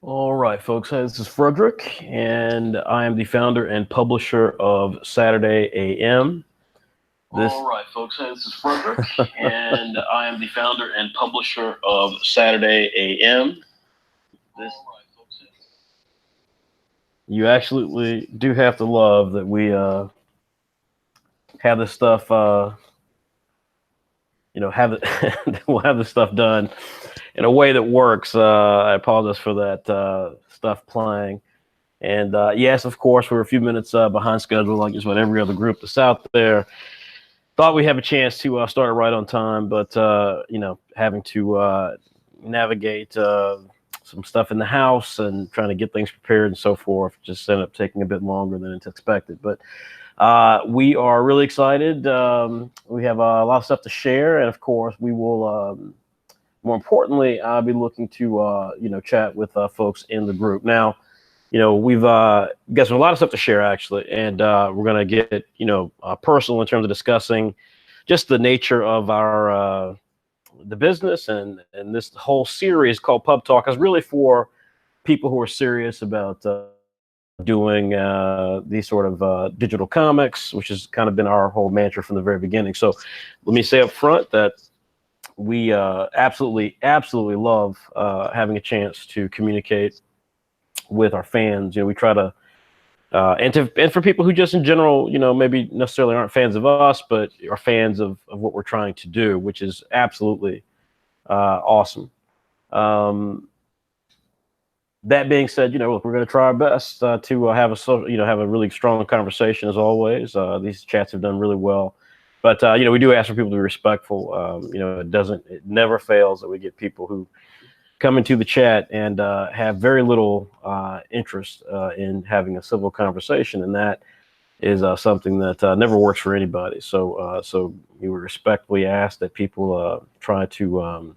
All right, folks. This is Frederick, and I am the founder and publisher of Saturday AM. All right, folks. This is Frederick, and I am the founder and publisher of Saturday AM. This You absolutely do have to love that we have this stuff. Have it. We'll have this stuff done in a way that works. I apologize for that stuff playing. And yes, of course, we're a few minutes behind schedule, like just about every other group that's out there. Thought we have a chance to start it right on time, but having to navigate some stuff in the house and trying to get things prepared and so forth just ended up taking a bit longer than it's expected. But we are really excited. We have a lot of stuff to share, and of course, we will. More importantly, I'll be looking to chat with folks in the group now. We've got a lot of stuff to share actually, and we're gonna get personal in terms of discussing just the nature of our the business, and this whole series called Pub Talk is really for people who are serious about doing these sort of digital comics, which has kind of been our whole mantra from the very beginning. So let me say up front that we absolutely love having a chance to communicate with our fans. We try to and for people who just in general, maybe necessarily aren't fans of us, but are fans of what we're trying to do, which is absolutely awesome. That being said, look, we're going to try our best to have a really strong conversation as always. These chats have done really well, but we do ask for people to be respectful. It never fails that we get people who come into the chat and have very little interest in having a civil conversation, and that is something that never works for anybody. So we would respectfully ask that people try to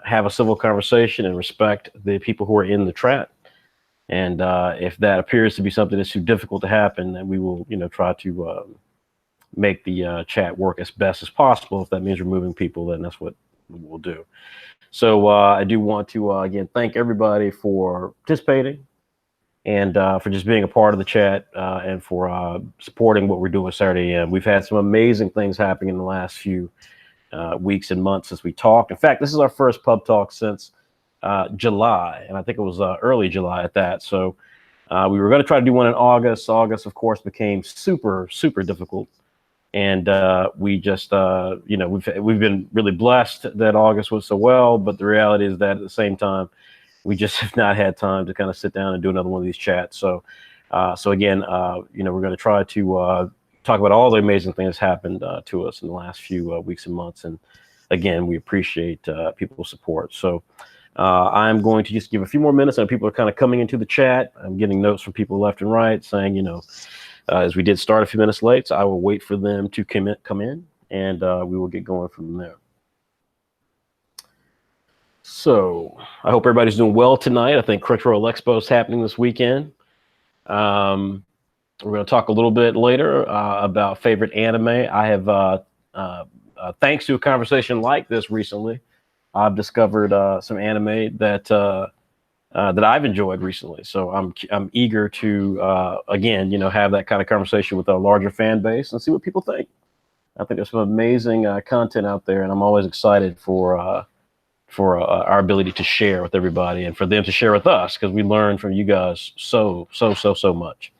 have a civil conversation and respect the people who are in the chat. And if that appears to be something that's too difficult to happen, then we will, try to make the chat work as best as possible. If that means removing people, then that's what we'll do. So I do want to, again, thank everybody for participating and for just being a part of the chat and for supporting what we're doing Saturday AM. We've had some amazing things happening in the last few weeks and months since we talked. In fact, this is our first Pub Talk since July, and I think it was early July at that. So we were going to try to do one in August. August, of course, became super difficult. And we just, we've been really blessed that August was so well. But the reality is that at the same time, we just have not had time to kind of sit down and do another one of these chats. So, again, we're going to try to talk about all the amazing things that's happened to us in the last few weeks and months. And again, we appreciate people's support. So I'm going to just give a few more minutes, and people are kind of coming into the chat. I'm getting notes from people left and right saying, as we did start a few minutes late, so I will wait for them to come in, and we will get going from there. So I hope everybody's doing well tonight. I think Crunchyroll Expo is happening this weekend. We're going to talk a little bit later about favorite anime. I have, thanks to a conversation like this recently, I've discovered some anime that I've enjoyed recently. So I'm eager to again, have that kind of conversation with a larger fan base and see what people think. I think there's some amazing content out there, and I'm always excited for our ability to share with everybody and for them to share with us, because we learn from you guys so much.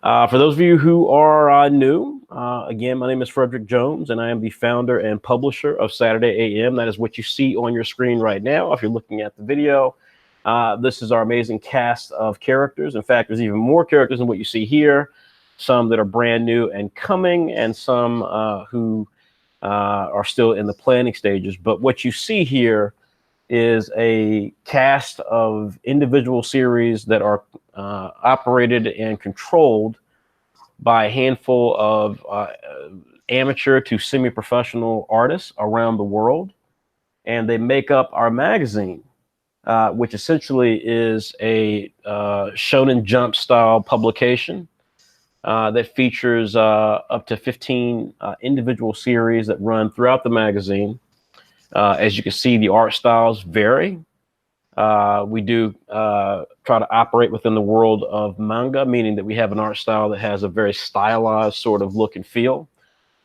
For those of you who are new, again, my name is Frederick Jones, and I am the founder and publisher of Saturday AM. That is what you see on your screen right now. If you're looking at the video, this is our amazing cast of characters. In fact, there's even more characters than what you see here. Some that are brand new and coming, and some who are still in the planning stages. But what you see here is a cast of individual series that are operated and controlled by a handful of amateur to semi-professional artists around the world. And they make up our magazine, which essentially is a Shonen Jump style publication that features up to 15 individual series that run throughout the magazine. As you can see, the art styles vary. We do try to operate within the world of manga, meaning that we have an art style that has a very stylized sort of look and feel.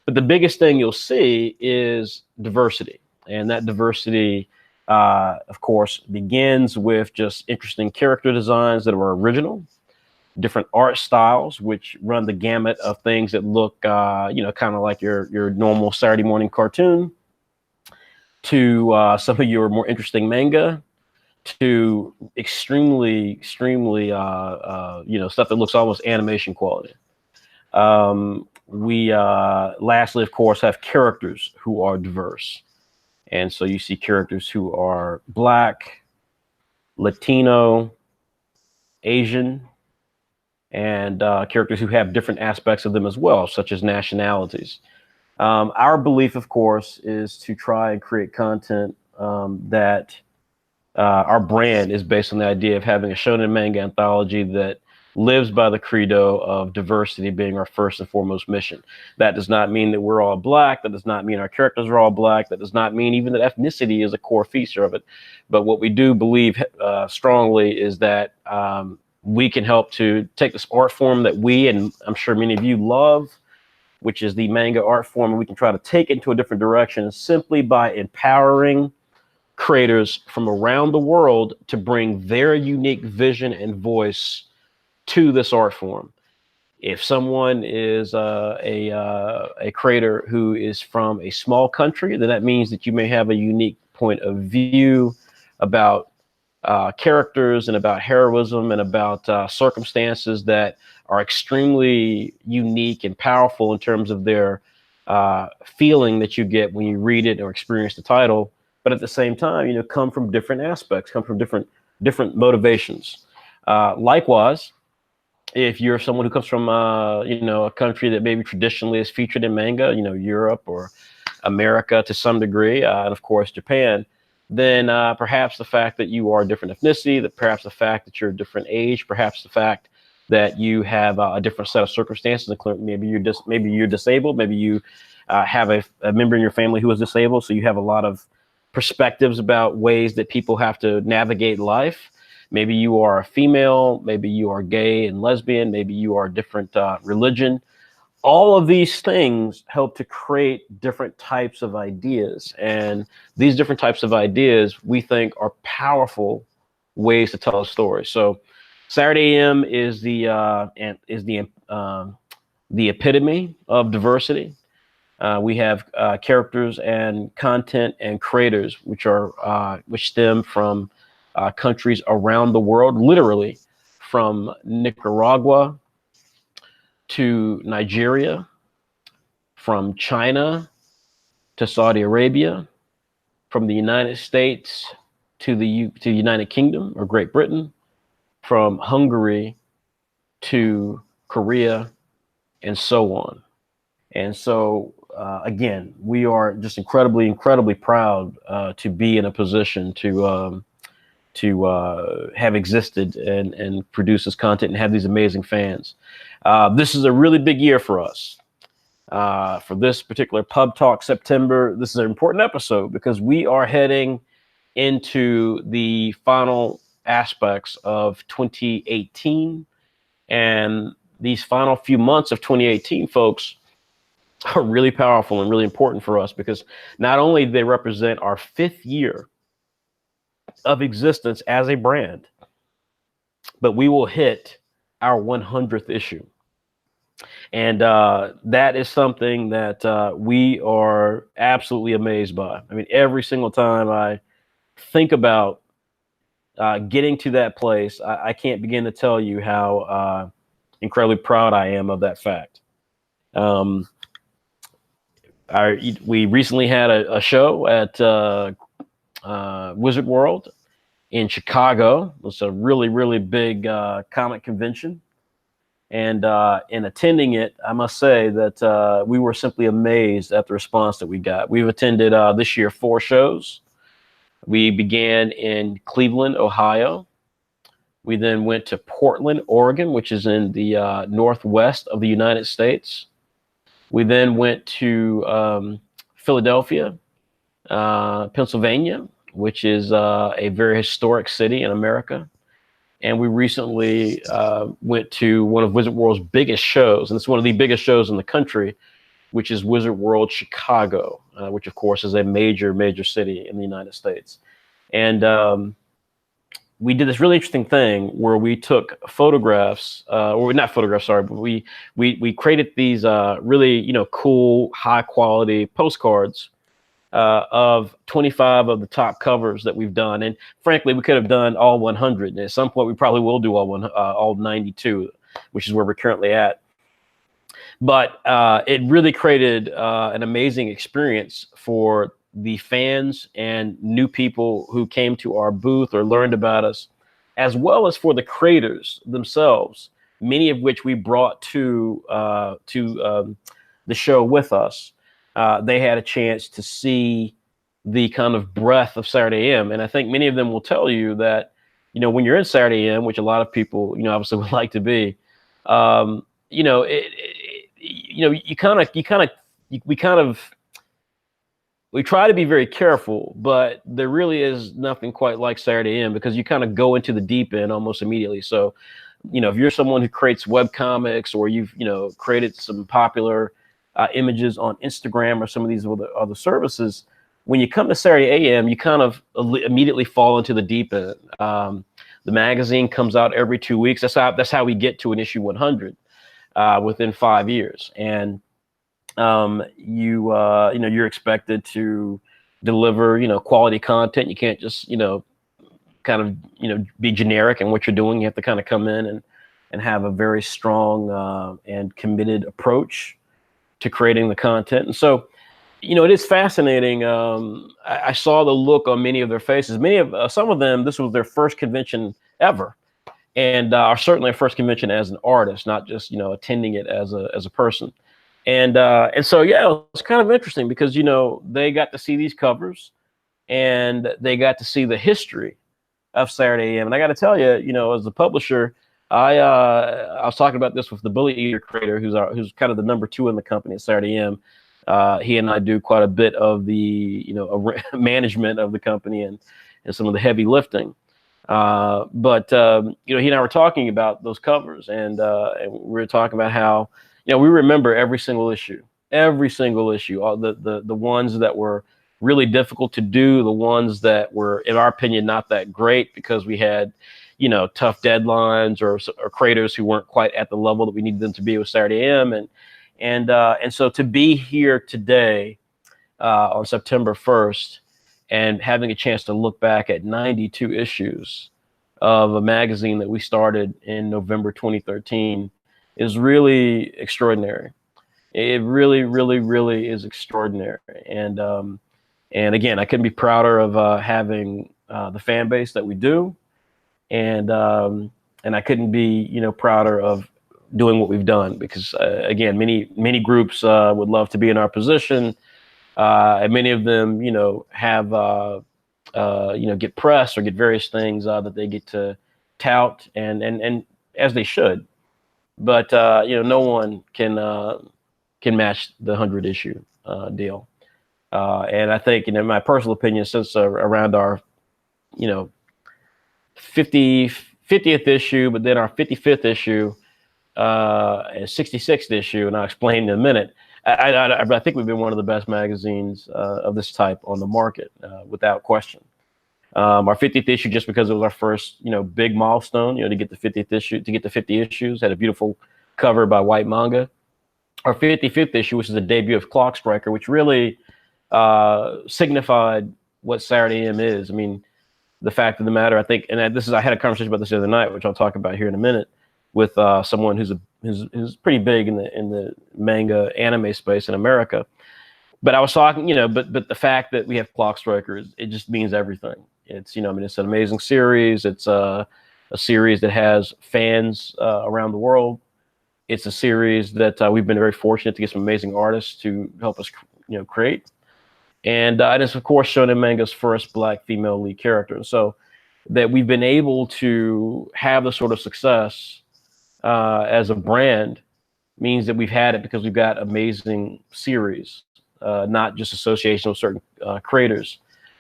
But the biggest thing you'll see is diversity. And that diversity, of course, begins with just interesting character designs that are original, different art styles, which run the gamut of things that look, kind of like your normal Saturday morning cartoon, to some of your more interesting manga, to extremely, stuff that looks almost animation quality. We lastly, of course, have characters who are diverse. And so you see characters who are Black, Latino, Asian, and characters who have different aspects of them as well, such as nationalities. Our belief, of course, is to try and create content that our brand is based on the idea of having a shonen manga anthology that lives by the credo of diversity being our first and foremost mission. That does not mean that we're all Black. That does not mean our characters are all Black. That does not mean even that ethnicity is a core feature of it. But what we do believe strongly is that we can help to take this art form that we, and I'm sure many of you love, which is the manga art form, and we can try to take it into a different direction simply by empowering creators from around the world to bring their unique vision and voice to this art form. If someone is a creator who is from a small country, then that means that you may have a unique point of view about characters and about heroism and about circumstances that are extremely unique and powerful in terms of their feeling that you get when you read it or experience the title. But at the same time, come from different aspects, come from different motivations. Likewise, if you're someone who comes from a country that maybe traditionally is featured in manga, Europe or America to some degree, and of course Japan, then perhaps the fact that you are a different ethnicity, that perhaps the fact that you're a different age, perhaps the fact that you have a different set of circumstances, maybe you're disabled, maybe you have a member in your family who is disabled, so you have a lot of perspectives about ways that people have to navigate life. Maybe you are a female, maybe you are gay and lesbian, maybe you are a different religion. All of these things help to create different types of ideas. And these different types of ideas, we think, are powerful ways to tell a story. So Saturday AM is the epitome of diversity. We have characters and content and creators which stem from countries around the world, literally from Nicaragua to Nigeria, from China to Saudi Arabia, from the United States to the United Kingdom or Great Britain, from Hungary to Korea, and so on. And so, again, we are just incredibly proud to be in a position to have existed and produce this content and have these amazing fans. This is a really big year for us. For this particular Pub Talk September, this is an important episode because we are heading into the final aspects of 2018. And these final few months of 2018, folks, are really powerful and really important for us because not only do they represent our 5th year of existence as a brand, but we will hit our 100th issue. And that is something that we are absolutely amazed by. I mean, every single time I think about getting to that place, I can't begin to tell you how incredibly proud I am of that fact. We recently had a show at Wizard World in Chicago. It was a really big comic convention. And in attending it, I must say that we were simply amazed at the response that we got. We've attended this year 4 shows. We began in Cleveland, Ohio. We then went to Portland, Oregon, which is in the northwest of the United States. We then went to Philadelphia, Pennsylvania, which is a very historic city in America. And we recently went to one of Wizard World's biggest shows, and it's one of the biggest shows in the country, which is Wizard World Chicago, which of course is a major city in the United States. And we did this really interesting thing where we took photographs, or not photographs, sorry, but we created these really cool, high quality postcards of 25 of the top covers that we've done. And frankly, we could have done all 100. And at some point, we probably will do all 92, which is where we're currently at. But it really created an amazing experience for the fans and new people who came to our booth or learned about us, as well as for the creators themselves, many of which we brought to the show with us. They had a chance to see the kind of breadth of Saturday AM. And I think many of them will tell you that, when you're in Saturday AM, which a lot of people, obviously would like to be, we try to be very careful, but there really is nothing quite like Saturday AM because you kind of go into the deep end almost immediately. So, if you're someone who creates web comics or you've, created some popular images on Instagram or some of these other services, when you come to Saturday AM, you kind of immediately fall into the deep end. The magazine comes out every 2 weeks. That's how we get to an issue 100 within 5 years. And you're expected to deliver, quality content. You can't just, be generic in what you're doing. You have to kind of come in and have a very strong and committed approach to creating the content. And so, it is fascinating. I saw the look on many of their faces. Some of them, this was their first convention ever, and are certainly a first convention as an artist, not just attending it as a person. And so yeah, it was kind of interesting because they got to see these covers, and they got to see the history of Saturday AM. And I got to tell you, as a publisher, I was talking about this with the Bully Eater creator, who's kind of the number 2 in the company at Saturday AM. He and I do quite a bit of the management of the company and some of the heavy lifting. But he and I were talking about those covers, and we were talking about how we remember every single issue, all the ones that were really difficult to do, the ones that were, in our opinion, not that great because we had tough deadlines or creators who weren't quite at the level that we needed them to be with Saturday AM. And so to be here today on September 1st and having a chance to look back at 92 issues of a magazine that we started in November 2013 is really extraordinary. It really, really, really is extraordinary. And again, I couldn't be prouder of having the fan base that we do. And I couldn't be, prouder of doing what we've done because, again, many groups would love to be in our position. And many of them, have, get press or get various things that they get to tout and as they should. But, no one can match the 100 issue deal. And I think, in my personal opinion, since around our, 50th issue, but then our 55th issue, and 66th issue, and I'll explain in a minute. I think we've been one of the best magazines of this type on the market, without question. Our 50th issue, just because it was our first, big milestone, to get the 50th issue, to get to 50 issues, had a beautiful cover by White Manga. Our 55th issue, which is the debut of Clock Striker, which really signified what Saturday AM is. I mean, the fact of the matter, I think, and I had a conversation about this the other night, which I'll talk about here in a minute, with someone who's pretty big in the manga anime space in America. But I was talking, but the fact that we have Clock Striker, it just means everything. It's, it's an amazing series. It's a series that has fans around the world. It's a series that we've been very fortunate to get some amazing artists to help us, create. And it's, of course, Shonen Manga's first Black female lead character. And so that we've been able to have the sort of success as a brand means that we've had it because we've got amazing series, not just association with certain creators.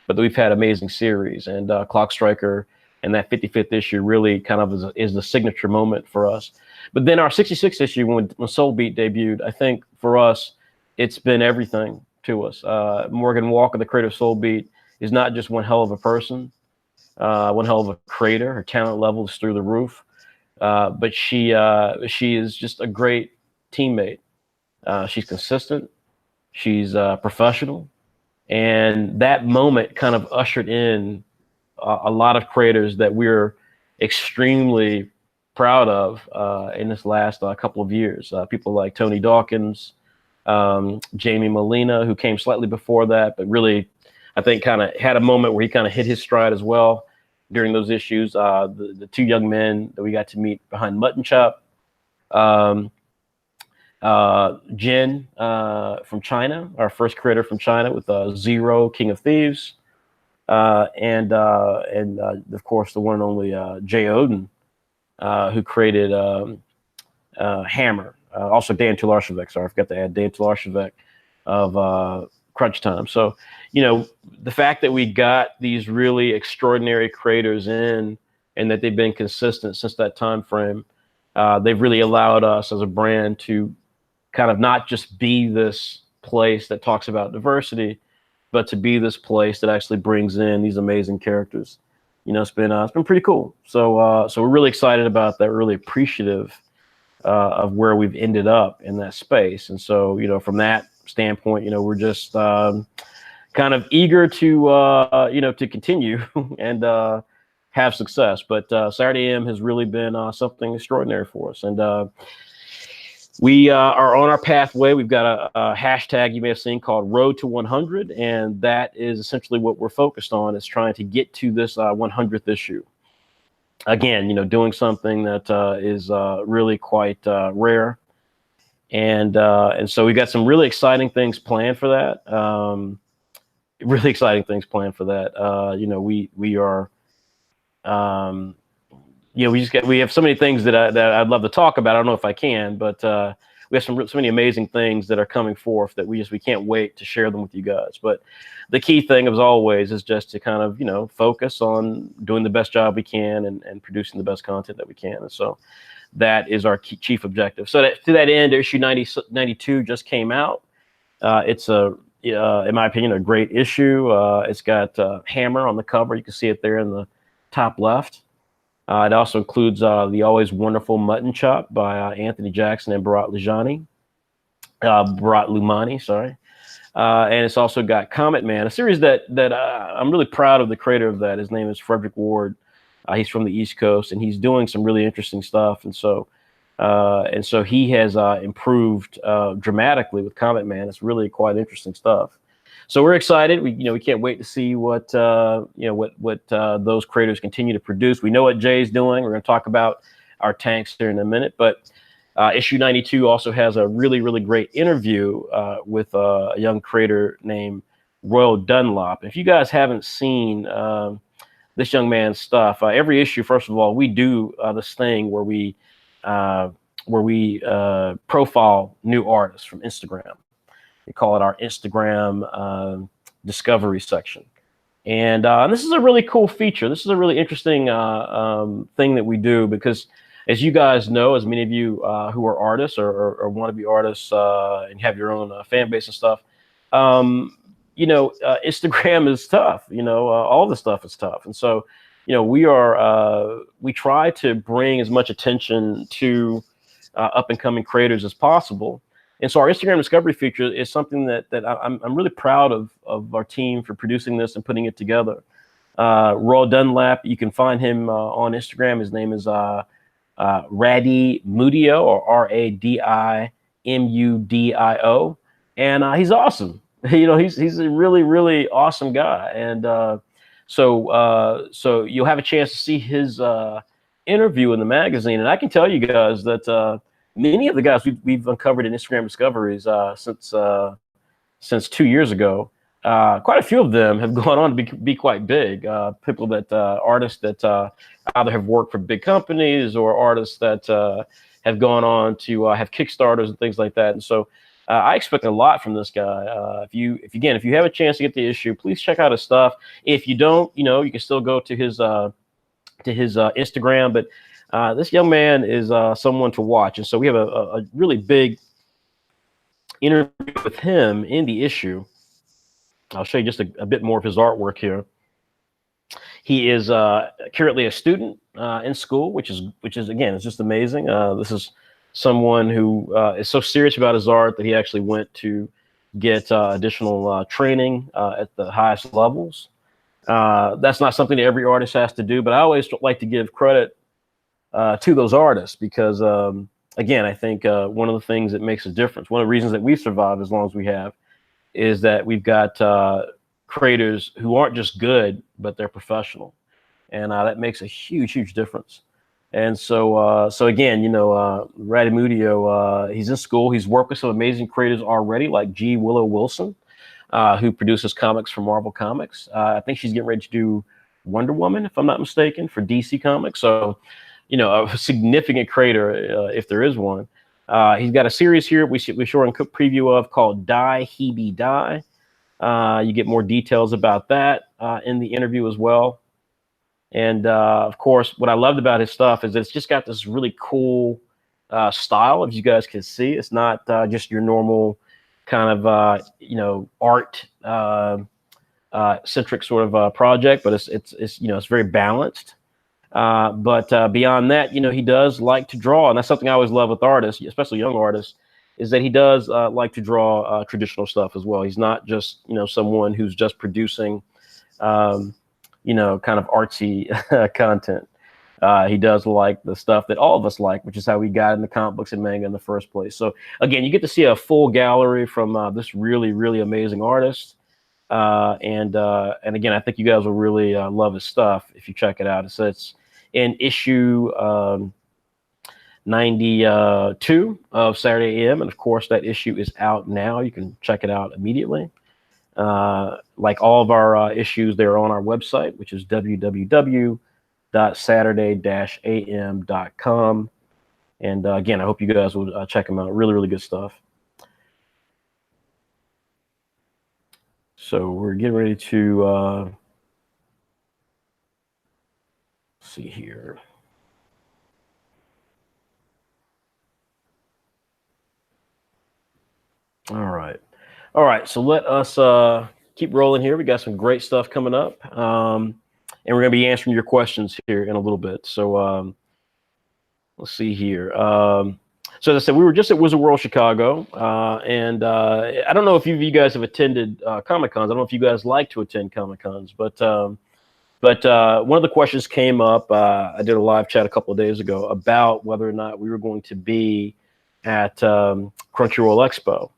but we've had amazing series. And Clock Striker and that 55th issue really kind of is the signature moment for us. But then our 66th issue, when Soul Beat debuted, I think for us, it's been everything to us. Morgan Walker, the creator of Soul Beat, is not just one hell of a person, one hell of a creator. Her talent level is through the roof. But she is just a great teammate. She's consistent. She's professional. And that moment kind of ushered in a lot of creators that we're extremely proud of in this last couple of years. People like Tony Dawkins, Jamie Molina, who came slightly before that, but really, I think, kind of had a moment where he kind of hit his stride as well during those issues. The two young men that we got to meet behind Mutton Chop, Jin from China, our first creator from China with Zero, King of Thieves, and of course the one and only Jay Oden, who created Hammer. Also Dan Tularshevek, sorry, I forgot to add Dan Tularshevek of Crunch Time. So, you know, the fact that we got these really extraordinary creators in and that they've been consistent since that time frame, they've really allowed us as a brand to kind of not just be this place that talks about diversity, but to be this place that actually brings in these amazing characters. You know, it's been pretty cool. So so we're really excited about that. We're really appreciative of where we've ended up in that space. And so, you know, from that standpoint, you know, we're just kind of eager to you know, to continue and have success. But Saturday AM has really been something extraordinary for us. And we are on our pathway. We've got a hashtag you may have seen called Road to 100, and that is essentially what we're focused on, is trying to get to this 100th issue. Again, you know, doing something that is really quite rare, and so we've got some really exciting things planned for that. Really exciting things planned for that. You know, we are. You know, we have so many things that I'd love to talk about. I don't know if I can, but we have so many amazing things that are coming forth that we can't wait to share them with you guys. But the key thing, as always, is just to kind of, you know, focus on doing the best job we can and producing the best content that we can. And so that is our chief objective. So to that end, issue 92 just came out. It's in my opinion, a great issue. It's got Hammer on the cover. You can see it there in the top left. It also includes the always wonderful Mutton Chop by Anthony Jackson and Bharat Lumani, sorry. And it's also got Comet Man, a series that I'm really proud of the creator of that. His name is Frederick Ward. He's from the East Coast, and he's doing some really interesting stuff. And so he has improved dramatically with Comet Man. It's really quite interesting stuff. So we're excited. We can't wait to see what those creators continue to produce. We know what Jay's doing. We're going to talk about our tanks here in a minute. But issue 92 also has a really, really great interview with a young creator named Royal Dunlop. If you guys haven't seen this young man's stuff, every issue, first of all, we do this thing where we profile new artists from Instagram. We call it our Instagram discovery section. And this is a really cool feature. This is a really interesting thing that we do because, as you guys know, as many of you who are artists or want to be artists and have your own fan base and stuff, Instagram is tough. All the stuff is tough. And so, we try to bring as much attention to up and coming creators as possible. And so our Instagram discovery feature is something that I'm really proud of our team for producing this and putting it together. Royal Dunlap, you can find him on Instagram. His name is Radi Mudio, or RADIMUDIO, and he's awesome. He's a really, really awesome guy. And so you'll have a chance to see his interview in the magazine. And I can tell you guys that many of the guys we've uncovered in Instagram discoveries since 2 years ago, quite a few of them have gone on to be quite big. People that artists that either have worked for big companies or artists that have gone on to have Kickstarters and things like that. And so I expect a lot from this guy. If you have a chance to get the issue, please check out his stuff. If you don't, you can still go to his Instagram. But this young man is someone to watch, and so we have a really big interview with him in the issue. I'll show you just a bit more of his artwork here. He is currently a student in school, which is again, it's just amazing. This is someone who is so serious about his art that he actually went to get additional training at the highest levels. That's not something that every artist has to do, but I always like to give credit to those artists because, again, I think one of the things that makes a difference, one of the reasons that we've survived as long as we have, is that we've got creators who aren't just good, but they're professional. And that makes a huge, huge difference. And so again, Radimudio, he's in school. He's worked with some amazing creators already, like G. Willow Wilson, who produces comics for Marvel Comics. I think she's getting ready to do Wonder Woman, if I'm not mistaken, for DC Comics. So, a significant creator, if there is one. He's got a series here we show a preview of called Die Hebe Die. You get more details about that in the interview as well. And of course, what I loved about his stuff is it's just got this really cool style. As you guys can see, it's not just your normal kind of art centric sort of project, but it's very balanced. But beyond that, he does like to draw, and that's something I always love with artists, especially young artists, is that he does like to draw traditional stuff as well. He's not just someone who's just producing kind of artsy content. He does like the stuff that all of us like, which is how we got into comic books and manga in the first place. So again, you get to see a full gallery from this really, really amazing artist. And again, I think you guys will really love his stuff if you check it out. It's in issue 92 of Saturday AM. And of course, that issue is out now. You can check it out immediately. Like all of our issues, they're on our website, which is www.saturday-am.com. And again, I hope you guys will check them out. Really, really good stuff. So we're getting ready to see here. All right. So let us keep rolling here. We got some great stuff coming up, and we're going to be answering your questions here in a little bit. So let's see here. So as I said, we were just at Wizard World Chicago, and I don't know if you guys have attended Comic-Cons. I don't know if you guys like to attend Comic-Cons, but one of the questions came up. I did a live chat a couple of days ago about whether or not we were going to be at Crunchyroll Expo.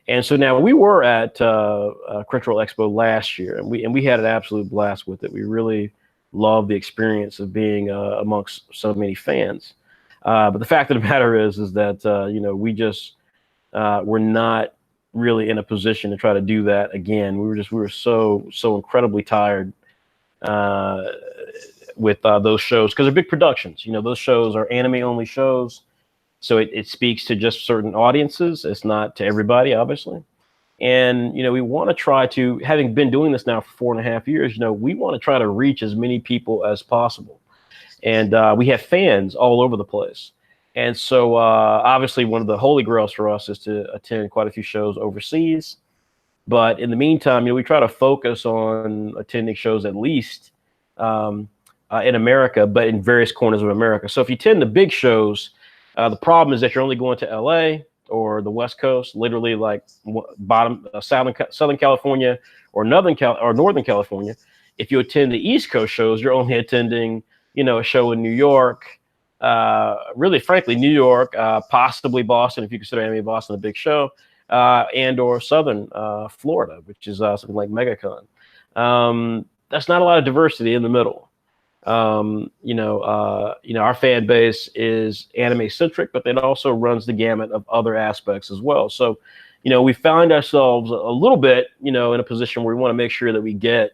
And so now we were at Crunchyroll Expo last year, and we had an absolute blast with it. We really loved the experience of being amongst so many fans. But the fact of the matter is that we just were not really in a position to try to do that again. We were so incredibly tired with those shows because they're big productions. Those shows are anime only shows. So it speaks to just certain audiences. It's not to everybody, obviously. And, we want to try to, having been doing this now for 4.5 years, we want to try to reach as many people as possible. And we have fans all over the place. And so obviously one of the holy grails for us is to attend quite a few shows overseas. But in the meantime, we try to focus on attending shows at least in America, but in various corners of America. So if you attend the big shows, the problem is that you're only going to LA or the West Coast, literally like Southern California or Northern California. If you attend the East Coast shows, you're only attending, a show in New York, really, frankly, New York, possibly Boston, if you consider Anime Boston a big show, and or Southern Florida, which is something like MegaCon. That's not a lot of diversity in the middle. Our fan base is anime centric, but it also runs the gamut of other aspects as well. So, we find ourselves a little bit, in a position where we want to make sure that we get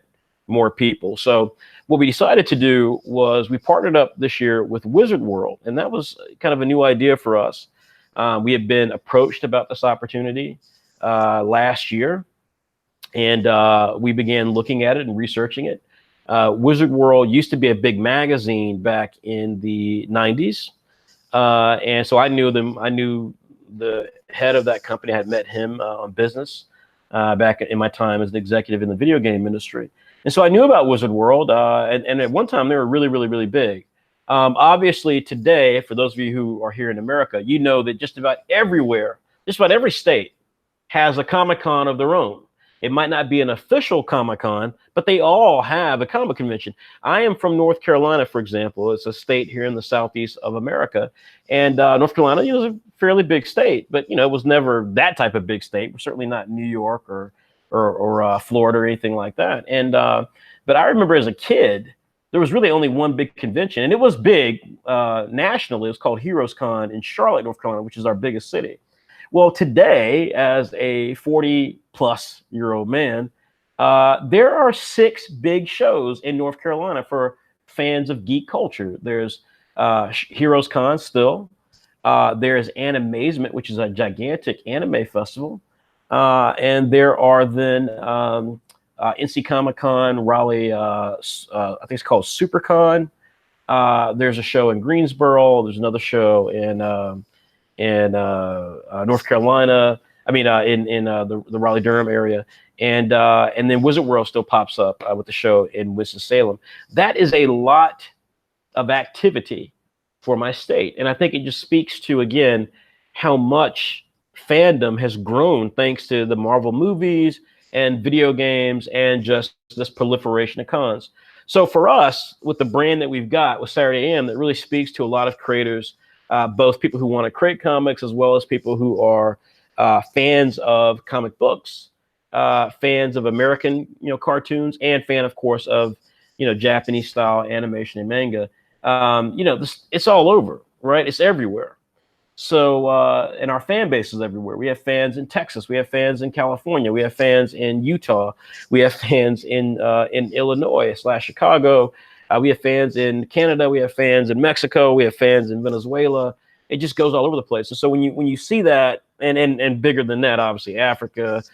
more people. So what we decided to do was we partnered up this year with Wizard World, and that was kind of a new idea for us. We had been approached about this opportunity last year, and we began looking at it and researching it. Wizard World used to be a big magazine back in the 90s. And so I knew them. I knew the head of that company. I had met him on business back in my time as an executive in the video game industry. And so I knew about Wizard World. And at one time, they were really, really, really big. Obviously, today, for those of you who are here in America, you know that just about everywhere, just about every state has a Comic-Con of their own. It might not be an official Comic-Con, but they all have a comic convention. I am from North Carolina, for example. It's a state here in the southeast of America. And North Carolina, is a fairly big state, but, it was never that type of big state. We're certainly not New York or Florida or anything like that. And but I remember as a kid, there was really only one big convention, and it was big nationally. It was called Heroes Con in Charlotte, North Carolina, which is our biggest city. Well, today, as a 40-plus-year-old man, there are 6 big shows in North Carolina for fans of geek culture. There's Heroes Con still. There's Animazement, which is a gigantic anime festival. And there are then NC Comic Con, Raleigh, I think it's called SuperCon. There's a show in Greensboro. There's another show in North Carolina. I mean, in the Raleigh-Durham area. And then Wizard World still pops up with the show in Winston-Salem. That is a lot of activity for my state. And I think it just speaks to, again, how much fandom has grown thanks to the Marvel movies and video games and just this proliferation of cons. So for us, with the brand that we've got with Saturday AM, that really speaks to a lot of creators, both people who want to create comics as well as people who are fans of comic books, fans of American, cartoons, and fan, of course, of, Japanese style animation and manga. It's all over, right? It's everywhere. So, and our fan base is everywhere. We have fans in Texas. We have fans in California. We have fans in Utah. We have fans in Illinois/Chicago. We have fans in Canada. We have fans in Mexico. We have fans in Venezuela. It just goes all over the place. And so when you see that, and bigger than that, obviously Africa,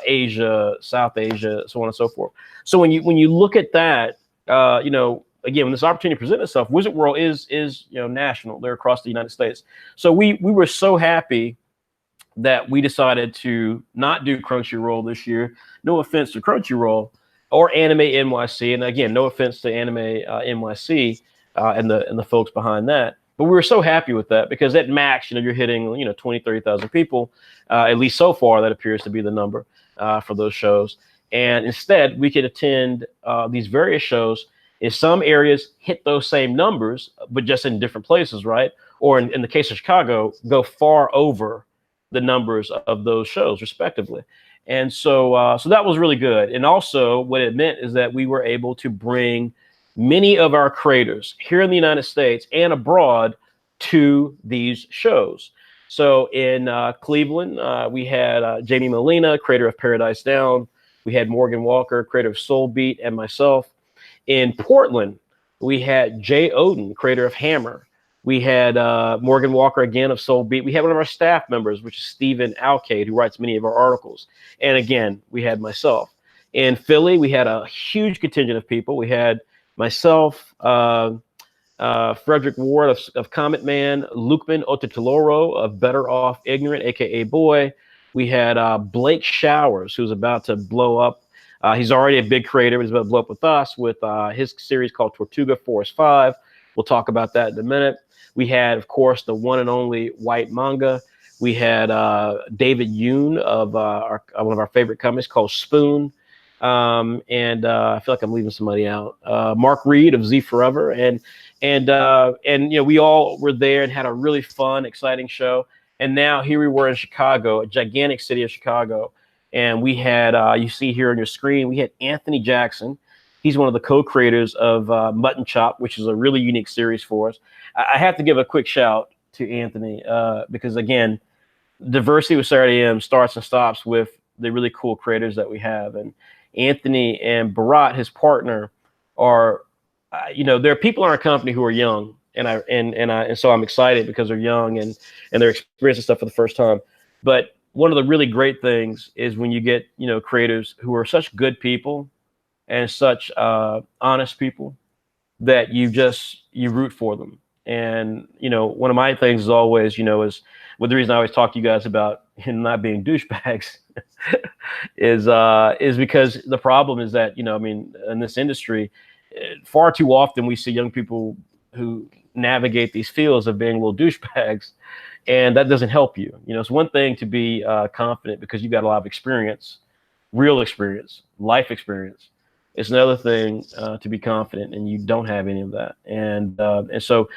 Asia, South Asia, so on and so forth. So when you look at that, again, when this opportunity presents itself, Wizard World is national. They're across the United States. So we were so happy that we decided to not do Crunchyroll this year. No offense to Crunchyroll or Anime NYC, and again, no offense to Anime NYC and the folks behind that. But we were so happy with that because at max, you're hitting 20, 30,000 people, at least so far. That appears to be the number for those shows. And instead, we could attend these various shows. In some areas, hit those same numbers, but just in different places, right? Or in the case of Chicago, go far over the numbers of those shows, respectively. And so that was really good. And also, what it meant is that we were able to bring many of our creators here in the United States and abroad to these shows. So in Cleveland, we had Jamie Molina, creator of Paradise Down. We had Morgan Walker, creator of Soul Beat, and myself. In Portland, we had Jay Oden, creator of Hammer. We had Morgan Walker, again, of Soul Beat. We had one of our staff members, which is Stephen Alcade, who writes many of our articles. And again, we had myself. In Philly, we had a huge contingent of people. We had myself, Frederick Ward of Comet Man, Lukman Otetoloro of Better Off Ignorant, a.k.a. Boy. We had Blake Showers, who's about to blow up. He's already a big creator. He's about to blow up with us with his series called Tortuga Force 5. We'll talk about that in a minute. We had, of course, the one and only White Manga. We had David Yoon of one of our favorite companies called Spoon. And I feel like I'm leaving somebody out. Mark Reed of Z Forever. And we all were there and had a really fun, exciting show. And now here we were in Chicago, a gigantic city of Chicago. And we had, you see here on your screen, we had Anthony Jackson. He's one of the co-creators of Mutton Chop, which is a really unique series for us. I have to give a quick shout to Anthony because, again, diversity with Saturday AM starts and stops with the really cool creators that we have. And Anthony and Bharat, his partner, are, there are people in our company who are young And so I'm excited because they're young and they're experiencing stuff for the first time. But one of the really great things is when you get, creators who are such good people and such honest people that you root for them. And one of my things is always, the reason I always talk to you guys about not being douchebags is because the problem is that, in this industry, far too often we see young people who navigate these fields of being little douchebags, and that doesn't help you. It's one thing to be confident because you've got a lot of experience, real experience, life experience. It's another thing to be confident and you don't have any of that. And so,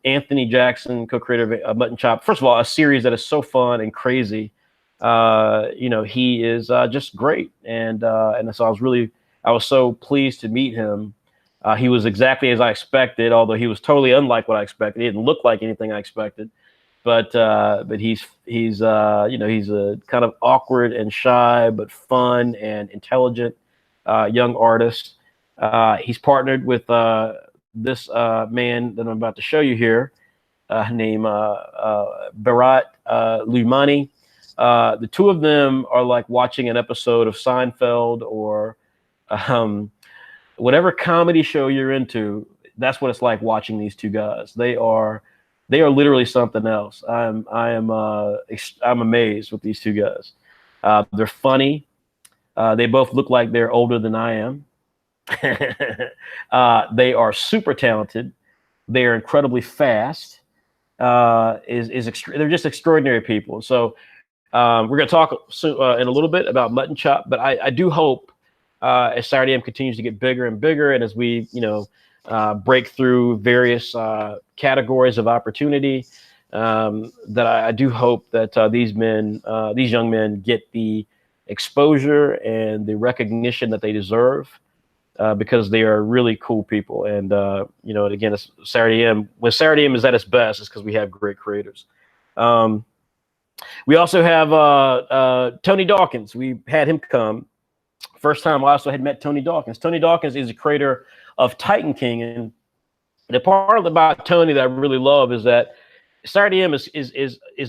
Anthony Jackson, co-creator of Mutton Chop, first of all, a series that is so fun and crazy. He is just great. And so I was so pleased to meet him. He was exactly as I expected, although he was totally unlike what I expected. He didn't look like anything I expected. But he's a kind of awkward and shy, but fun and intelligent young artist. He's partnered with this man that I'm about to show you here, named Bharat Lumani. The two of them are like watching an episode of Seinfeld or whatever comedy show you're into. That's what it's like watching these two guys. They are literally something else. I'm amazed with these two guys. They're funny. They both look like they're older than I am. They are super talented. They are incredibly fast. They're just extraordinary people. So we're going to talk in a little bit about Mutton Chop, but I do hope as Saturday M continues to get bigger and bigger, and as we break through various categories of opportunity, that I do hope that these young men get the exposure and the recognition that they deserve, because they are really cool people. And again, it's Saturday M. When Saturday M is at its best, it's because we have great creators. We also have Tony Dawkins. We had him come. First time I also had met Tony Dawkins. Tony Dawkins is a creator of Titan King, and the part about Tony that I really love is that Saturday M is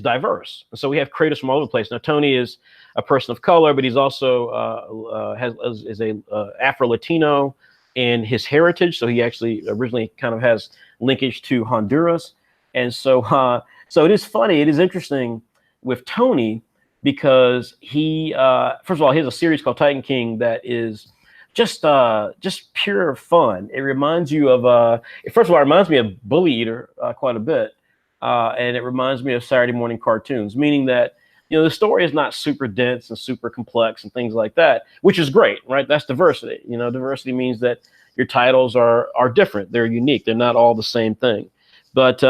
diverse. And so we have creators from all over the place. Now, Tony is a person of color, but he's also is a Afro-Latino in his heritage. So he actually originally kind of has linkage to Honduras. And so so it is funny. It is interesting with Tony because he, first of all, he has a series called Titan King that is just pure fun. It reminds you of, first of all, it reminds me of Bully Eater quite a bit. And it reminds me of Saturday morning cartoons, meaning that, the story is not super dense and super complex and things like that, which is great, right? That's diversity. Diversity means that your titles are different. They're unique. They're not all the same thing. But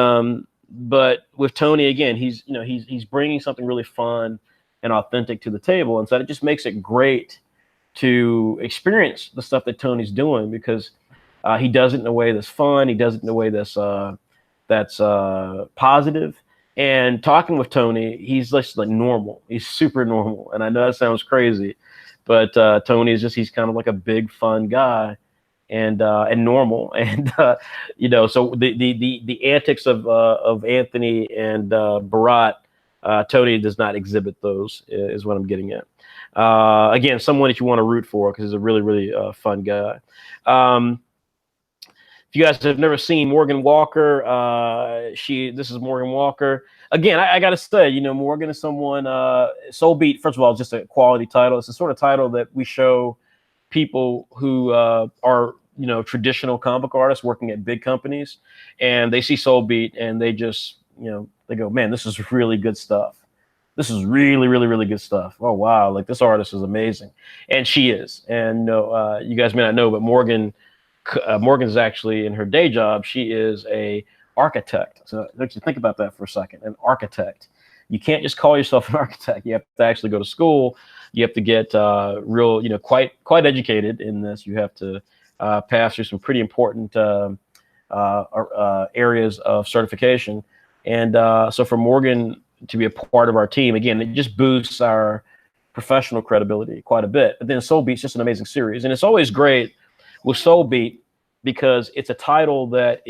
with Tony, again, he's bringing something really fun and authentic to the table. And so it just makes it great to experience the stuff that Tony's doing, because he does it in a way that's fun. He does it in a way that's positive. And talking with Tony, he's just like normal. He's super normal. And I know that sounds crazy, but Tony is he's kind of like a big fun guy and normal. And so the antics of Anthony and Bharat, Tony does not exhibit those, is what I'm getting at. Again, someone that you want to root for because he's a really, really fun guy. If you guys have never seen Morgan Walker, this is Morgan Walker. Again, I got to say, Morgan is someone, Soul Beat, first of all, is just a quality title. It's the sort of title that we show people who are, traditional comic book artists working at big companies, and they see Soul Beat and they just, they go, man, this is really good stuff. This is really, really, really good stuff. Oh, wow. Like, this artist is amazing. And she is. And you guys may not know, but Morgan's actually, in her day job, she is a architect. So let's think about that for a second. An architect. You can't just call yourself an architect. You have to actually go to school. You have to get real, quite educated in this. You have to pass through some pretty important areas of certification. And so for Morgan to be a part of our team, again, it just boosts our professional credibility quite a bit. But then Soul Beat's just an amazing series. And it's always great with Soul Beat because it's a title that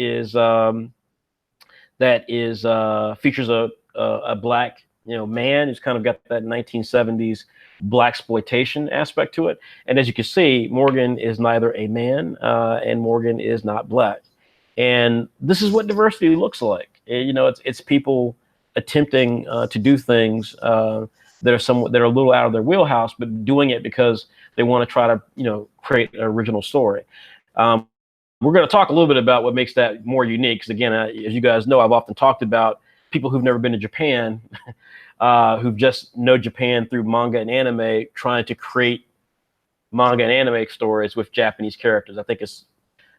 features a black man who's kind of got that 1970s black exploitation aspect to it. And as you can see, Morgan is neither a man and Morgan is not black. And this is what diversity looks like. It's people attempting to do things that are a little out of their wheelhouse, but doing it because they want to try to create an original story. We're going to talk a little bit about what makes that more unique. Because again, as you guys know, I've often talked about people who've never been to Japan, who just know Japan through manga and anime, trying to create manga and anime stories with Japanese characters. I think it's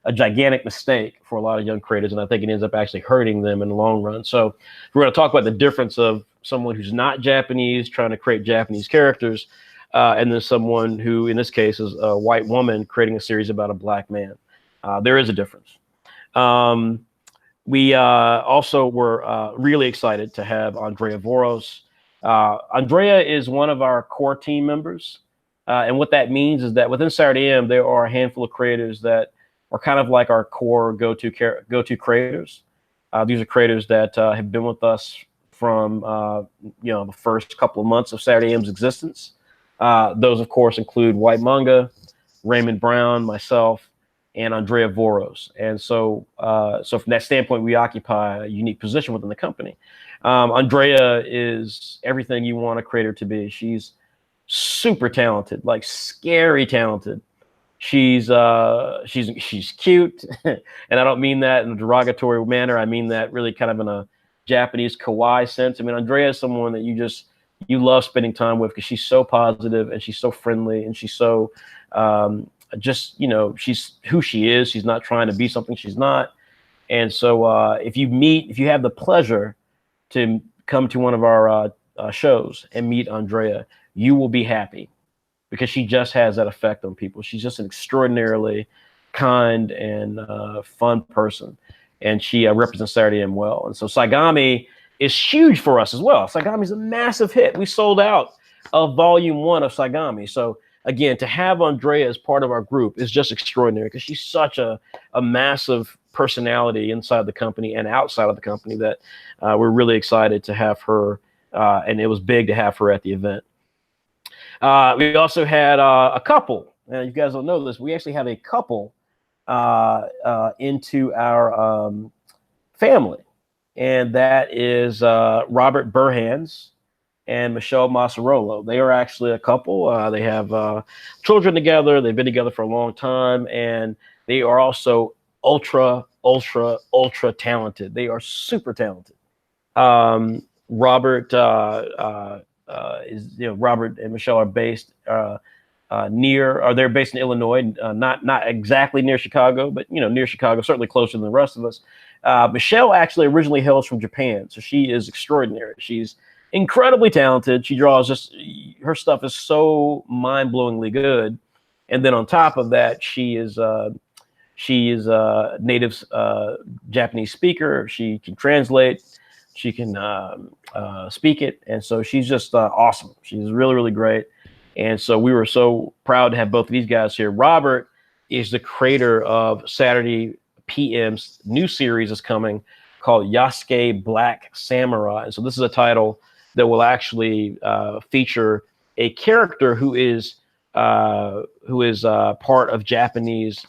a gigantic mistake for a lot of young creators, and I think it ends up actually hurting them in the long run. So we're going to talk about the difference of someone who's not Japanese trying to create Japanese characters, and then someone who, in this case, is a white woman creating a series about a black man. There is a difference. We also were really excited to have Andrea Voros. Andrea is one of our core team members. And what that means is that within Saturday AM, there are a handful of creators that are kind of like our core go-to creators. These are creators that have been with us from the first couple of months of Saturday AM's existence. Those, of course, include White Manga, Raymond Brown, myself, and Andrea Voros. And so from that standpoint, we occupy a unique position within the company. Andrea is everything you want a creator to be. She's super talented, like scary talented. She's cute, and I don't mean that in a derogatory manner. I mean that really kind of in a Japanese kawaii sense. I mean, Andrea is someone that you love spending time with because she's so positive and she's so friendly and she's so she's who she is. She's not trying to be something she's not. And so if you have the pleasure to come to one of our shows and meet Andrea, you will be happy because she just has that effect on people. She's just an extraordinarily kind and fun person. And she represents Saturday AM well. And so Saigami is huge for us as well. Saigami is a massive hit. We sold out of volume 1 of Saigami. So again, to have Andrea as part of our group is just extraordinary because she's such a massive personality inside the company and outside of the company that we're really excited to have her. And it was big to have her at the event. We also had a couple. You guys don't know this. We actually have a couple into our family. And that is Robert Burhans and Michelle Massarolo. They are actually a couple. They have children together. They've been together for a long time, and they are also ultra talented. They are super talented. Robert Robert and Michelle are based they're based in Illinois, not exactly near Chicago, but near Chicago, certainly closer than the rest of us. Michelle actually originally hails from Japan, so she is extraordinary. She's incredibly talented. She draws her stuff is so mind-blowingly good. And then on top of that, she is a native Japanese speaker. She can translate. She can speak it. And so she's just awesome. She's really, really great. And so we were so proud to have both of these guys here. Robert is the creator of Saturday PM's new series is coming called Yasuke Black Samurai. And so this is a title that will actually feature a character who is part of Japanese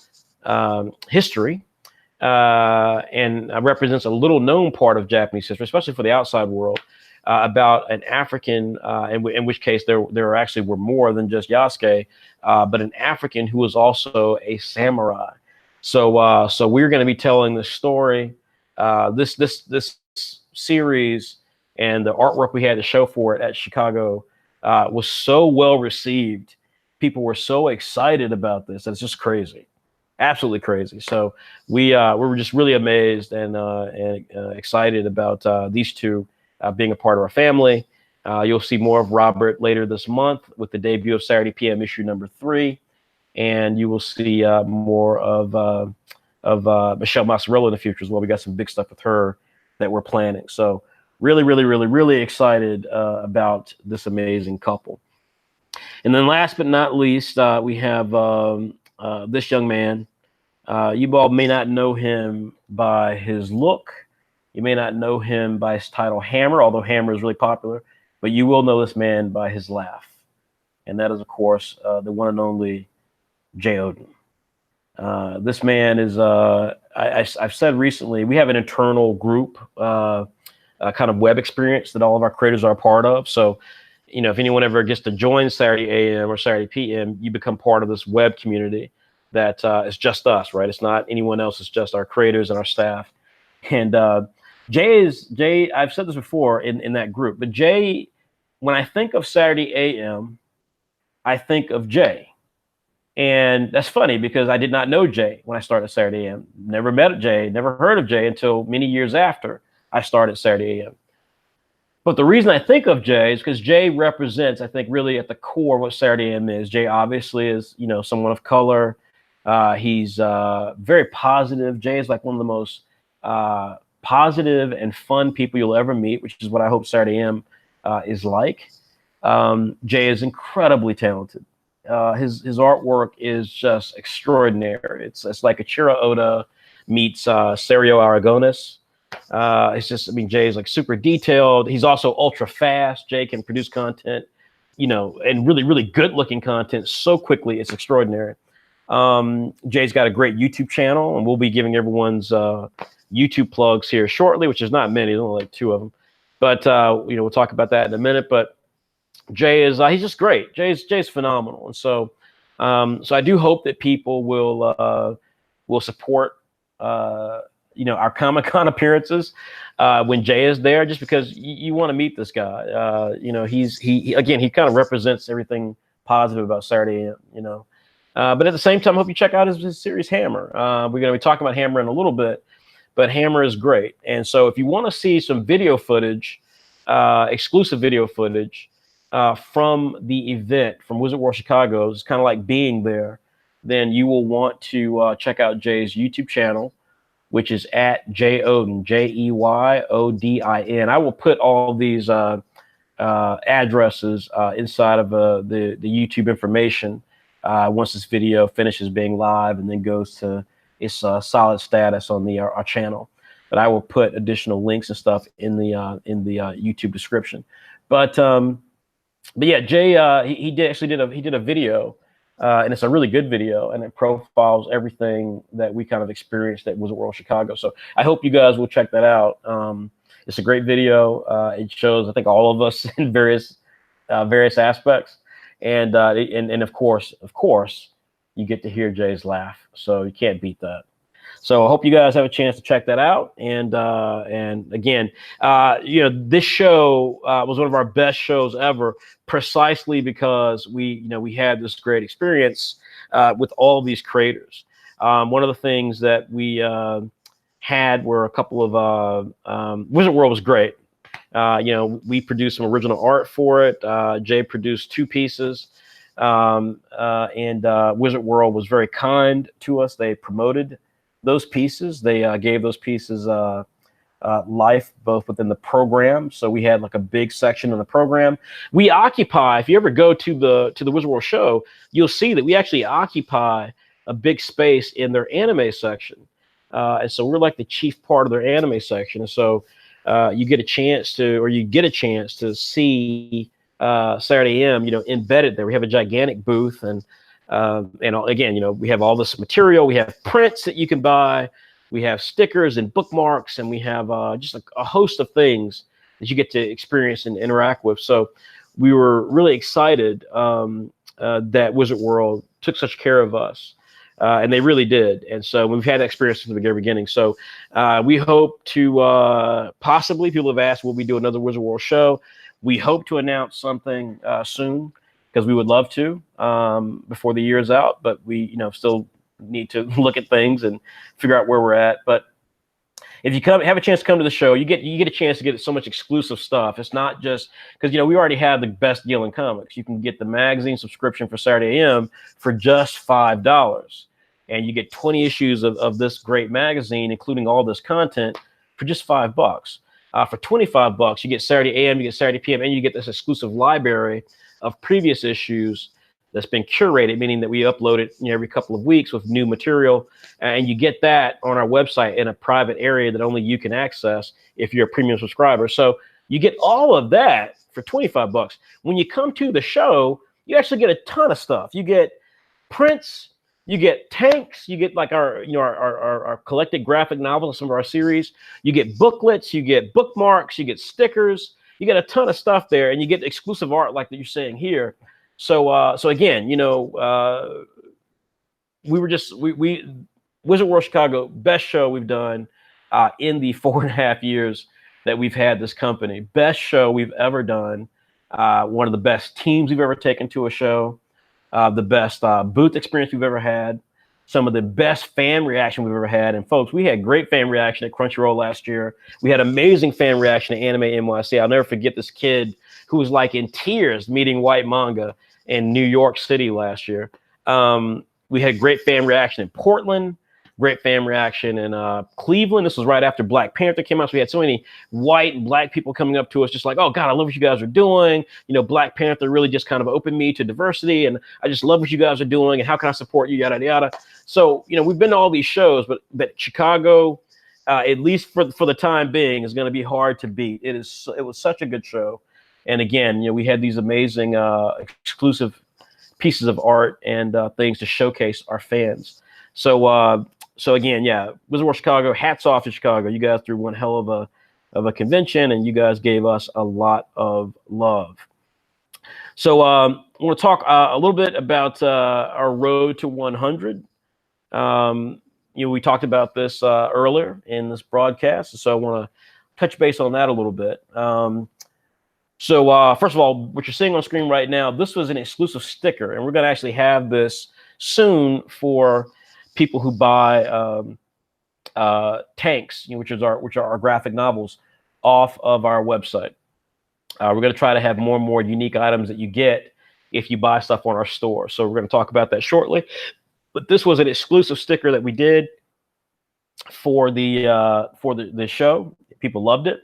history and represents a little known part of Japanese history, especially for the outside world, about an African, in which case there actually were more than just Yasuke, but an African who was also a samurai. So we're going to be telling the story. This series and the artwork we had to show for it at Chicago was so well received. People were so excited about this. It's just crazy, absolutely crazy. So we were just really amazed and excited about these two being a part of our family. You'll see more of Robert later this month with the debut of Saturday PM issue number 3, and you will see more of Michelle Massarolo in the future as well. We got some big stuff with her that we're planning. So really excited about this amazing couple. And then last but not least, we have this young man You all may not know him by his look. You may not know him by his title Hammer, although Hammer is really popular, but you will know this man by his laugh. And that is, of course, the one and only Jay Oden. This man is, I've said recently, we have an internal group, kind of web experience that all of our creators are a part of. So, you know, if anyone ever gets to join Saturday AM or Saturday PM, you become part of this web community that is just us, right? It's not anyone else. It's just our creators and our staff. And Jay, I've said this before in that group, but Jay, when I think of Saturday AM, I think of Jay. And that's funny because I did not know Jay when I started Saturday AM. Never met Jay, never heard of Jay until many years after I started Saturday AM. But the reason I think of Jay is because Jay represents, I think, really at the core what Saturday AM is. Jay obviously is, you know, someone of color. He's very positive. Jay is like one of the most positive and fun people you'll ever meet, which is what I hope Saturday AM is like. Jay is incredibly talented. His artwork is just extraordinary. It's like Ichiro Oda meets Sergio Aragonis. It's just, I mean, Jay's like super detailed. He's also ultra fast. Jay can produce content, you know, and really, really good looking content so quickly. It's extraordinary. Jay's got a great YouTube channel, and we'll be giving everyone's YouTube plugs here shortly, which is not many, there's only like 2 of them. But, you know, we'll talk about that in a minute. But Jay is, he's just great. Jay's phenomenal. And so, so I do hope that people will support, you know, our Comic-Con appearances when Jay is there, just because you want to meet this guy. You know, he again, he kind of represents everything positive about Saturday, you know. But at the same time, I hope you check out his series Hammer. We're going to be talking about Hammer in a little bit, but Hammer is great. And so if you want to see some video footage, exclusive video footage from the event from Wizard World Chicago, it's kind of like being there, then you will want to check out Jay's YouTube channel, which is at Jay Oden, Jeyodin. I will put all these addresses inside of the YouTube information once this video finishes being live and then goes to its solid status on our channel. But I will put additional links and stuff in the YouTube description. But yeah, Jay he did a video. And it's a really good video, and it profiles everything that we kind of experienced at Wizard World Chicago. So I hope you guys will check that out. It's a great video. It shows, I think, all of us in various aspects, and of course, you get to hear Jay's laugh. So you can't beat that. So I hope you guys have a chance to check that out. And again, you know, this show was one of our best shows ever, precisely because we had this great experience with all of these creators. One of the things that we had were a couple of Wizard World was great. You know, we produced some original art for it. Jay produced 2 pieces. And Wizard World was very kind to us. They promoted those pieces. They gave those pieces life both within the program. So we had like a big section in the program. We occupy, if you ever go to the Wizard World show, you'll see that we actually occupy a big space in their anime section. And so we're like the chief part of their anime section. And so you get a chance to see Saturday AM, you know, embedded there. We have a gigantic booth, and again, you know, we have all this material. We have prints that you can buy. We have stickers and bookmarks, and we have just a host of things that you get to experience and interact with. So we were really excited that Wizard World took such care of us, and they really did. And so we've had that experience from the very beginning. So we hope to possibly, people have asked, will we do another Wizard World show? We hope to announce something soon, because we would love to before the year's out, but we, you know, still need to look at things and figure out where we're at. But if you have a chance to come to the show, you get a chance to get so much exclusive stuff. It's not just because, you know, we already have the best deal in comics. You can get the magazine subscription for Saturday AM for just $5, and you get 20 issues of this great magazine, including all this content, for just $5. For $25, you get Saturday AM, you get Saturday PM, and you get this exclusive library of previous issues that's been curated, meaning that we upload it every couple of weeks with new material, and you get that on our website in a private area that only you can access if you're a premium subscriber. So you get all of that for 25 bucks. When you come to the show, you actually get a ton of stuff. You get prints, you get tanks, you get like our collected graphic novels, some of our series. You get booklets, you get bookmarks, you get stickers, you get a ton of stuff there, and you get exclusive art like that you're saying here. So again, we Wizard World Chicago, best show we've done in the 4.5 years that we've had this company. Best show we've ever done. One of the best teams we've ever taken to a show. The best booth experience we've ever had. Some of the best fan reaction we've ever had. And folks, we had great fan reaction at Crunchyroll last year. We had amazing fan reaction at Anime NYC. I'll never forget this kid who was like in tears meeting White Manga in New York City last year. We had great fan reaction in Portland, great fan reaction in Cleveland. This was right after Black Panther came out. So we had so many white and black people coming up to us just like, oh God, I love what you guys are doing. Black Panther really just kind of opened me to diversity, and I just love what you guys are doing, and how can I support you, yada, yada. So, we've been to all these shows, but Chicago, at least for the time being, is going to be hard to beat. It was such a good show. And again, we had these amazing exclusive pieces of art and things to showcase our fans. So again, yeah, Wizard World Chicago, hats off to Chicago. You guys threw one hell of a convention, and you guys gave us a lot of love. So I want to talk a little bit about our road to 100. We talked about this earlier in this broadcast, so I want to touch base on that a little bit. So first of all, what you're seeing on screen right now, this was an exclusive sticker, and we're going to actually have this soon for people who buy tanks, which are our graphic novels, off of our website. We're going to try to have more and more unique items that you get if you buy stuff on our store. So we're going to talk about that shortly. But this was an exclusive sticker that we did for the show. People loved it.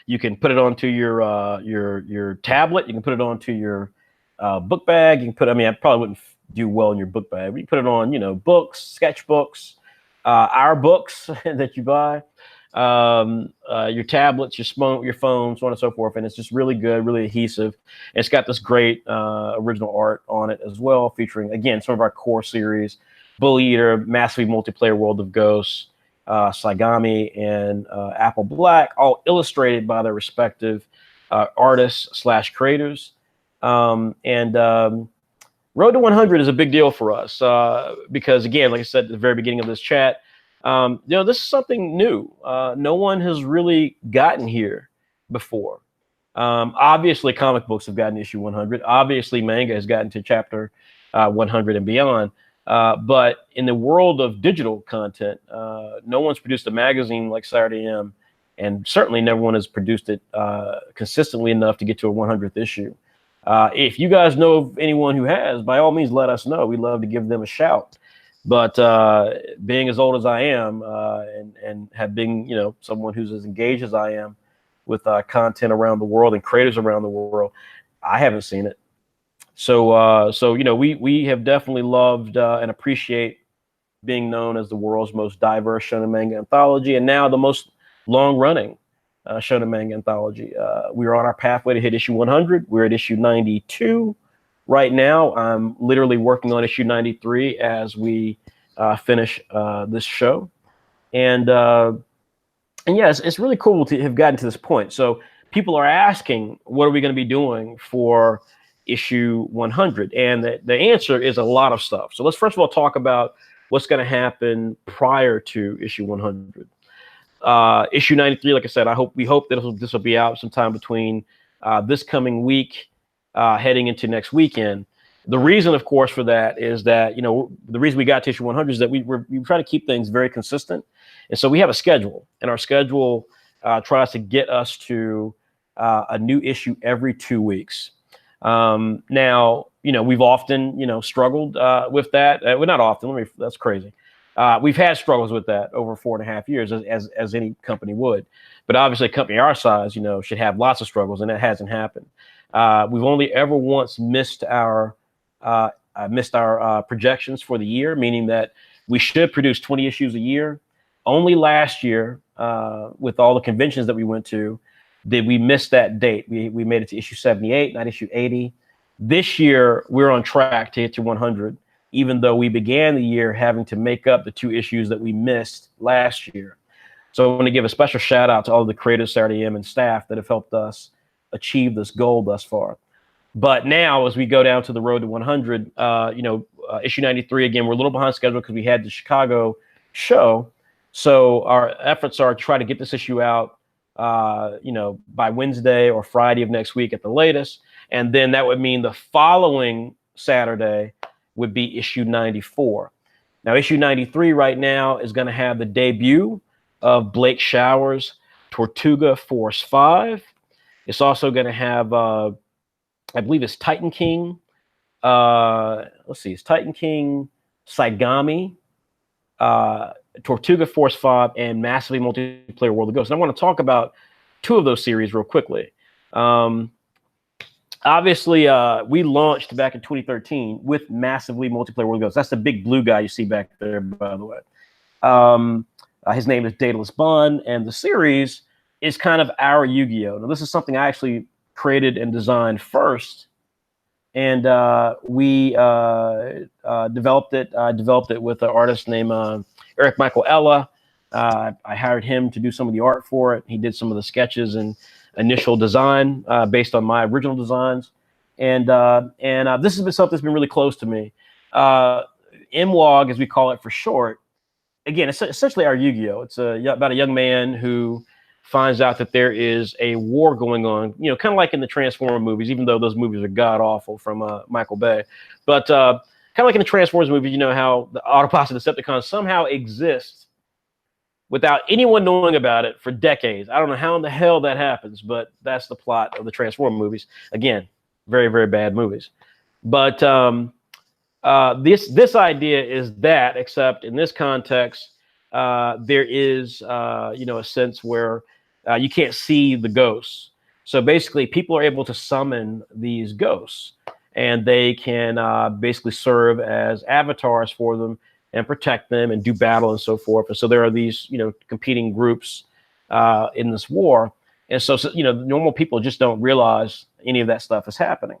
You can put it onto your tablet. You can put it onto your book bag. You can put. I probably wouldn't do well in your book bag. But you put it on, books, sketchbooks, our books that you buy, your tablets, your phones, so on and so forth. And it's just really good, really adhesive. And it's got this great original art on it as well, featuring, again, some of our core series: Bull Eater, Massively Multiplayer World of Ghosts, Saigami, and Apple Black, all illustrated by their respective artists / creators. Road to 100 is a big deal for us because, again, like I said at the very beginning of this chat, this is something new. No one has really gotten here before. Obviously, comic books have gotten issue 100. Obviously, manga has gotten to chapter 100 and beyond. But in the world of digital content, no one's produced a magazine like Saturday AM, and certainly no one has produced it consistently enough to get to a 100th issue. If you guys know of anyone who has, by all means, let us know. We'd love to give them a shout. But being as old as I am and have been, someone who's as engaged as I am with content around the world and creators around the world, I haven't seen it. So we have definitely loved and appreciate being known as the world's most diverse shonen manga anthology, and now the most long-running shonen manga anthology. We are on our pathway to hit issue 100. We're at issue 92 right now. I'm literally working on issue 93 as we finish this show, and yes, it's really cool to have gotten to this point. So people are asking, what are we going to be doing for issue 100? And the answer is a lot of stuff. So let's first of all talk about what's going to happen prior to issue 100. Issue 93, like I said, we hope that this will be out sometime between this coming week, heading into next weekend. The reason, of course, for that is that, the reason we got to issue 100 is that we try to keep things very consistent. And so we have a schedule, and our schedule tries to get us to a new issue every 2 weeks. Now, we've often, struggled with that. Well, not often. That's crazy. We've had struggles with that over 4.5 years, as any company would. But obviously, a company our size, should have lots of struggles, and that hasn't happened. We've only ever once missed our missed our projections for the year, meaning that we should produce 20 issues a year. Only last year, with all the conventions that we went to, did we miss that date. We made it to issue 78, not issue 80. This year, we're on track to hit to 100, even though we began the year having to make up the 2 issues that we missed last year. So I want to give a special shout out to all of the creators, Saturday M and staff that have helped us achieve this goal thus far. But now, as we go down to the road to 100, issue 93, again, we're a little behind schedule because we had the Chicago show. So our efforts are to try to get this issue out, by Wednesday or Friday of next week at the latest. And then that would mean the following Saturday would be issue 94. Now, issue 93 right now is going to have the debut of Blake Shower's Tortuga Force 5. It's also going to have, I believe it's Titan King. It's Titan King, Saigami, Tortuga Force 5, and Massively Multiplayer World of Ghosts. And I want to talk about 2 of those series real quickly. Obviously, we launched back in 2013 with Massively Multiplayer World of Ghosts. That's the big blue guy you see back there, by the way. His name is Daedalus Bond, and the series is kind of our Yu-Gi-Oh! Now, this is something I actually created and designed first, and we developed it. I developed it with an artist named Eric Michael Ella. I hired him to do some of the art for it. He did some of the sketches and initial design based on my original designs, and this has been something that's been really close to me. MWOG, as we call it for short. Again, it's essentially our Yu-Gi-Oh! It's about a young man who finds out that there is a war going on, kind of like in the Transformers movies, even though those movies are god-awful from Michael Bay. But kind of like in the Transformers movies, you know how the Autobots and Decepticons somehow exist without anyone knowing about it for decades. I don't know how in the hell that happens, but that's the plot of the Transformers movies. Again, very, very bad movies. But this idea is that, except in this context, there is a sense where you can't see the ghosts. So basically, people are able to summon these ghosts, and they can basically serve as avatars for them and protect them and do battle and so forth. And so there are these competing groups in this war, and so normal people just don't realize any of that stuff is happening.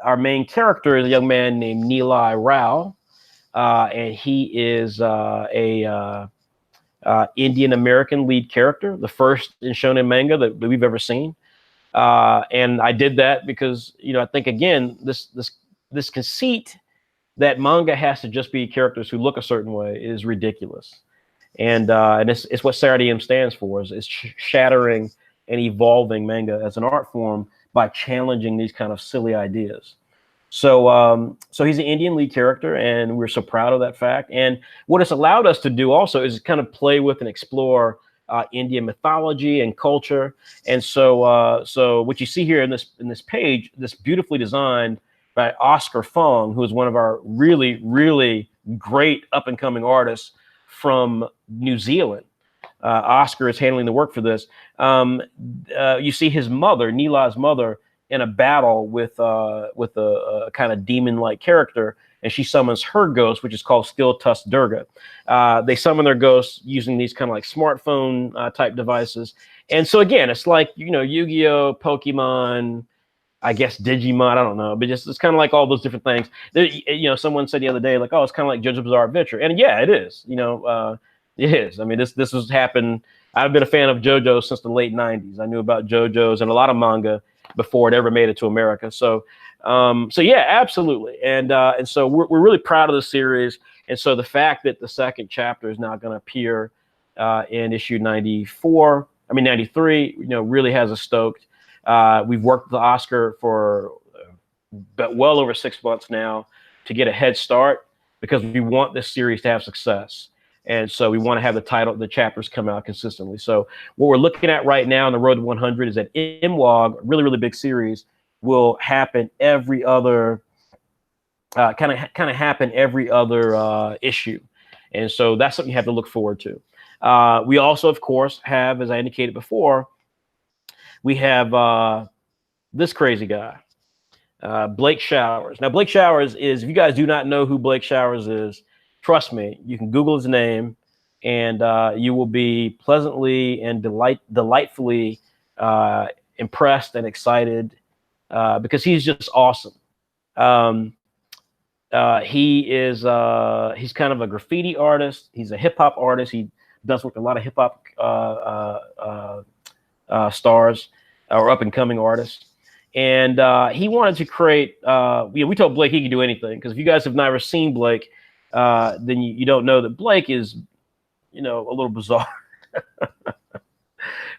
Our main character is a young man named Nilai Rao, and he is a Indian American lead character, the first in Shonen manga that we've ever seen. And I did that because I think again this conceit that manga has to just be characters who look a certain way is ridiculous, and it's what Saturday M stands for. Is shattering and evolving manga as an art form by challenging these kind of silly ideas. So he's an Indian lead character, and we're so proud of that fact. And what it's allowed us to do also is kind of play with and explore Indian mythology and culture. And so what you see here in this page, this beautifully designed by Oscar Fong, who is one of our really, really great up and coming artists from New Zealand. Oscar is handling the work for this. You see his mother, Nilai's mother, in a battle with a kind of demon-like character, and she summons her ghost, which is called Steel Tusk Durga. They summon their ghosts using these kind of like smartphone type devices. And so again, it's like Yu-Gi-Oh, Pokemon, I guess Digimon, I don't know, but it's kind of like all those different things. Someone said the other day, like, oh, it's kind of like JoJo's Bizarre Adventure, and yeah, it is. It is. I mean, this has happened. I've been a fan of JoJo since the late '90s. I knew about JoJo's and a lot of manga before it ever made it to America. So yeah, absolutely. And so we're really proud of the series. And so the fact that the second chapter is now going to appear in issue 93, really has us stoked. We've worked with Oscar for well over 6 months now to get a head start because we want this series to have success. And so we want to have the chapters come out consistently. So what we're looking at right now on the road to 100 is that MWOG, a really, really big series, will happen every other kind of happen every other issue. And so that's something you have to look forward to. We also, of course, have, as I indicated before, we have this crazy guy. Blake Showers. Now, Blake Showers is, if you guys do not know who Blake Showers is, trust me, you can Google his name, and you will be pleasantly and delightfully impressed and excited because he's just awesome. Um, he's kind of a graffiti artist. He's a hip hop artist. He does work with a lot of hip hop stars or up and coming artists. And he wanted to create. We told Blake he could do anything, because if you guys have never seen Blake, then you don't know that Blake is, a little bizarre.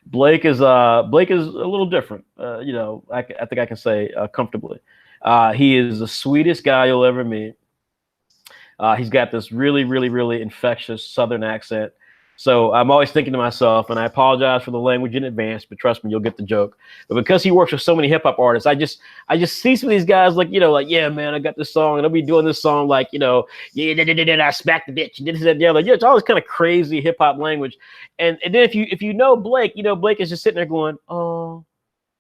Blake is a little different. I think I can say comfortably. He is the sweetest guy you'll ever meet. He's got this really, really, really infectious Southern accent. So I'm always thinking to myself, and I apologize for the language in advance, but trust me, you'll get the joke. But because he works with so many hip hop artists, I just see some of these guys like, yeah, man, I got this song, and I'll be doing this song like, yeah, I smacked the bitch, this, that, the other. It's all this kind of crazy hip hop language. And then if you know Blake, Blake is just sitting there going, oh,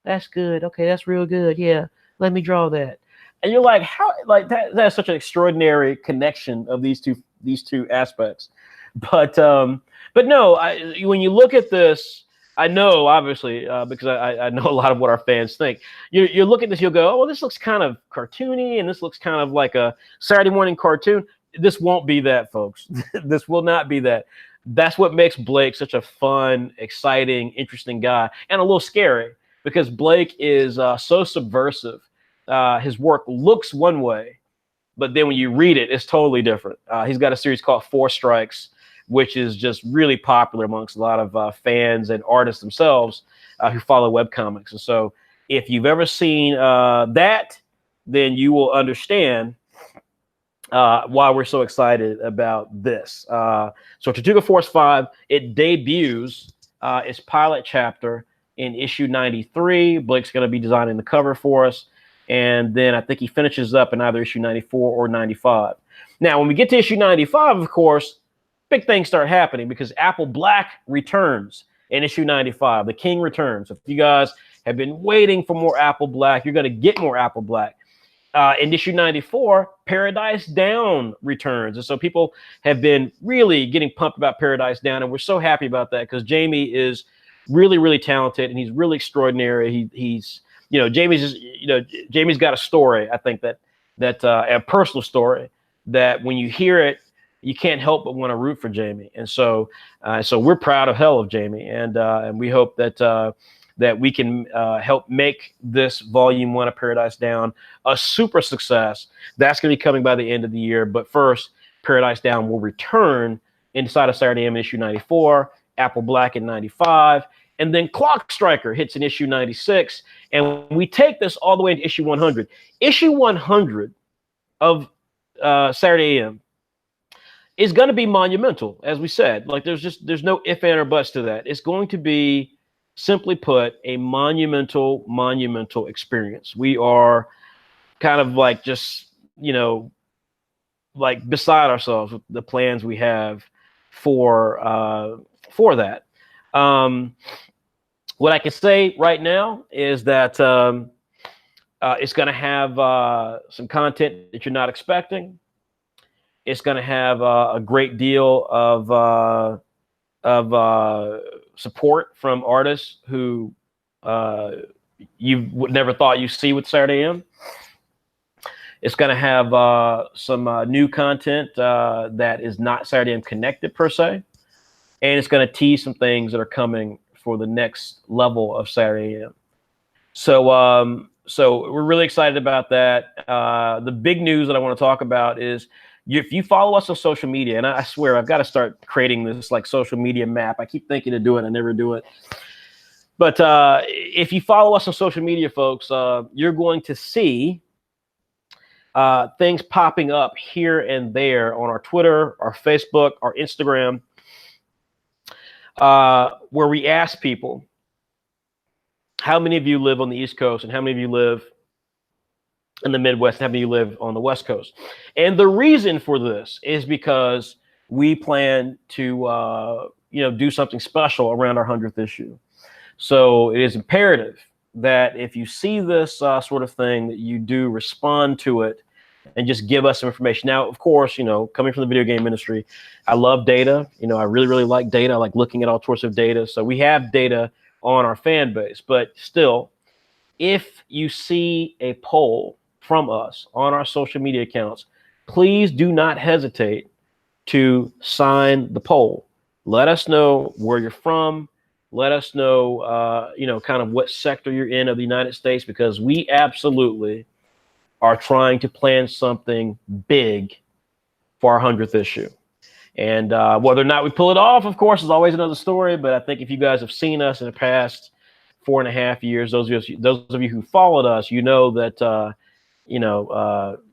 that's good. Okay, that's real good. Yeah, let me draw that. And you're like, how, like that's such an extraordinary connection of these two aspects. But no, when you look at this, I know, obviously, because I know a lot of what our fans think. You look at this, you'll go, oh, well, this looks kind of cartoony, and this looks kind of like a Saturday morning cartoon. This won't be that, folks. This will not be that. That's what makes Blake such a fun, exciting, interesting guy, and a little scary, because Blake is so subversive. His work looks one way, but then when you read it, it's totally different. He's got a series called Four Strikes, which is just really popular amongst a lot of fans and artists themselves who follow webcomics. And so if you've ever seen that, then you will understand why we're so excited about this. So Tortuga Force 5, it debuts its pilot chapter in issue 93. Blake's going to be designing the cover for us. And then I think he finishes up in either issue 94 or 95. Now, when we get to issue 95, of course, big things start happening, because Apple Black returns in issue 95. The King returns. If you guys have been waiting for more Apple Black, you're going to get more Apple Black. In issue 94, Paradise Down returns. And so people have been really getting pumped about Paradise Down, and we're so happy about that, because Jamie is really, really talented, and he's really extraordinary. He's Jamie's got a story, I think, that a personal story that when you hear it, you can't help but want to root for Jamie. And so we're proud of hell of Jamie, and we hope that we can help make this volume 1 of Paradise Down a super success. That's going to be coming by the end of the year. But first, Paradise Down will return inside of Saturday AM issue 94, Apple Black in 95, and then Clock Striker hits in issue 96, and we take this all the way into issue 100. Issue 100 of Saturday AM is going to be monumental, as we said. Like, there's no if, and, or buts to that. It's going to be, simply put, a monumental experience. We are kind of like just, like beside ourselves with the plans we have for that. What I can say right now is that it's going to have some content that you're not expecting. It's going to have a great deal of support from artists who you would never thought you'd see with Saturday AM. It's going to have some new content that is not Saturday AM connected per se, and it's going to tease some things that are coming for the next level of Saturday AM. So we're really excited about that. The big news that I want to talk about is, if you follow us on social media, and I swear I've got to start creating this like social media map. I keep thinking to do it, I never do it. But if you follow us on social media, folks, you're going to see things popping up here and there on our Twitter, our Facebook, our Instagram, where we ask people, how many of you live on the East Coast, and how many of you live in the Midwest, and how many of you live on the West Coast? And the reason for this is because we plan to do something special around our 100th issue. So it is imperative that if you see this sort of thing, that you do respond to it and just give us some information. Now, of course, coming from the video game industry, I love data. I really, really like data. I like looking at all sorts of data. So we have data on our fan base, but still, if you see a poll from us on our social media accounts, please do not hesitate to sign the poll. Let us know where you're from. Let us know, kind of what sector you're in of the United States, because we absolutely are trying to plan something big for our 100th issue. And whether or not we pull it off, of course, is always another story. But I think if you guys have seen us in the past 4.5 years, those of you who followed us, that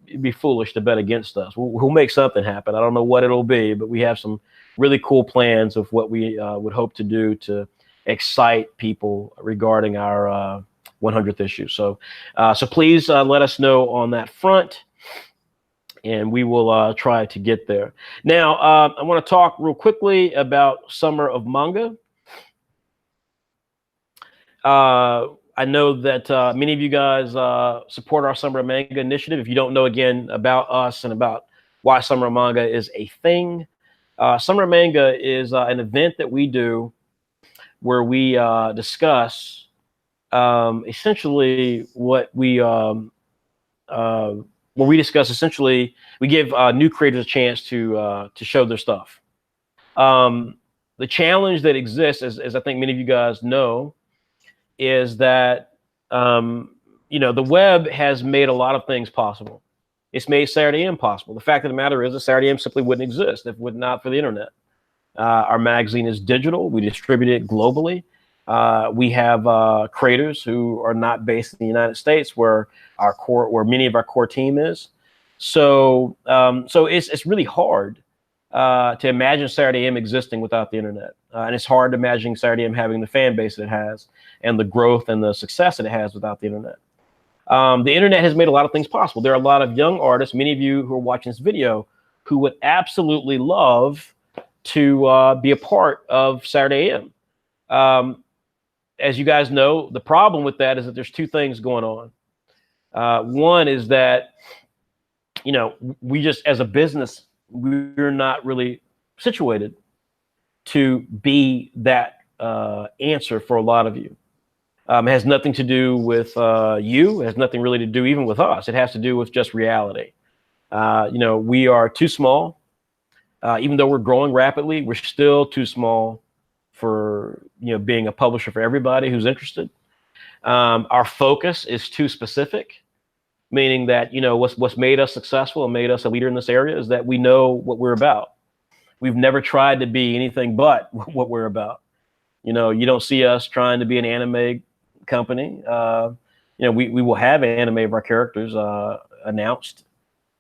it'd be foolish to bet against us. We'll make something happen. I don't know what it'll be, but we have some really cool plans of what we would hope to do to excite people regarding our 100th issue. So please let us know on that front, and we will try to get there. Now, I want to talk real quickly about Summer of Manga. I know that many of you guys support our Summer of Manga initiative. If you don't know, again, about us and about why Summer of Manga is a thing, Summer of Manga is an event that we do where we discuss essentially what we discuss. Essentially, we give new creators a chance to show their stuff. The challenge that exists, as I think many of you guys know, is that the web has made a lot of things possible. It's made Saturday AM possible. The fact of the matter is that Saturday AM simply wouldn't exist if it were not for the internet. Our magazine is digital. We distribute it globally. We have creators who are not based in the United States, where many of our core team is. So it's really hard to imagine Saturday AM existing without the internet, and it's hard to imagine Saturday AM having the fan base that it has and the growth and the success that it has without the internet. The internet has made a lot of things possible. There are a lot of young artists, many of you who are watching this video, who would absolutely love to be a part of Saturday AM. As you guys know, the problem with that is that there's two things going on. One is that, we just, as a business, we're not really situated to be that answer for a lot of you. It has nothing to do with you. It has nothing really to do even with us. It has to do with just reality. We are too small. Even though we're growing rapidly, we're still too small for being a publisher for everybody who's interested. Our focus is too specific, meaning that what's made us successful and made us a leader in this area is that we know what we're about. We've never tried to be anything but what we're about. You don't see us trying to be an anime company. We will have anime of our characters announced,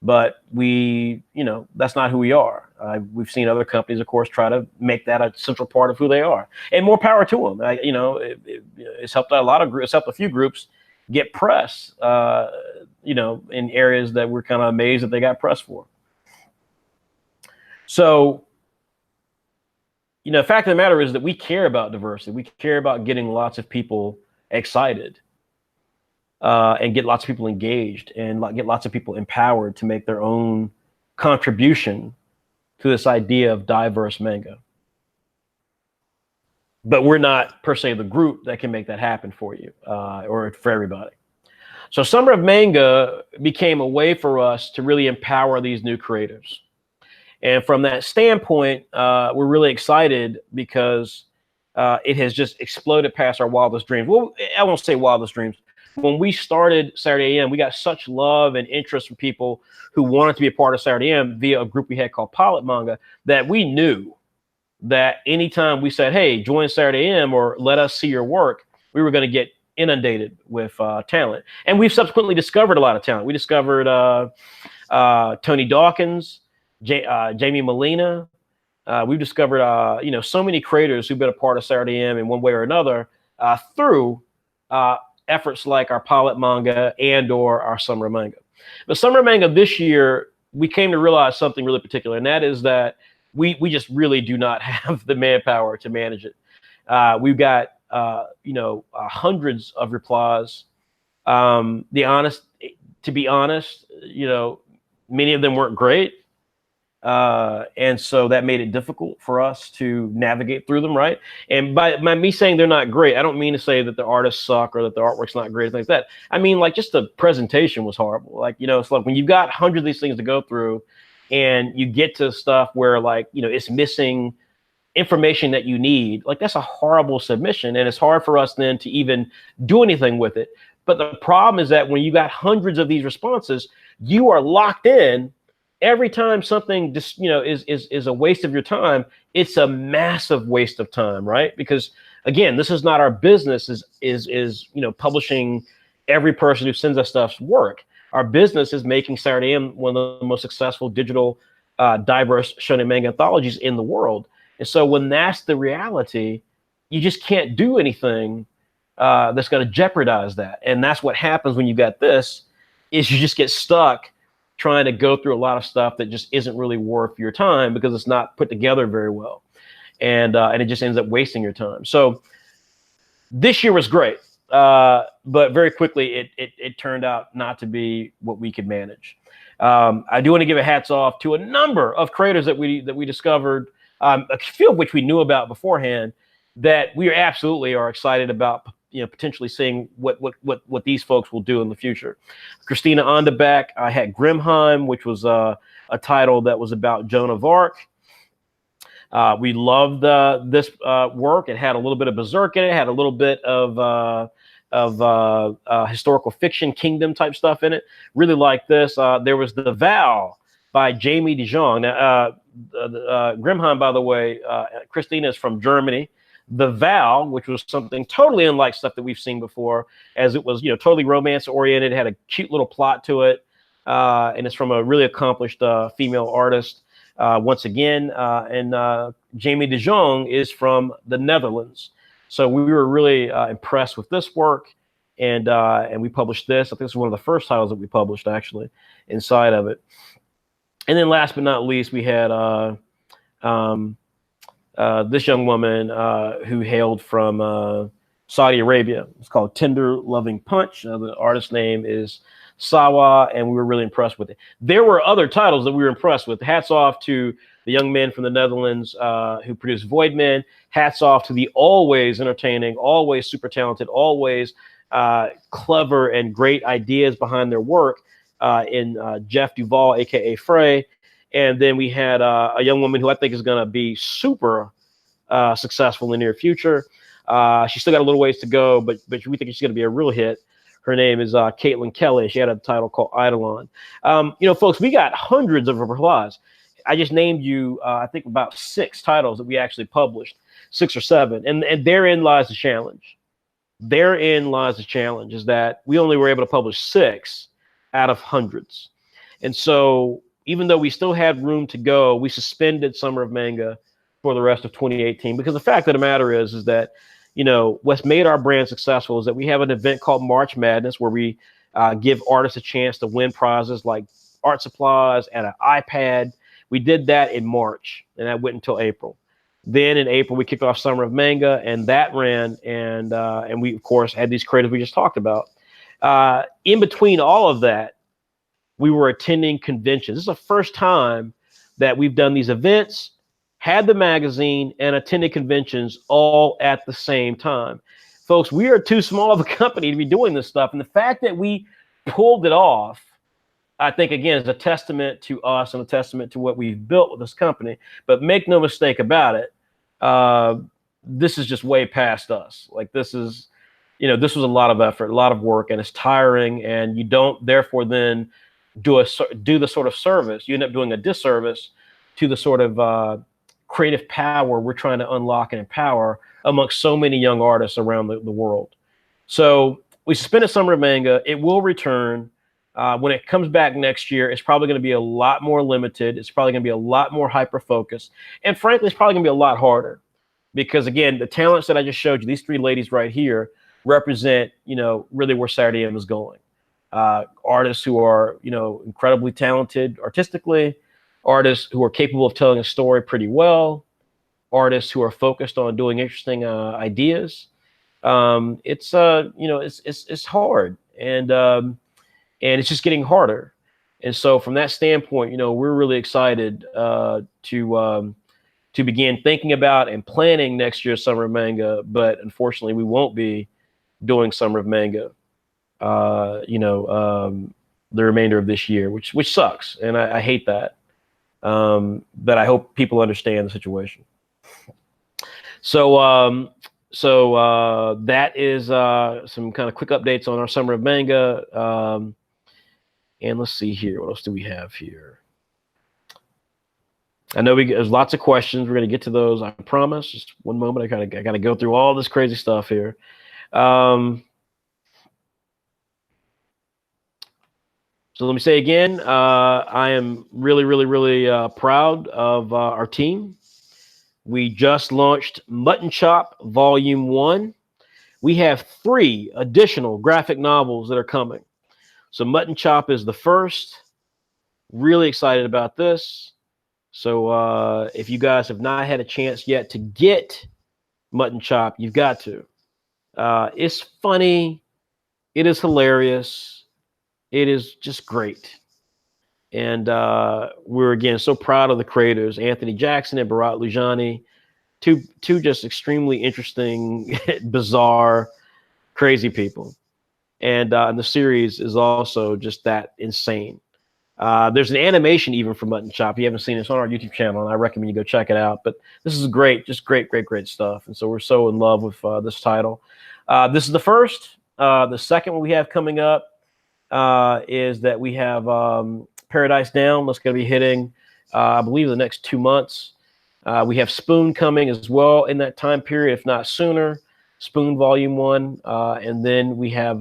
but that's not who we are. We've seen other companies, of course, try to make that a central part of who they are, and more power to them. It's helped it's helped a few groups get press, in areas that we're kind of amazed that they got press for. So, the fact of the matter is that we care about diversity. We care about getting lots of people excited, and get lots of people engaged, and get lots of people empowered to make their own contribution to this idea of diverse manga. But we're not per se the group that can make that happen for you, or for everybody. So Summer of Manga became a way for us to really empower these new creators. And from that standpoint, we're really excited because it has just exploded past our wildest dreams. Well, I won't say wildest dreams. When we started Saturday AM, we got such love and interest from people who wanted to be a part of Saturday AM via a group we had called Pilot Manga, that we knew that anytime we said, hey, join Saturday AM or let us see your work, we were going to get inundated with talent. And we've subsequently discovered a lot of talent. We discovered Tony Dawkins, Jamie Molina. We've discovered so many creators who've been a part of Saturday AM in one way or another through efforts like our Pilot Manga and or our Summer Manga. But Summer Manga this year, we came to realize something really particular, and that is that we just really do not have the manpower to manage it. We've got hundreds of replies. To be honest, many of them weren't great. And so that made it difficult for us to navigate through them, right? And by me saying they're not great, I don't mean to say that the artists suck or that the artwork's not great or things like that. I mean, like, just the presentation was horrible. Like, it's like when you've got hundreds of these things to go through and you get to stuff where, like, it's missing information that you need, like, that's a horrible submission. And it's hard for us then to even do anything with it. But the problem is that when you got hundreds of these responses, you are locked in. Every time something just, is a waste of your time, it's a massive waste of time, right? Because again, this is not our business is publishing every person who sends us stuff's work. Our business is making Saturday AM one of the most successful digital diverse shonen manga anthologies in the world. And so when that's the reality, you just can't do anything that's going to jeopardize that. And that's what happens when you got this, is you just get stuck trying to go through a lot of stuff that just isn't really worth your time because it's not put together very well. And it just ends up wasting your time. So this year was great, but very quickly it turned out not to be what we could manage. I do want to give a hats off to a number of creators that we discovered, a few of which we knew about beforehand, that we absolutely are excited about, potentially seeing what these folks will do in the future. Christina Onderbeck, I had Grimheim, which was a title that was about Joan of Arc. We loved this work. It had a little bit of Berserk in it. It had a little bit of historical fiction, kingdom type stuff in it. Really liked this. There was The Vow by Jamie DeJong. Now, Grimheim, by the way, Christina is from Germany. The Vow, which was something totally unlike stuff that we've seen before, as it was, totally romance oriented, had a cute little plot to it, and it's from a really accomplished female artist. Once again, and Jamie DeJong is from the Netherlands, so we were really impressed with this work, and we published this. I think this is one of the first titles that we published actually inside of it. And then last but not least, we had this young woman who hailed from Saudi Arabia. It's called Tender Loving Punch. The artist's name is Sawa, and we were really impressed with it. There were other titles that we were impressed with. Hats off to the young men from the Netherlands who produced Voidmen. Hats off to the always entertaining, always super talented, always clever and great ideas behind their work in Jeff Duvall, aka Frey. And then we had a young woman who I think is going to be super successful in the near future. She's still got a little ways to go, but we think she's going to be a real hit. Her name is Caitlin Kelly. She had a title called Eidolon. Folks, we got hundreds of replies. I just named you, I think, about 6 titles that we actually published, 6 or 7. And therein lies the challenge. Therein lies the challenge, is that we only were able to publish 6 out of hundreds. And so even though we still had room to go, we suspended Summer of Manga for the rest of 2018, because the fact of the matter is that, what's made our brand successful is that we have an event called March Madness, where we give artists a chance to win prizes like art supplies and an iPad. We did that in March, and that went until April. Then in April, we kicked off Summer of Manga, and that ran, and we, of course, had these creatives we just talked about. In between all of that, we were attending conventions. This is the first time that we've done these events, had the magazine, and attended conventions all at the same time. Folks, we are too small of a company to be doing this stuff. And the fact that we pulled it off, I think, again, is a testament to us and a testament to what we've built with this company. But make no mistake about it, this is just way past us. Like, this is, this was a lot of effort, a lot of work, and it's tiring. And you don't, therefore, then do the sort of service. You end up doing a disservice to the sort of creative power we're trying to unlock and empower amongst so many young artists around the world. So we suspended Summer of Manga. It will return. When it comes back next year, it's probably going to be a lot more limited. It's probably going to be a lot more hyper-focused. And frankly, it's probably going to be a lot harder. Because, again, the talents that I just showed you, these 3 ladies right here, represent, really where Saturday AM is going. Artists who are, incredibly talented artistically, artists who are capable of telling a story pretty well, artists who are focused on doing interesting ideas, it's it's hard, and it's just getting harder. And so from that standpoint, we're really excited to begin thinking about and planning next year's summer of manga. But unfortunately, we won't be doing summer of manga, the remainder of this year, which sucks, and I hate that. But I hope people understand the situation. So that is some kind of quick updates on our summer of manga. And let's see here. What else do we have here? I know there's lots of questions. We're going to get to those. I promise. Just one moment. I got to go through all this crazy stuff here. So let me say again, I am really, really, really proud of our team. We just launched Mutton Chop Volume 1. We have 3 additional graphic novels that are coming. So Mutton Chop is the first. Really excited about this. So if you guys have not had a chance yet to get Mutton Chop, you've got to. It's funny. It is hilarious. It is just great. And we're, again, so proud of the creators, Anthony Jackson and Bharat Lujani, two just extremely interesting, bizarre, crazy people. And the series is also just that insane. There's an animation even for Mutton Chop. If you haven't seen it, it's on our YouTube channel, and I recommend you go check it out. But this is great, just great stuff. And so we're so in love with this title. This is the first. The second one we have coming up is that we have Paradise Down. That's going to be hitting, I believe, the next 2 months. We have Spoon coming as well in that time period, if not sooner. Spoon Volume 1, and then we have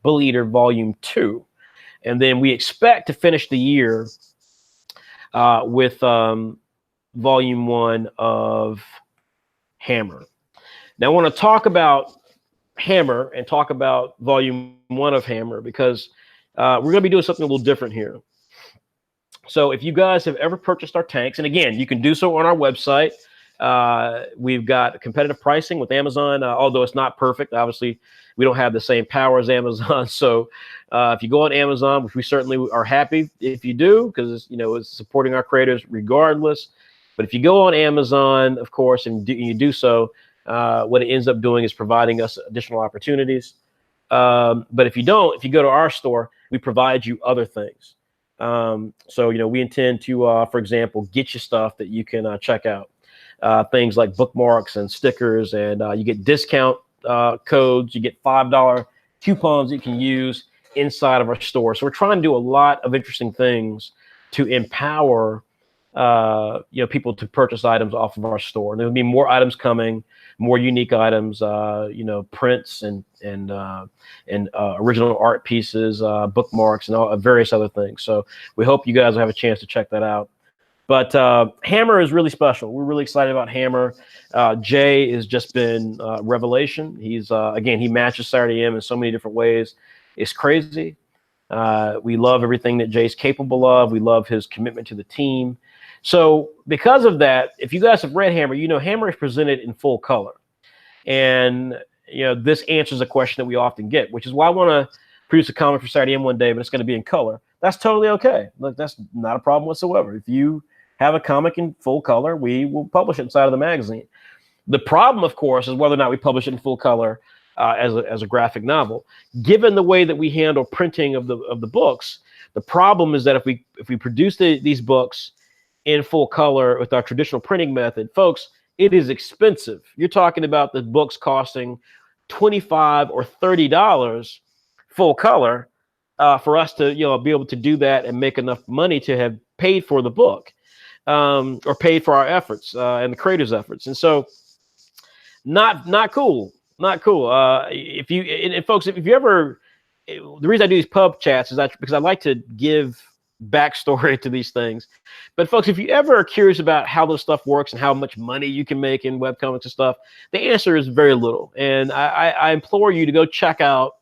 Bully Eater Volume 2. And then we expect to finish the year with Volume 1 of Hammer. Now, I want to talk about Hammer and talk about Volume 1 of Hammer because we're going to be doing something a little different here. So if you guys have ever purchased our tanks, and again, you can do so on our website. We've got competitive pricing with Amazon, although it's not perfect. Obviously, we don't have the same power as Amazon. So if you go on Amazon, which we certainly are happy if you do, because it's supporting our creators regardless. But if you go on Amazon, of course, and you do so, what it ends up doing is providing us additional opportunities. But if you don't, if you go to our store, we provide you other things. So we intend to, for example, get you stuff that you can check out. Things like bookmarks and stickers, and you get discount codes. You get $5 coupons you can use inside of our store. So we're trying to do a lot of interesting things to empower people to purchase items off of our store. And there'll be more items coming, more unique items, prints and original art pieces, bookmarks, and various other things. So we hope you guys will have a chance to check that out. But Hammer is really special. We're really excited about Hammer. Jay has just been revelation. He's again, he matches Saturday M in so many different ways. It's crazy. We love everything that Jay's capable of. We love his commitment to the team. So because of that, if you guys have read Hammer, Hammer is presented in full color. And this answers a question that we often get, which is why I want to produce a comic for Saturday M one day, but it's going to be in color. That's totally okay. Look, that's not a problem whatsoever. If you have a comic in full color, we will publish it inside of the magazine. The problem, of course, is whether or not we publish it in full color as a graphic novel. Given the way that we handle printing of the books, the problem is that if we produce these books in full color with our traditional printing method, folks, it is expensive. You're talking about the books costing $25 or $30 full color for us to be able to do that and make enough money to have paid for the book. Or paid for our efforts and the creators' efforts, and so not cool. Folks, if you ever, the reason I do these pub chats is because I like to give backstory to these things. But folks, if you ever are curious about how this stuff works and how much money you can make in webcomics and stuff, the answer is very little. And I implore you to go check out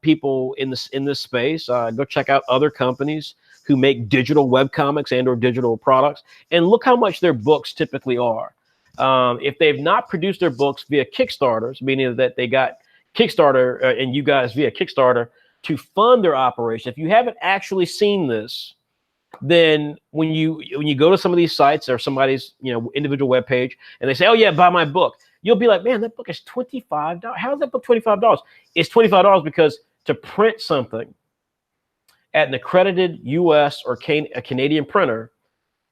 people in this space. Go check out other companies who make digital webcomics and or digital products, and look how much their books typically are. If they've not produced their books via Kickstarters, meaning that they got Kickstarter and you guys via Kickstarter to fund their operation, if you haven't actually seen this, then when you go to some of these sites or somebody's individual webpage and they say, oh yeah, buy my book, you'll be like, man, that book is $25. How is that book $25? It's $25 because to print something at an accredited US or a Canadian printer,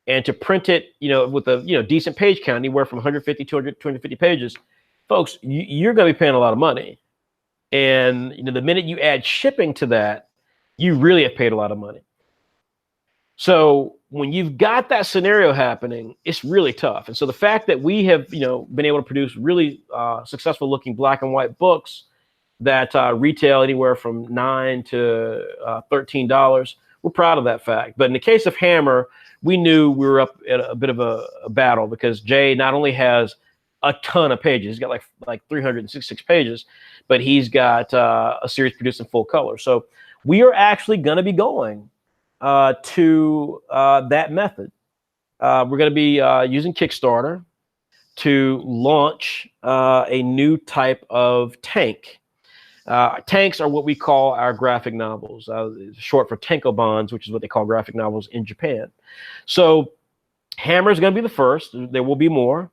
and to print it, with a decent page count, anywhere from 150, 200, 250 pages, folks, you're going to be paying a lot of money. And the minute you add shipping to that, you really have paid a lot of money. So when you've got that scenario happening, it's really tough. And so the fact that we have, been able to produce really successful looking black and white books that retail anywhere from $9 to $13, we're proud of that fact. But in the case of Hammer, we knew we were up at a bit of a battle, because Jay not only has a ton of pages, he's got like 366 pages, but he's got a series produced in full color. So we are actually going to be going to that method. We're going to be using Kickstarter to launch a new type of tank. Tanks are what we call our graphic novels, short for tankobons, which is what they call graphic novels in Japan. So Hammer is going to be the first. There will be more,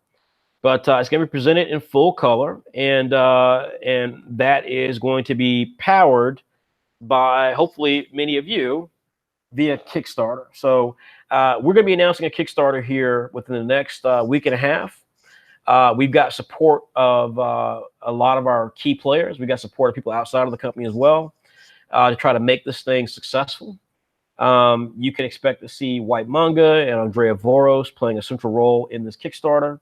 but it's going to be presented in full color, and that is going to be powered by, hopefully, many of you via Kickstarter. So we're going to be announcing a Kickstarter here within the next week and a half. We've got support of a lot of our key players. We've got support of people outside of the company as well to try to make this thing successful. You can expect to see White Manga and Andrea Voros playing a central role in this Kickstarter.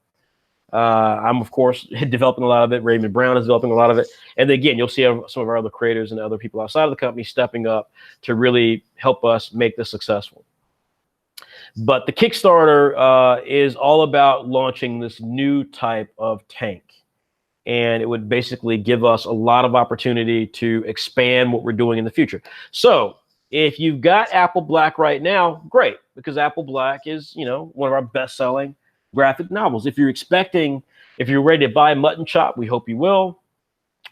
I'm, of course, developing a lot of it. Raymond Brown is developing a lot of it. And again, you'll see some of our other creators and other people outside of the company stepping up to really help us make this successful. But the Kickstarter is all about launching this new type of tank. And it would basically give us a lot of opportunity to expand what we're doing in the future. So if you've got Apple Black right now, great, because Apple Black is, one of our best-selling graphic novels. If you're ready to buy Mutton Chop, we hope you will.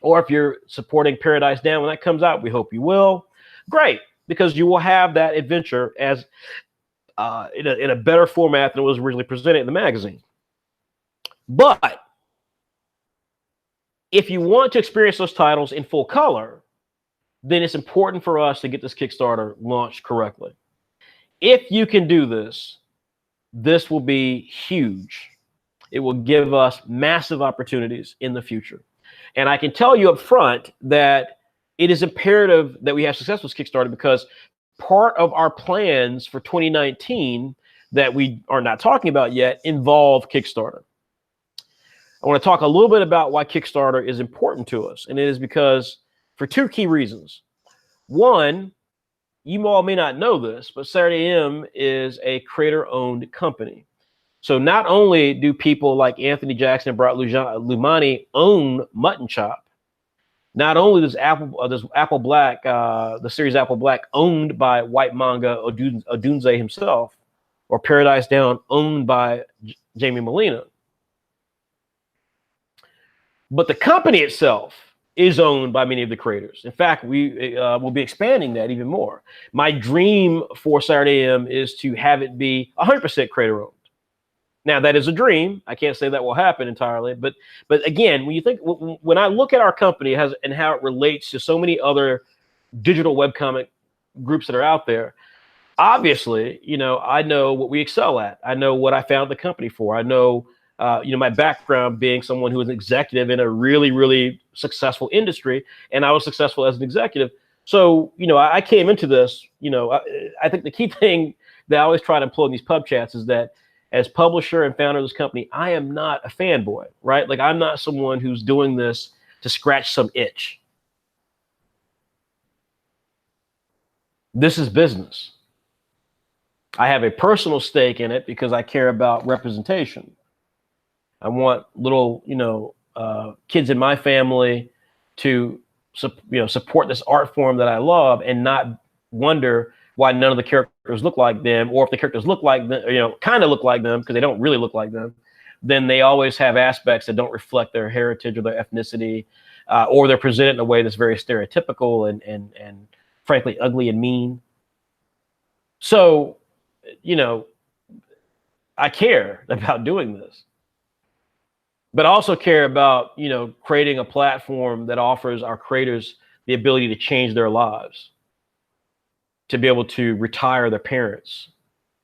Or if you're supporting Paradise Down when that comes out, we hope you will. Great, because you will have that adventure as in a better format than it was originally presented in the magazine. But if you want to experience those titles in full color, then it's important for us to get this Kickstarter launched correctly. If you can do this, this will be huge. It will give us massive opportunities in the future. And I can tell you up front that it is imperative that we have success with Kickstarter, because part of our plans for 2019 that we are not talking about yet involve Kickstarter. I want to talk a little bit about why Kickstarter is important to us. And it is because for two key reasons. One, you all may not know this, but Saturday AM is a creator-owned company. So not only do people like Anthony Jackson and Brat Lumani own Mutton Chop, not only does Apple Black, the series Apple Black, owned by White Manga Odunze himself, or Paradise Down, owned by Jamie Molina, but the company itself is owned by many of the creators. In fact, we will be expanding that even more. My dream for Saturday AM is to have it be 100% creator-owned. Now, that is a dream. I can't say that will happen entirely. But again, when I look at our company and how it relates to so many other digital webcomic groups that are out there, obviously, I know what we excel at. I know what I found the company for. I know, my background being someone who was an executive in a really, really successful industry, and I was successful as an executive. So, I came into this, I think the key thing that I always try to employ in these pub chats is that as publisher and founder of this company, I am not a fanboy, right? Like, I'm not someone who's doing this to scratch some itch. This is business. I have a personal stake in it because I care about representation. I want little, kids in my family to, support this art form that I love and not wonder why none of the characters look like them, or if the characters look like them, kind of look like them, because they don't really look like them, then they always have aspects that don't reflect their heritage or their ethnicity, or they're presented in a way that's very stereotypical and frankly ugly and mean. So, you know, I care about doing this, but I also care about, you know, creating a platform that offers our creators the ability to change their lives, to be able to retire their parents,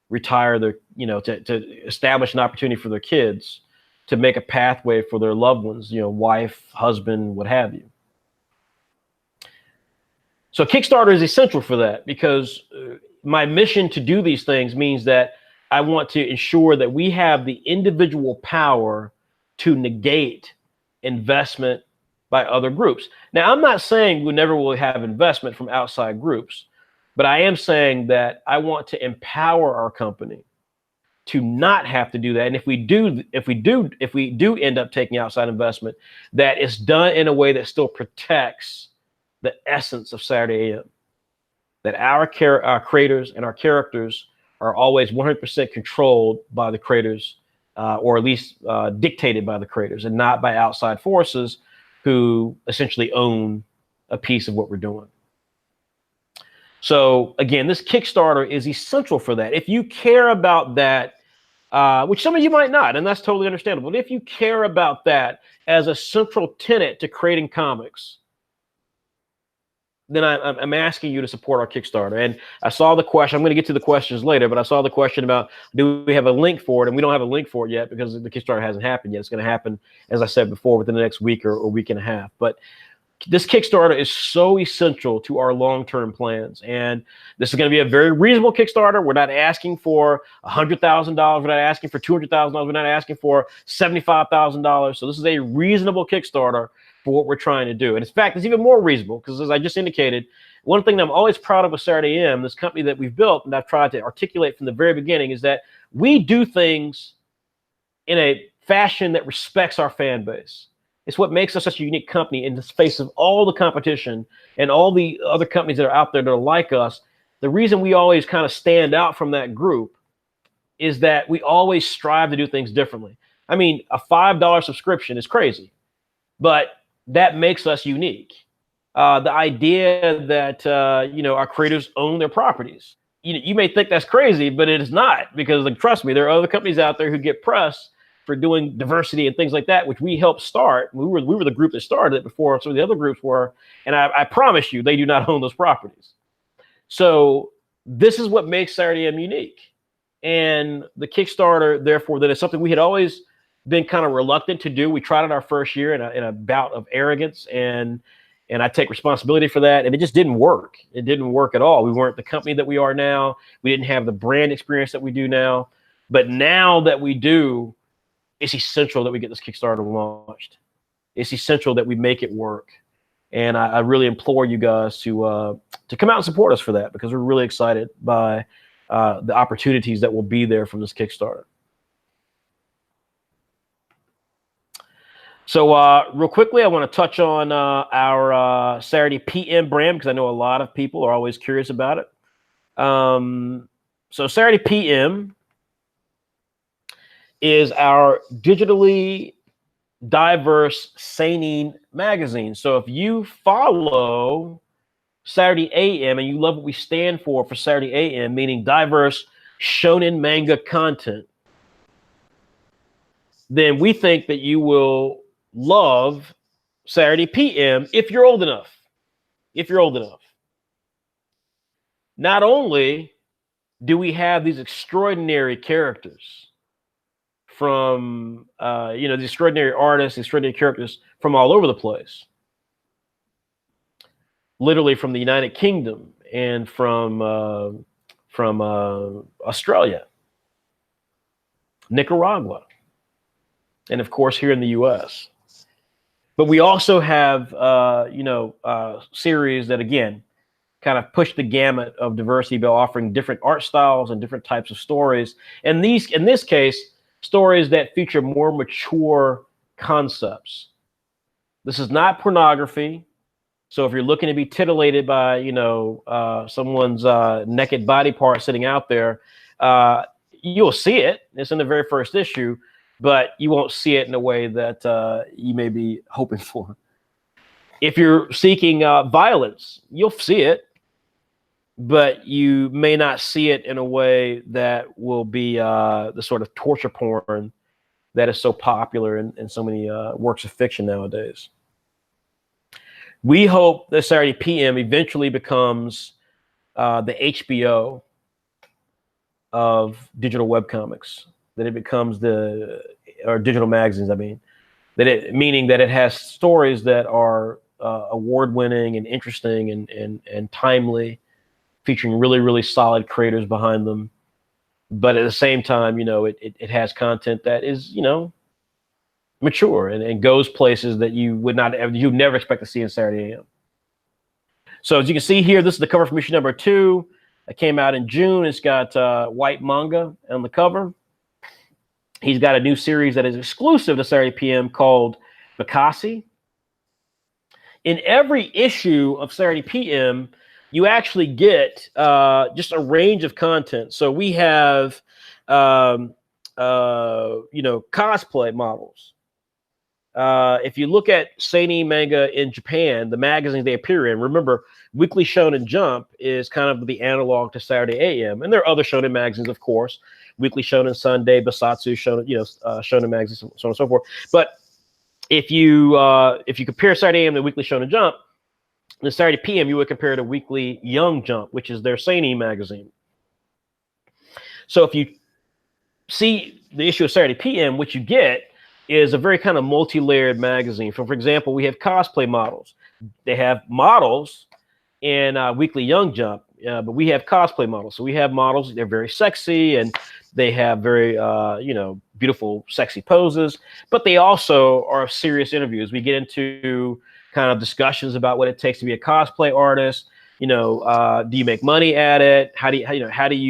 retire their, you know, to establish an opportunity for their kids, to make a pathway for their loved ones, you know, wife, husband, what have you. So Kickstarter is essential for that, because my mission to do these things means that I want to ensure that we have the individual power to negate investment by other groups. Now, I'm not saying we never will have investment from outside groups, but I am saying that I want to empower our company to not have to do that. And if we do end up taking outside investment, that it's done in a way that still protects the essence of Saturday AM. That our creators and our characters are always 100% controlled by the creators, or at least dictated by the creators, and not by outside forces who essentially own a piece of what we're doing. So again, this Kickstarter is essential for that. If you care about that, which some of you might not, and that's totally understandable, but if you care about that as a central tenet to creating comics, then I'm asking you to support our Kickstarter. And I saw the question, I'm going to get to the questions later, but I saw the question about, do we have a link for it? And we don't have a link for it yet because the Kickstarter hasn't happened yet. It's going to happen, as I said before, within the next week or week and a half. But this Kickstarter is so essential to our long-term plans. And this is going to be a very reasonable Kickstarter. We're not asking for $100,000. We're not asking for $200,000. We're not asking for $75,000. So this is a reasonable Kickstarter for what we're trying to do. And in fact, it's even more reasonable because, as I just indicated, one thing that I'm always proud of with Saturday AM, this company that we've built, and I've tried to articulate from the very beginning, is that we do things in a fashion that respects our fan base. It's what makes us such a unique company in the face of all the competition and all the other companies that are out there that are like us. The reason we always kind of stand out from that group is that we always strive to do things differently. I mean, a $5 subscription is crazy, but that makes us unique. The idea that you know, our creators own their properties. You may think that's crazy, but it is not, because, like, trust me, there are other companies out there who get press for doing diversity and things like that, which we helped start. We were the group that started it before some of the other groups were, and I promise you, they do not own those properties. So this is what makes Saturday AM unique. And the Kickstarter, therefore, that is something we had always been kind of reluctant to do. We tried it our first year in a bout of arrogance, and I take responsibility for that. And it just didn't work. It didn't work at all. We weren't the company that we are now. We didn't have the brand experience that we do now. But now that we do, it's essential that we get this Kickstarter launched. It's essential that we make it work. And I really implore you guys to come out and support us for that, because we're really excited by the opportunities that will be there from this Kickstarter. So real quickly, I want to touch on our Saturday PM brand, because I know a lot of people are always curious about it. So Saturday PM is our digitally diverse seinen magazine. So if you follow Saturday AM and you love what we stand for Saturday AM, meaning diverse shonen manga content, then we think that you will love Saturday PM if you're old enough. If you're old enough. Not only do we have these extraordinary characters from, you know, the extraordinary artists, extraordinary characters from all over the place, literally from the United Kingdom and from Australia, Nicaragua, and of course here in the U.S. But we also have, you know, series that, again, kind of push the gamut of diversity by offering different art styles and different types of stories. And these, in this case, stories that feature more mature concepts. This is not pornography. So if you're looking to be titillated by, you know, someone's naked body part sitting out there, you'll see it. It's in the very first issue. but you won't see it in a way that you may be hoping for. If you're seeking violence, you'll see it, but you may not see it in a way that will be the sort of torture porn that is so popular in so many works of fiction nowadays. We hope that Saturday PM eventually becomes the HBO of digital webcomics, that it becomes or digital magazines, I mean, meaning that it has stories that are award-winning and interesting and timely, featuring really, really solid creators behind them. But at the same time, it has content that is, mature and goes places that you'd never expect to see in Saturday AM. So as you can see here, this is the cover from issue number 2. It came out in June. It's got white manga on the cover. He's got a new series that is exclusive to Saturday PM called Bakasi. In every issue of Saturday PM, you actually get just a range of content. So we have, cosplay models. If you look at seinen manga in Japan, the magazines they appear in, remember, Weekly Shonen Jump is kind of the analog to Saturday AM, and there are other shonen magazines, of course, Weekly Shonen Sunday, Basatsu Shonen, shonen magazines, so on and so forth. But if you compare Saturday AM to Weekly Shonen Jump, the Saturday PM, you would compare to Weekly Young Jump, which is their seinen magazine. So if you see the issue of Saturday PM, what you get is a very kind of multi-layered magazine. For example, we have cosplay models. They have models in Weekly Young Jump, but we have cosplay models. So we have models, they're very sexy, and they have very, beautiful, sexy poses, but they also are serious interviews. We get into kind of discussions about what it takes to be a cosplay artist. Do you make money at it? How do you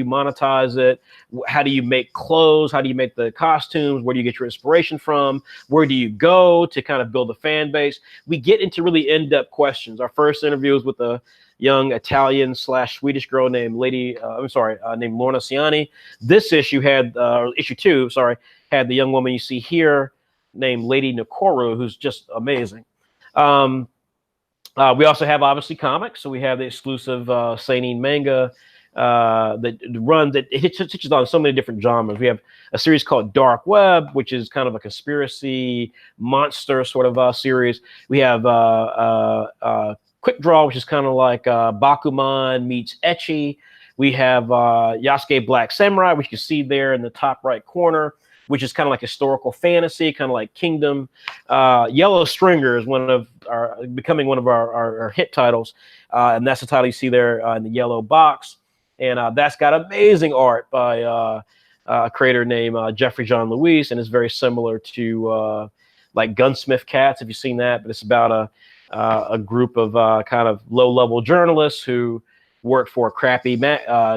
monetize it? How do you make clothes? How do you make the costumes? Where do you get your inspiration from? Where do you go to kind of build a fan base? We get into really in-depth questions. Our first interview was with a young Italian/Swedish girl named named Lorna Ciani. This issue had, issue 2, had the young woman you see here named Lady Nakoru, who's just amazing. We also have obviously comics, so we have the exclusive seinen manga that it touches on so many different genres. We have a series called Dark Web, which is kind of a conspiracy monster sort of series. We have Quick Draw, which is kind of like Bakuman meets Ecchi. We have Yasuke Black Samurai, which you can see there in the top right corner, which is kind of like historical fantasy, kind of like Kingdom. Yellow Stringer is becoming one of our hit titles, and that's the title you see there in the yellow box. And that's got amazing art by a creator named Jeffrey John Louis, and it's very similar to like Gunsmith Cats, if you've seen that. But it's about a group of kind of low-level journalists who work for a crappy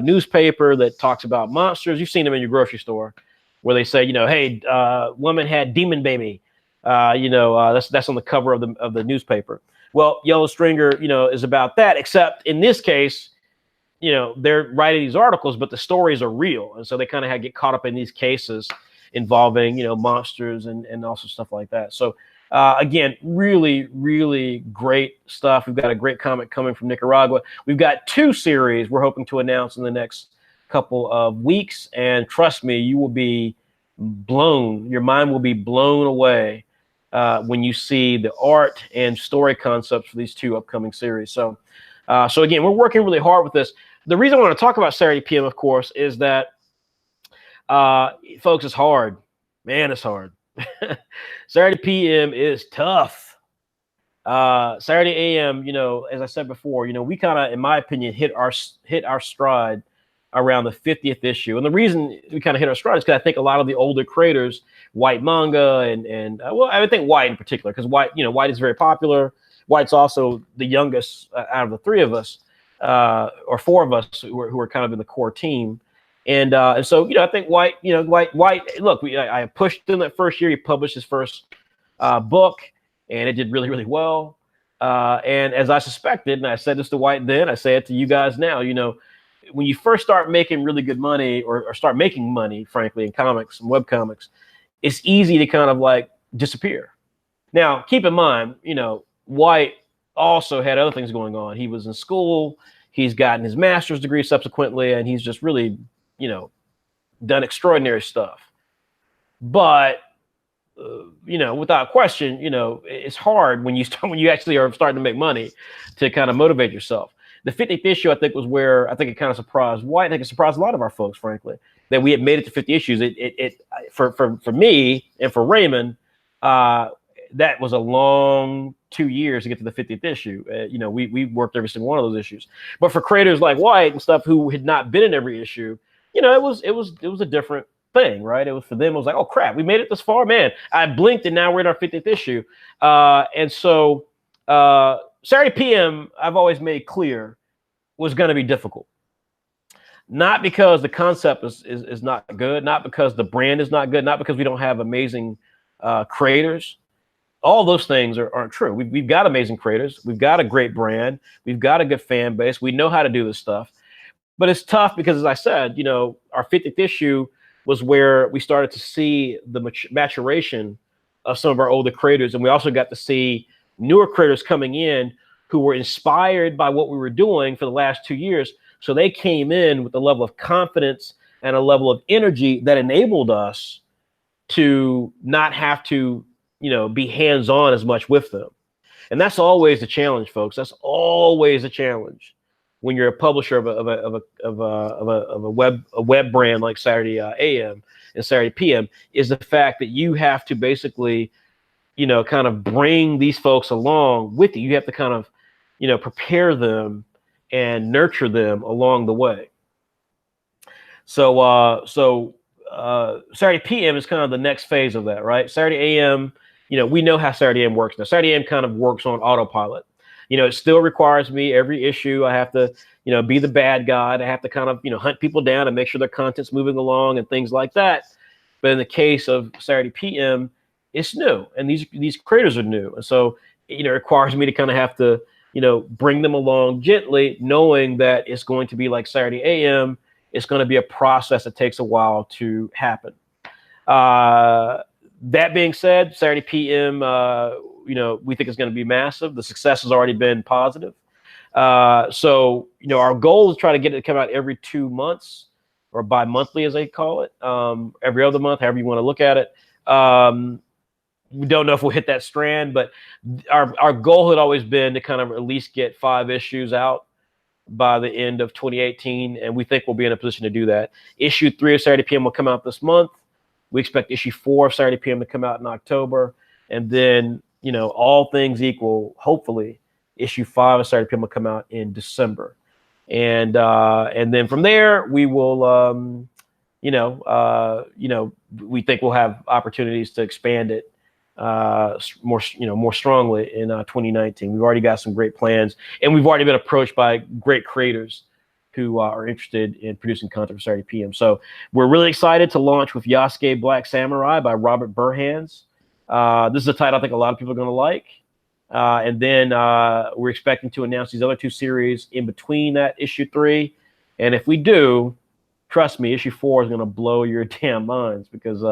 newspaper that talks about monsters. You've seen them in your grocery store, where they say, hey, woman had demon baby. That's on the cover of the newspaper. Well, Yellow Stringer, is about that, except in this case, they're writing these articles, but the stories are real. And so they kind of get caught up in these cases involving, monsters and also stuff like that. So again, really, really great stuff. We've got a great comic coming from Nicaragua. We've got 2 series we're hoping to announce in the next couple of weeks, and trust me, you will be blown. Your mind will be blown away when you see the art and story concepts for these 2 upcoming series. So again, we're working really hard with this. The reason I want to talk about Saturday PM, of course, is that folks, it's hard. Man, it's hard. Saturday PM is tough. Saturday AM, as I said before, we kind of, in my opinion, hit our stride around the 50th issue. And the reason we kind of hit our stride is because I think a lot of the older creators, White Manga and I would think White in particular, because White is very popular. White's also the youngest out of the 3 of us, or 4 of us who are kind of in the core team. And so, I think White, look, I pushed him that first year. He published his first book, and it did really, really well. And as I suspected, and I said this to White then, I say it to you guys now, when you first start making really good money or start making money, frankly, in comics and web comics, it's easy to kind of like disappear. Now, keep in mind, White also had other things going on. He was in school. He's gotten his master's degree subsequently, and he's just really, done extraordinary stuff. But without question, it's hard when you actually are starting to make money to kind of motivate yourself. The 50th issue, I think, was where I think it kind of surprised White. I think it surprised a lot of our folks, frankly, that we had made it to 50 issues. For me and for Raymond, that was a long 2 years to get to the 50th issue. We worked every single one of those issues. But for creators like White and stuff who had not been in every issue, it was a different thing, right? It was for them. It was like, oh crap, we made it this far, man. I blinked and now we're in our 50th issue. And so Saturday PM, I've always made clear, was going to be difficult. Not because the concept is not good, not because the brand is not good, not because we don't have amazing creators. All those things aren't true. We've got amazing creators. We've got a great brand. We've got a good fan base. We know how to do this stuff. But it's tough because, as I said, our 50th issue was where we started to see the maturation of some of our older creators. And we also got to see newer creators coming in who were inspired by what we were doing for the last 2 years. So they came in with a level of confidence and a level of energy that enabled us to not have to, be hands-on as much with them. And that's always the challenge, folks. That's always a challenge when you're a publisher of a web brand like Saturday AM and Saturday PM, is the fact that you have to basically, kind of bring these folks along with you. You have to kind of, prepare them and nurture them along the way. So Saturday PM is kind of the next phase of that, right? Saturday AM, we know how Saturday AM works now. Saturday AM kind of works on autopilot. It still requires me every issue. I have to, be the bad guy. I have to kind of, hunt people down and make sure their content's moving along and things like that. But in the case of Saturday PM, it's new, and these creators are new, and so it requires me to kind of have to, bring them along gently, knowing that it's going to be like Saturday AM. It's going to be a process that takes a while to happen. That being said, Saturday PM, we think it's going to be massive. The success has already been positive. So, our goal is to try to get it to come out every 2 months, or bi-monthly, as they call it, every other month, however you want to look at it. We don't know if we'll hit that strand, but our goal had always been to kind of at least get 5 issues out by the end of 2018, and we think we'll be in a position to do that. Issue 3 of Saturday PM will come out this month. We expect issue 4 of Saturday PM to come out in October, and then, all things equal, hopefully, issue 5 of Saturday PM will come out in December, and then from there we will, we think we'll have opportunities to expand it more strongly in 2019. We've already got some great plans, and we've already been approached by great creators who are interested in producing content for Saturday PM. So we're really excited to launch with Yasuke Black Samurai by Robert Burhans. This is a title I think a lot of people are going to like. And then we're expecting to announce these other 2 series in between that issue 3. And if we do, trust me, issue 4 is going to blow your damn minds, because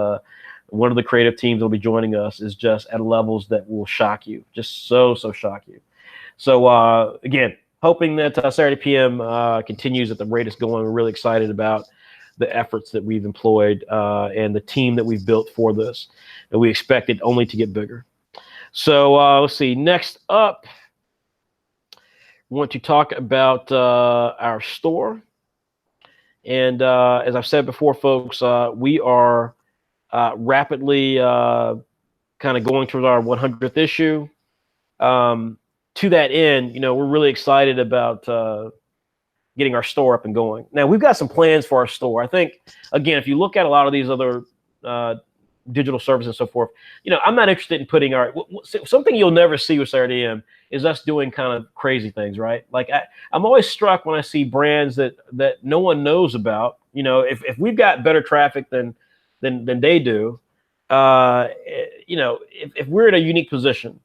one of the creative teams that will be joining us is just at levels that will shock you, just so shock you. So again, hoping that Saturday PM continues at the rate it's going. We're really excited about the efforts that we've employed and the team that we've built for this, and we expect it only to get bigger. So let's see. Next up, we want to talk about our store. And as I've said before, folks, we are rapidly kind of going towards our 100th issue. To that end, we're really excited about getting our store up and going. Now, we've got some plans for our store. I think, again, if you look at a lot of these other digital services and so forth, I'm not interested in putting something you'll never see with Saturday AM is us doing kind of crazy things, right? Like I'm always struck when I see brands that no one knows about. If we've got better traffic than they do, if we're in a unique position,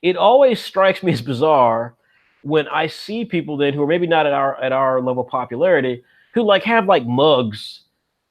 it always strikes me as bizarre when I see people then who are maybe not at our level of popularity, who have mugs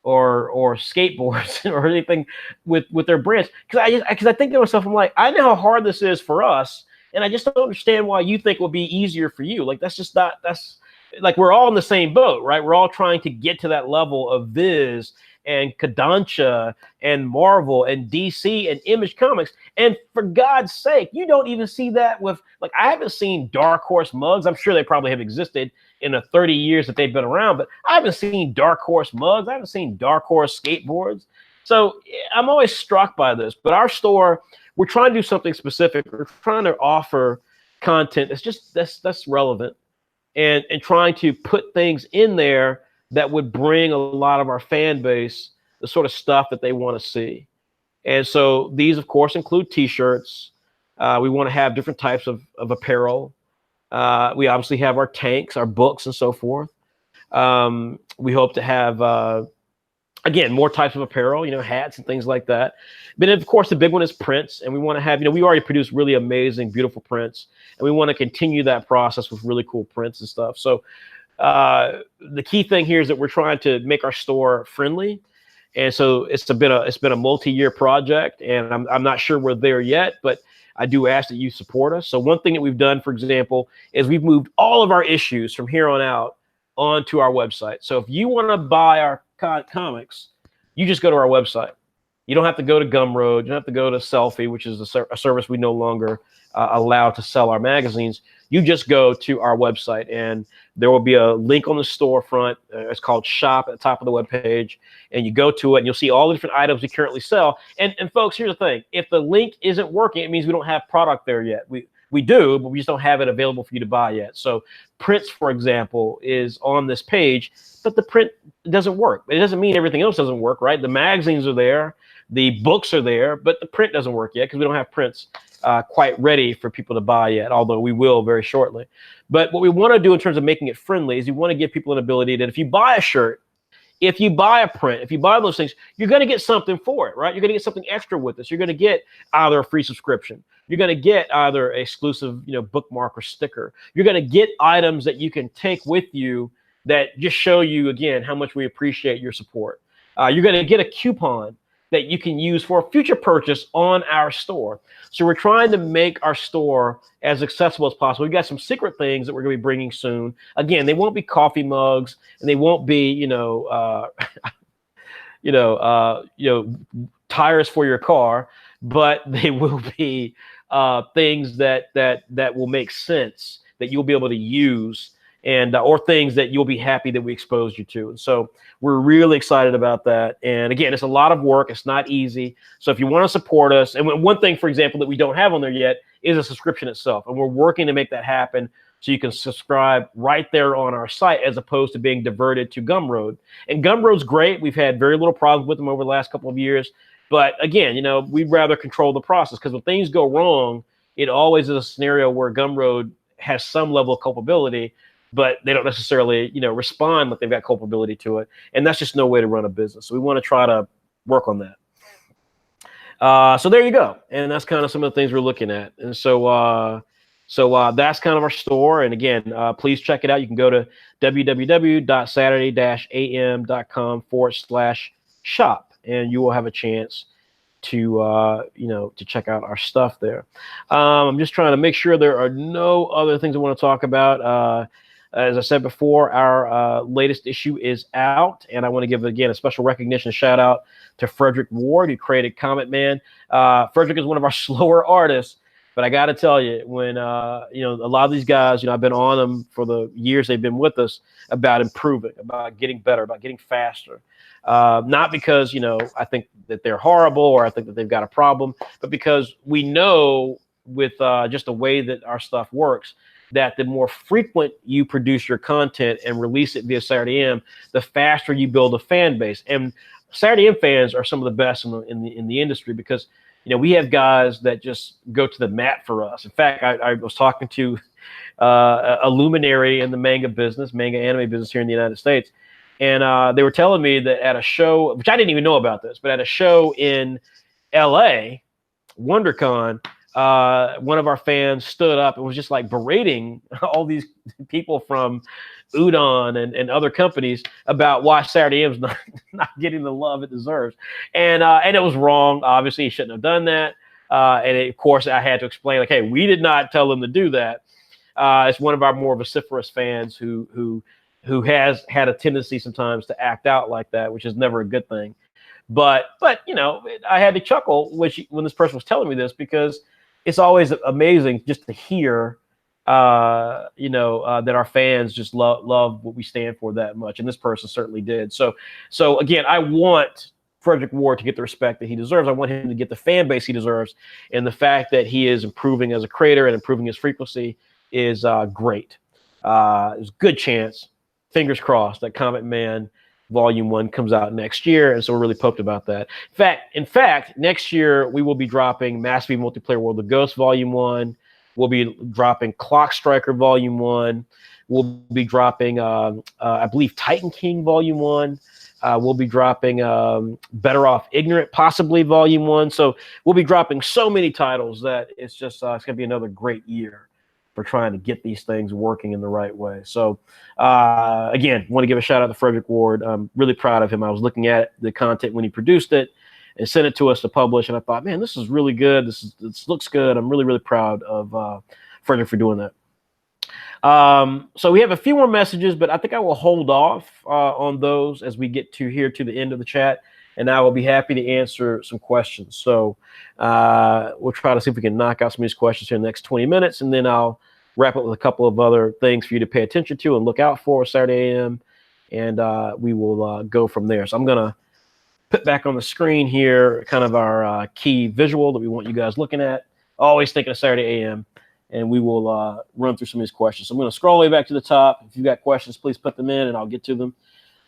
or skateboards or anything with their brands. Because I think to myself, I'm like, I know how hard this is for us, and I just don't understand why you think it would be easier for you. Like that's just not that's like we're all in the same boat, right? We're all trying to get to that level of Viz and Kodansha and Marvel and DC and Image Comics. And for God's sake, you don't even see that with, like, I haven't seen Dark Horse mugs. I'm sure they probably have existed in the 30 years that they've been around, but I haven't seen Dark Horse mugs. I haven't seen Dark Horse skateboards. So I'm always struck by this. But our store, we're trying to do something specific. We're trying to offer content that's relevant, and trying to put things in there that would bring a lot of our fan base the sort of stuff that they want to see. And so these, of course, include T-shirts. We want to have different types of apparel. We obviously have our tanks, our books, and so forth. We hope to have, again, more types of apparel, hats and things like that. But of course, the big one is prints. And we want to have, we already produce really amazing, beautiful prints. And we want to continue that process with really cool prints and stuff. So the key thing here is that we're trying to make our store friendly. And so it's been a multi-year project, and I'm not sure we're there yet, but I do ask that you support us. So one thing that we've done, for example, is we've moved all of our issues from here on out onto our website. So if you want to buy our comics, you just go to our website. You don't have to go to Gumroad. You don't have to go to Selfie, which is a service we no longer allow to sell our magazines. You just go to our website, and there will be a link on the storefront. It's called Shop at the top of the webpage, and you go to it, and you'll see all the different items we currently sell. And folks, here's the thing: if the link isn't working, it means we don't have product there yet. We do, but we just don't have it available for you to buy yet. So prints, for example, is on this page, but the print doesn't work. It doesn't mean everything else doesn't work, right? The magazines are there, the books are there, but the print doesn't work yet because we don't have prints quite ready for people to buy yet, although we will very shortly. But what we want to do in terms of making it friendly is we want to give people an ability that if you buy a shirt, if you buy a print, if you buy those things, you're going to get something for it, right? You're going to get something extra with this. You're going to get either a free subscription. You're going to get either an exclusive, bookmark or sticker. You're going to get items that you can take with you that just show you, again, how much we appreciate your support. You're going to get a coupon that you can use for a future purchase on our store. So we're trying to make our store as accessible as possible. We've got some secret things that we're going to be bringing soon. Again, they won't be coffee mugs, and they won't be, tires for your car, but they will be things that will make sense, that you'll be able to use, and or things that you'll be happy that we exposed you to. And so we're really excited about that. And again, it's a lot of work. It's not easy. So if you want to support us, and one thing, for example, that we don't have on there yet is a subscription itself. And we're working to make that happen so you can subscribe right there on our site as opposed to being diverted to Gumroad. And Gumroad's great. We've had very little problems with them over the last couple of years. But again, we'd rather control the process, because when things go wrong, it always is a scenario where Gumroad has some level of culpability, but they don't necessarily, respond like they've got culpability to it. And that's just no way to run a business. So we want to try to work on that. So there you go. And that's kind of some of the things we're looking at. And so that's kind of our store. And again, please check it out. You can go to www.saturday-am.com/shop, and you will have a chance to check out our stuff there. I'm just trying to make sure there are no other things I want to talk about. As I said before, our latest issue is out, and I want to give, again, a special recognition shout out to Frederick Ward, who created Comet Man. Frederick is one of our slower artists, but I got to tell you, when a lot of these guys, I've been on them for the years they've been with us, about improving, about getting better, about getting faster. Not because I think that they're horrible or I think that they've got a problem, but because we know with just the way that our stuff works, that the more frequent you produce your content and release it via Saturday AM, the faster you build a fan base. And Saturday AM fans are some of the best in the industry, because we have guys that just go to the mat for us. In fact, I was talking to a luminary in the manga anime business here in the United States, and they were telling me that at a show, which I didn't even know about this, but at a show in LA, WonderCon, one of our fans stood up and was just like berating all these people from Udon and other companies about why Saturday M's not getting the love it deserves. And it was wrong. Obviously, he shouldn't have done that. Of course, I had to explain, like, hey, we did not tell them to do that. It's one of our more vociferous fans who has had a tendency sometimes to act out like that, which is never a good thing. But I had to chuckle when this person was telling me this, because it's always amazing just to hear, that our fans just love what we stand for that much, and this person certainly did. So again, I want Frederick Ward to get the respect that he deserves. I want him to get the fan base he deserves, and the fact that he is improving as a creator and improving his frequency is great. There's a good chance, fingers crossed, that Comet Man Volume 1 comes out next year, and so we're really pumped about that. In fact, next year we will be dropping Mass V Multiplayer World of Ghosts Volume 1. We'll be dropping Clock Striker Volume 1. We'll be dropping, I believe, Titan King Volume 1. We'll be dropping Better Off Ignorant, possibly Volume 1. So we'll be dropping so many titles that it's just it's going to be another great year for trying to get these things working in the right way. So again, want to give a shout out to Frederick Ward. I'm really proud of him. I was looking at the content when he produced it and sent it to us to publish, and I thought, man, this is really good. This looks good. I'm really, really proud of Frederick for doing that. So we have a few more messages, but I think I will hold off on those as we get to the end of the chat, and I will be happy to answer some questions. So we'll try to see if we can knock out some of these questions here in the next 20 minutes, and then I'll wrap up with a couple of other things for you to pay attention to and look out for Saturday AM, and we will go from there. So I'm going to put back on the screen here kind of our key visual that we want you guys looking at. Always thinking of Saturday AM. And we will run through some of these questions. So I'm going to scroll way back to the top. If you've got questions, please put them in, and I'll get to them.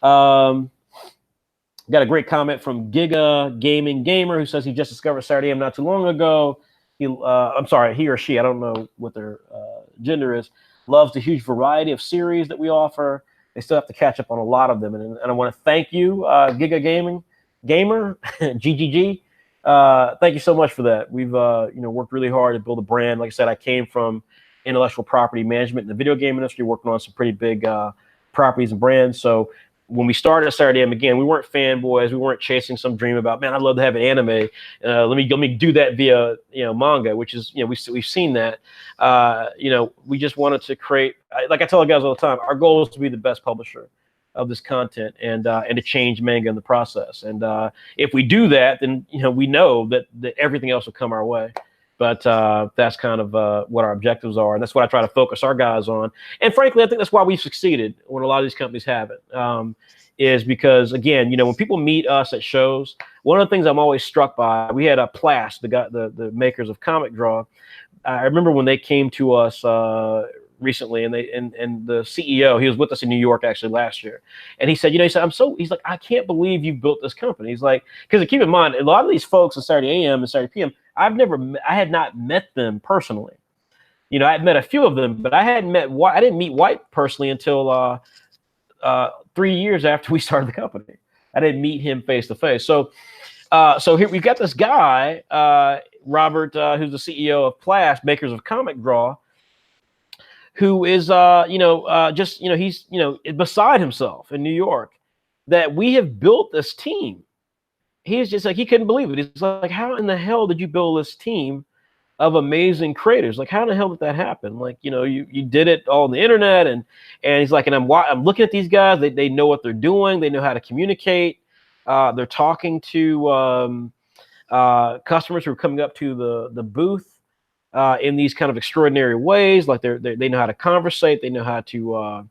Got a great comment from Giga Gaming Gamer, who says he just discovered Saturday AM not too long ago. He or she, I don't know what their gender is, loves the huge variety of series that we offer. They still have to catch up on a lot of them. And I want to thank you, Giga Gaming Gamer, GGG. Thank you so much for that. We've worked really hard to build a brand. Like I said, I came from intellectual property management in the video game industry, working on some pretty big properties and brands. So when we started Saturday AM, again, we weren't fanboys. We weren't chasing some dream about, man, I'd love to have an anime. Let me do that via manga, which is we've seen that. We just wanted to create, like I tell the guys all the time, our goal is to be the best publisher of this content and to change manga in the process. And if we do that, then we know that everything else will come our way. But that's kind of what our objectives are, and that's what I try to focus our guys on. And frankly, I think that's why we've succeeded when a lot of these companies haven't. Is because, again, when people meet us at shows, one of the things I'm always struck by, we had a Plast, the makers of Comic Draw. I remember when they came to us recently, and the CEO, he was with us in New York actually last year, and he said, he's like, I can't believe you built this company. He's like, because keep in mind, a lot of these folks on Saturday AM and Saturday PM, I had not met them personally. I had met a few of them, but I didn't meet White personally until 3 years after we started the company. I didn't meet him face to face. So here we've got this guy, Robert, who's the CEO of Plast, makers of Comic Draw, who is, he's, beside himself in New York that we have built this team. He's just like, he couldn't believe it. He's like, how in the hell did you build this team of amazing creators? Like, how in the hell did that happen? Like, you did it all on the internet, and he's like, and I'm looking at these guys. They know what they're doing. They know how to communicate. They're talking to customers who are coming up to the booth in these kind of extraordinary ways. Like they know how to conversate. They know how to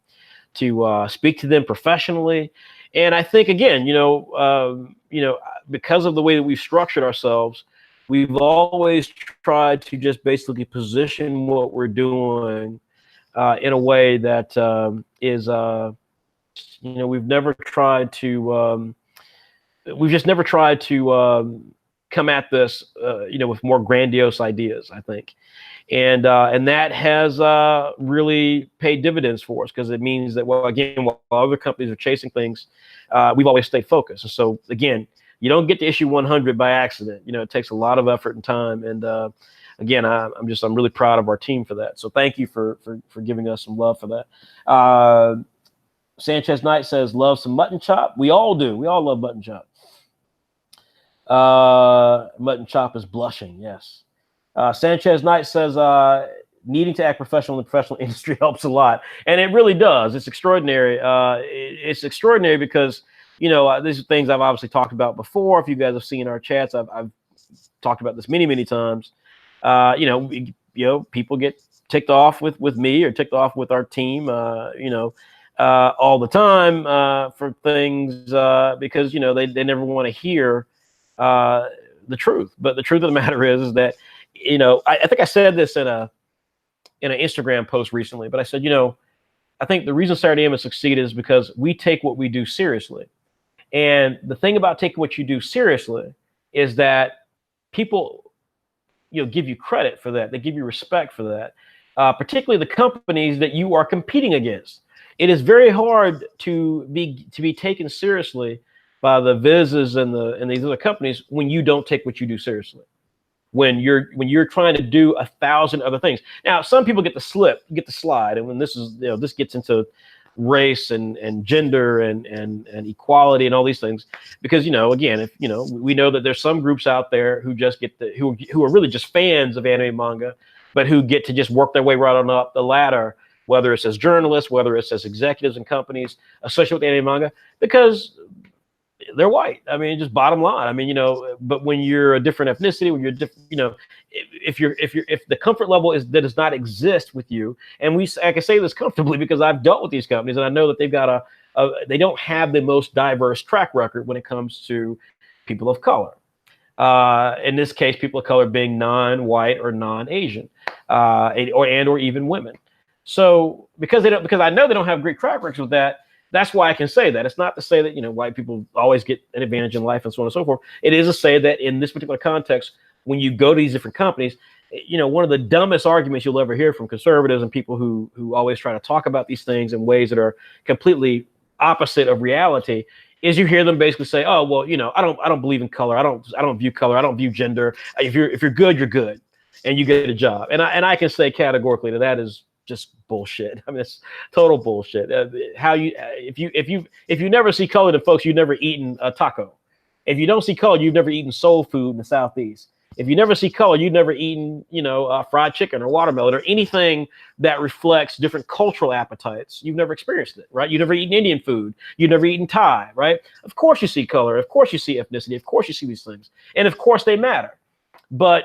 speak to them professionally. And I think, again, because of the way that we've structured ourselves, we've always tried to just basically position what we're doing in a way that is, we've just never tried to come at this, with more grandiose ideas, I think. And that has really paid dividends for us, because it means that, while other companies are chasing things, we've always stayed focused. And so, again, you don't get to issue 100 by accident. It takes a lot of effort and time. And again, I'm really proud of our team for that. So thank you for giving us some love for that. Sanchez Knight says, love some mutton chop. We all do. We all love mutton chop. Mutton chop is blushing. Yes. Sanchez Knight says, needing to act professional in the professional industry helps a lot. And it really does. It's extraordinary. It's extraordinary because, you know, these are things I've obviously talked about before. If you guys have seen our chats, I've talked about this many, many times. You know, people get ticked off with me or ticked off with our team, all the time for things because, you know, they never want to hear the truth. But the truth of the matter is that, you know, I think I said this in an Instagram post recently, but I said, you know, I think the reason Saturday AM has succeeded is because we take what we do seriously. And the thing about taking what you do seriously is that people, you know, give you credit for that. They give you respect for that, particularly the companies that you are competing against. It is very hard to be taken seriously by the Vizes and these other companies when you don't take what you do seriously. When you're trying to do 1,000 other things. Now, some people get the slide, and when this is, you know, this gets into race and gender and equality and all these things, because, you know, again, if you know, we know that there's some groups out there who just get who are really just fans of anime manga, but who get to just work their way right on up the ladder, whether it's as journalists, whether it's as executives and companies associated with anime manga, because they're white. I mean, just bottom line. I mean, you know, but when you're a different ethnicity, when you're different, you know, if the comfort level does not exist with you, and I can say this comfortably because I've dealt with these companies and I know that they've got they don't have the most diverse track record when it comes to people of color. In this case, people of color being non-white or non-Asian, or even women. So because I know they don't have great track records with that. That's why I can say that. It's not to say that, you know, white people always get an advantage in life and so on and so forth. It is to say that in this particular context, when you go to these different companies, you know, one of the dumbest arguments you'll ever hear from conservatives and people who always try to talk about these things in ways that are completely opposite of reality is you hear them basically say, oh, well, you know, I don't believe in color. I don't view color. I don't view gender. If you're good, you're good, and you get a job. And I can say categorically that is just bullshit. I mean, it's total bullshit. If you never see color, then folks, you've never eaten a taco. If you don't see color, you've never eaten soul food in the Southeast. If you never see color, you've never eaten, you know, fried chicken or watermelon or anything that reflects different cultural appetites. You've never experienced it, right? You've never eaten Indian food. You've never eaten Thai, right? Of course you see color. Of course you see ethnicity. Of course you see these things. And of course they matter. But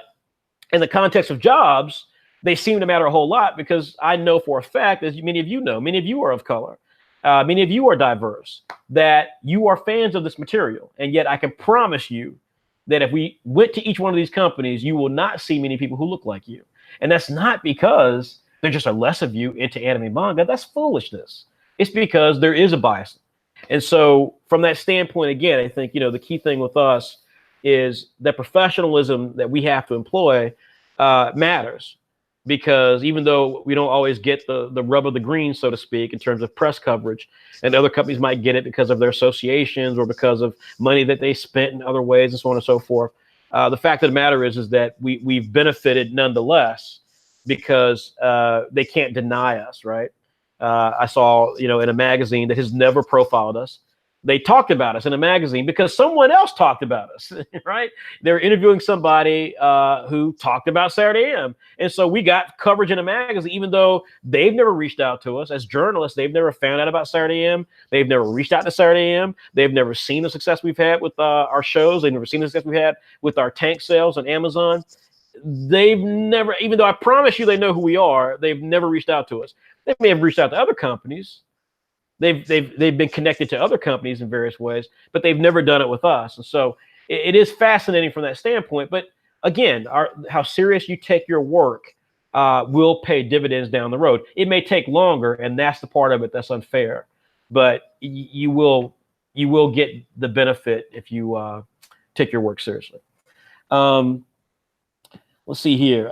in the context of jobs, they seem to matter a whole lot because I know for a fact, as many of you know, many of you are of color, many of you are diverse, that you are fans of this material. And yet I can promise you that if we went to each one of these companies, you will not see many people who look like you. And that's not because there just are less of you into anime manga. That's foolishness. It's because there is a bias. And so from that standpoint, again, I think, you know, the key thing with us is that professionalism that we have to employ matters. Because even though we don't always get the rub of the green, so to speak, in terms of press coverage, and other companies might get it because of their associations or because of money that they spent in other ways and so on and so forth. The fact of the matter is that we've benefited nonetheless because they can't deny us, right? I saw, you know, in a magazine that has never profiled us. They talked about us in a magazine because someone else talked about us, right? They're interviewing somebody who talked about Saturday AM. And so we got coverage in a magazine, even though they've never reached out to us as journalists. They've never found out about Saturday AM. They've never reached out to Saturday AM. They've never seen the success we've had with our shows. They've never seen the success we've had with our tank sales on Amazon. They've never, even though I promise you they know who we are, they've never reached out to us. They may have reached out to other companies. They've been connected to other companies in various ways, but they've never done it with us. And so it is fascinating from that standpoint. But again, how serious you take your work will pay dividends down the road. It may take longer, and that's the part of it that's unfair. But you will get the benefit if you take your work seriously. Let's see here.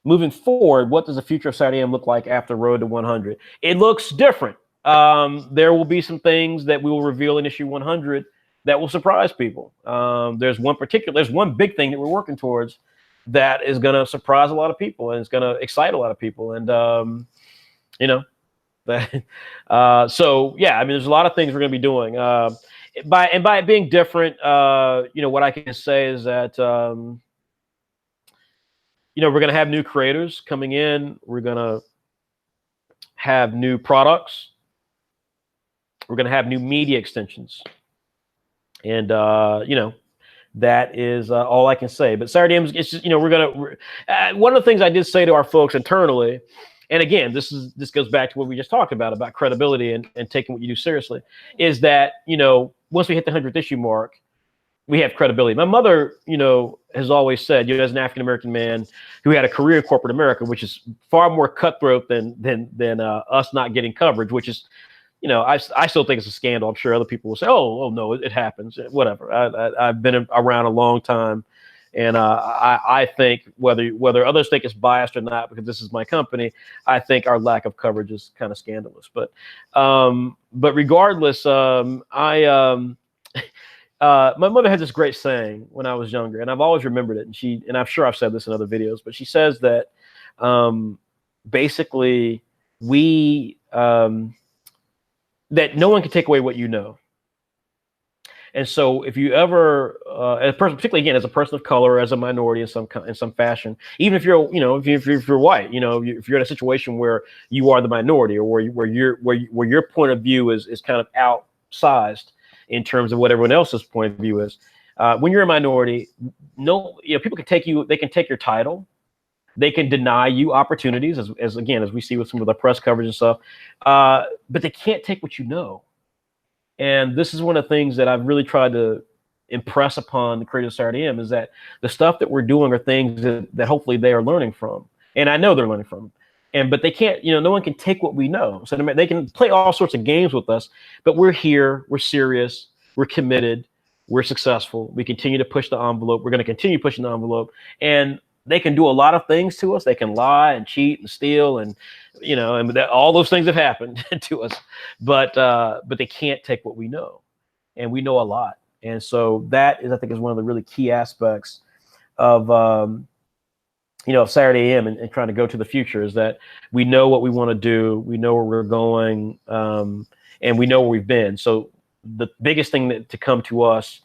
Moving forward, what does the future of Saturday AM look like after Road to 100? It looks different. There will be some things that we will reveal in issue 100 that will surprise people. There's one big thing that we're working towards that is going to surprise a lot of people and it's going to excite a lot of people. And, you know, so yeah, I mean, there's a lot of things we're going to be doing. By it being different, you know, what I can say is that, you know, we're going to have new creators coming in. We're going to have new products. We're going to have new media extensions. And, you know, that is all I can say. But Saturday AM, it's just, you know, one of the things I did say to our folks internally, and again, this goes back to what we just talked about credibility and taking what you do seriously, is that, you know, once we hit the 100th issue mark, we have credibility. My mother, you know, has always said, you know, as an African-American man who had a career in corporate America, which is far more cutthroat than us not getting coverage, which is, you know, I still think it's a scandal. I'm sure other people will say, oh no, it happens. Whatever. I've been around a long time, and I think whether others think it's biased or not, because this is my company, I think our lack of coverage is kind of scandalous. But regardless, my mother had this great saying when I was younger, and I've always remembered it. And I'm sure I've said this in other videos, but she says that basically that no one can take away what you know. And so if you ever, as a person, particularly again, as a person of color, as a minority in some fashion, even if you're, you know, if you're white, you know, if you're in a situation where you are the minority, or where your point of view is kind of outsized in terms of what everyone else's point of view is, when you're a minority, people can take your title. They can deny you opportunities, as we see with some of the press coverage and stuff, but they can't take what you know. And this is one of the things that I've really tried to impress upon the creators of Saturday AM, is that the stuff that we're doing are things that hopefully they are learning from, and I know they're learning from. But they can't, you know, no one can take what we know. So they can play all sorts of games with us, but we're here, we're serious, we're committed, we're successful. We continue to push the envelope. We're going to continue pushing the envelope, and they can do a lot of things to us. They can lie and cheat and steal, and, you know, and all those things have happened to us, but they can't take what we know, and we know a lot. And so that is, I think, is one of the really key aspects of, you know, Saturday AM and trying to go to the future, is that we know what we want to do, we know where we're going, and we know where we've been. So the biggest thing to come to us,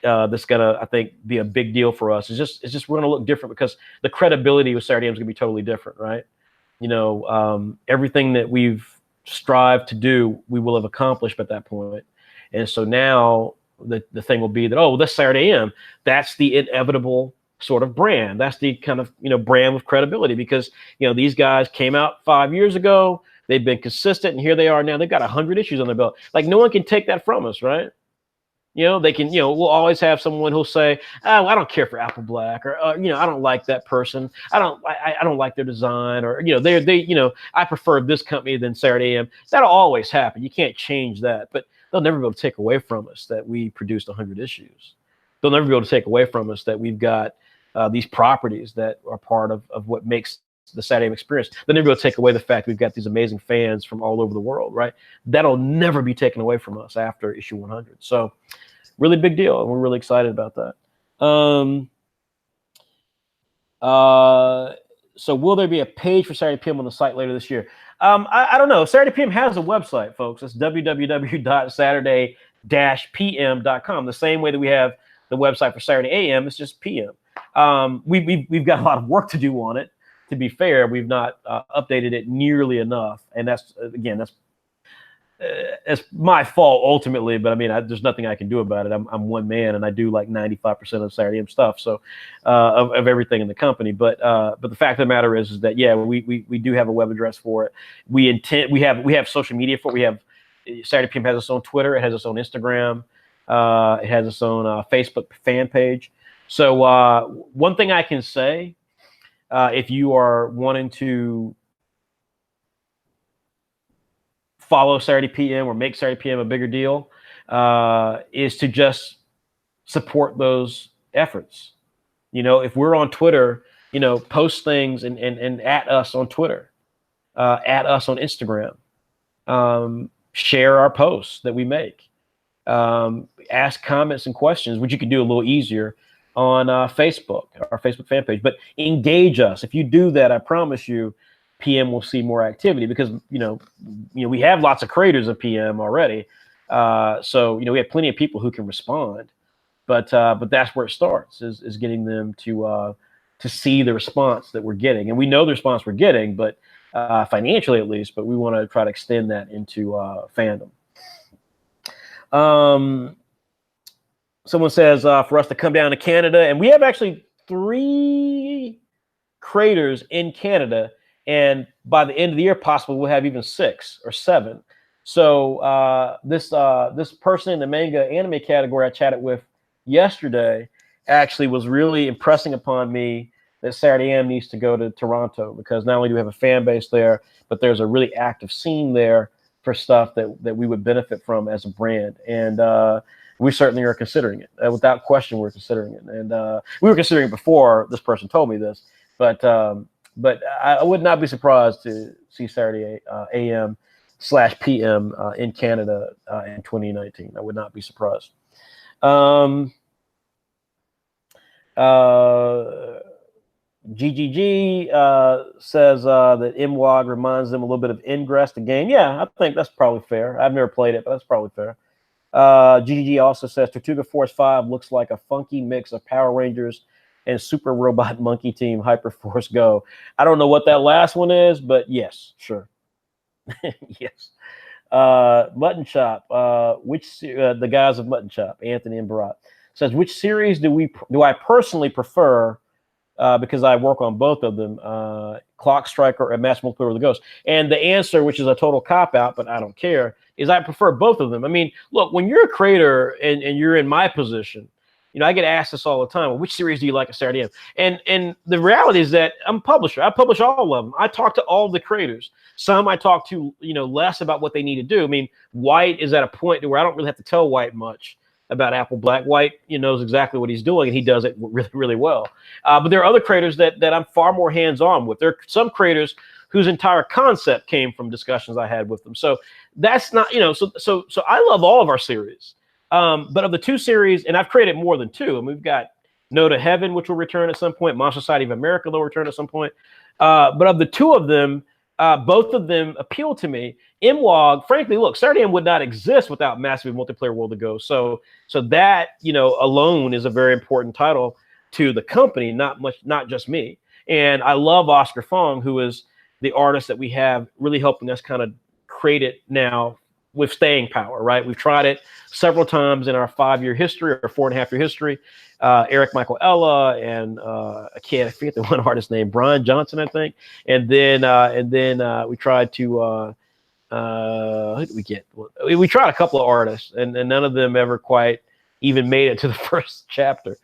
that's gonna, I think, be a big deal for us, is just we're gonna look different, because the credibility with Saturday AM is gonna be totally different, right? You know, everything that we've strived to do, we will have accomplished at that point. And so now the thing will be that, oh, this Saturday AM, that's the inevitable sort of brand. That's the kind of, you know, brand with credibility, because, you know, these guys came out 5 years ago. They've been consistent, and here they are now. They've got 100 issues on their belt. Like, no one can take that from us, right? You know, they can, you know, we'll always have someone who'll say, oh, I don't care for Apple Black, or, you know, I don't like that person. I don't like their design, or, you know, they, you know, I prefer this company than Saturday AM. That'll always happen. You can't change that, but they'll never be able to take away from us that we produced 100 issues. They'll never be able to take away from us that we've got these properties that are part of what makes the Saturday AM experience. They'll never be able to take away the fact we've got these amazing fans from all over the world, right? That'll never be taken away from us after issue 100. So really big deal, and we're really excited about that. So will there be a page for Saturday PM on the site later this year? I don't know. Saturday PM has a website, folks. It's www.saturday-pm.com. The same way that we have the website for Saturday AM, it's just PM. We've got a lot of work to do on it. To be fair, we've not updated it nearly enough, and that's my fault ultimately. But I mean, there's nothing I can do about it. I'm one man, and I do like 95% of Saturday AM stuff, so of everything in the company. But the fact of the matter is that, yeah, we do have a web address for it. We have social media for it. We have Saturday PM has its own Twitter. It has its own Instagram. It has its own Facebook fan page. So one thing I can say, if you are wanting to follow Saturday PM or make Saturday PM a bigger deal, is to just support those efforts. You know, if we're on Twitter, you know, post things and at us on Twitter, at us on Instagram, share our posts that we make. ask comments and questions, which you can do a little easier on Facebook, our Facebook fan page. But engage us. If you do that, I promise you, PM will see more activity because we have lots of creators of PM already. So we have plenty of people who can respond. But that's where it starts is getting them to see the response that we're getting, and we know the response we're getting, but financially at least. But we want to try to extend that into fandom. Someone says for us to come down to Canada, and we have actually 3 creators in Canada, and by the end of the year, possibly we'll have even 6 or 7. So this person in the manga anime category I chatted with yesterday actually was really impressing upon me that Saturday AM needs to go to Toronto, because not only do we have a fan base there, but there's a really active scene there for stuff that we would benefit from as a brand. And we certainly are considering it. Without question, we're considering it. And we were considering it before this person told me this, but I would not be surprised to see Saturday AM/PM in Canada in 2019. I would not be surprised. GGG says that MWOG reminds them a little bit of Ingress, the game. Yeah, I think that's probably fair. I've never played it, but that's probably fair. GGG also says Tortuga Force 5 looks like a funky mix of Power Rangers and Super Robot Monkey Team Hyperforce Go. I don't know what that last one is, but yes, sure. Yes. Mutton Chop, the guys of Mutton Chop, Anthony and Barat, says, which series do I personally prefer? Because I work on both of them, Clock Striker and Mass Multiplayer with the Ghost. And the answer, which is a total cop-out, but I don't care, is I prefer both of them. I mean, look, when you're a creator and you're in my position, I get asked this all the time. Well, which series do you like at Saturday AM? And the reality is that I'm a publisher. I publish all of them. I talk to all the creators. Some I talk to, less about what they need to do. I mean, White is at a point where I don't really have to tell White much about Apple Black. White, knows exactly what he's doing, and he does it really, really well. But there are other creators that I'm far more hands-on with. There are some creators whose entire concept came from discussions I had with them. So that's not, so I love all of our series. But of the 2 series, and I've created more than 2, and we've got No to Heaven, which will return at some point. Monster Society of America will return at some point. But of the 2 of them, both of them appeal to me. MWOG, frankly, look, Saturday AM would not exist without Massive Multiplayer World of Ghost. So that, alone is a very important title to the company, not just me. And I love Oscar Fong, who is the artist that we have really helping us kind of create it now with staying power, right? We've tried it several times in our 5-year history or 4.5-year history. Eric Michael Ella and I forget the one artist name, Brian Johnson, I think. And then we tried to who did we get? We tried a couple of artists, and none of them ever quite even made it to the first chapter.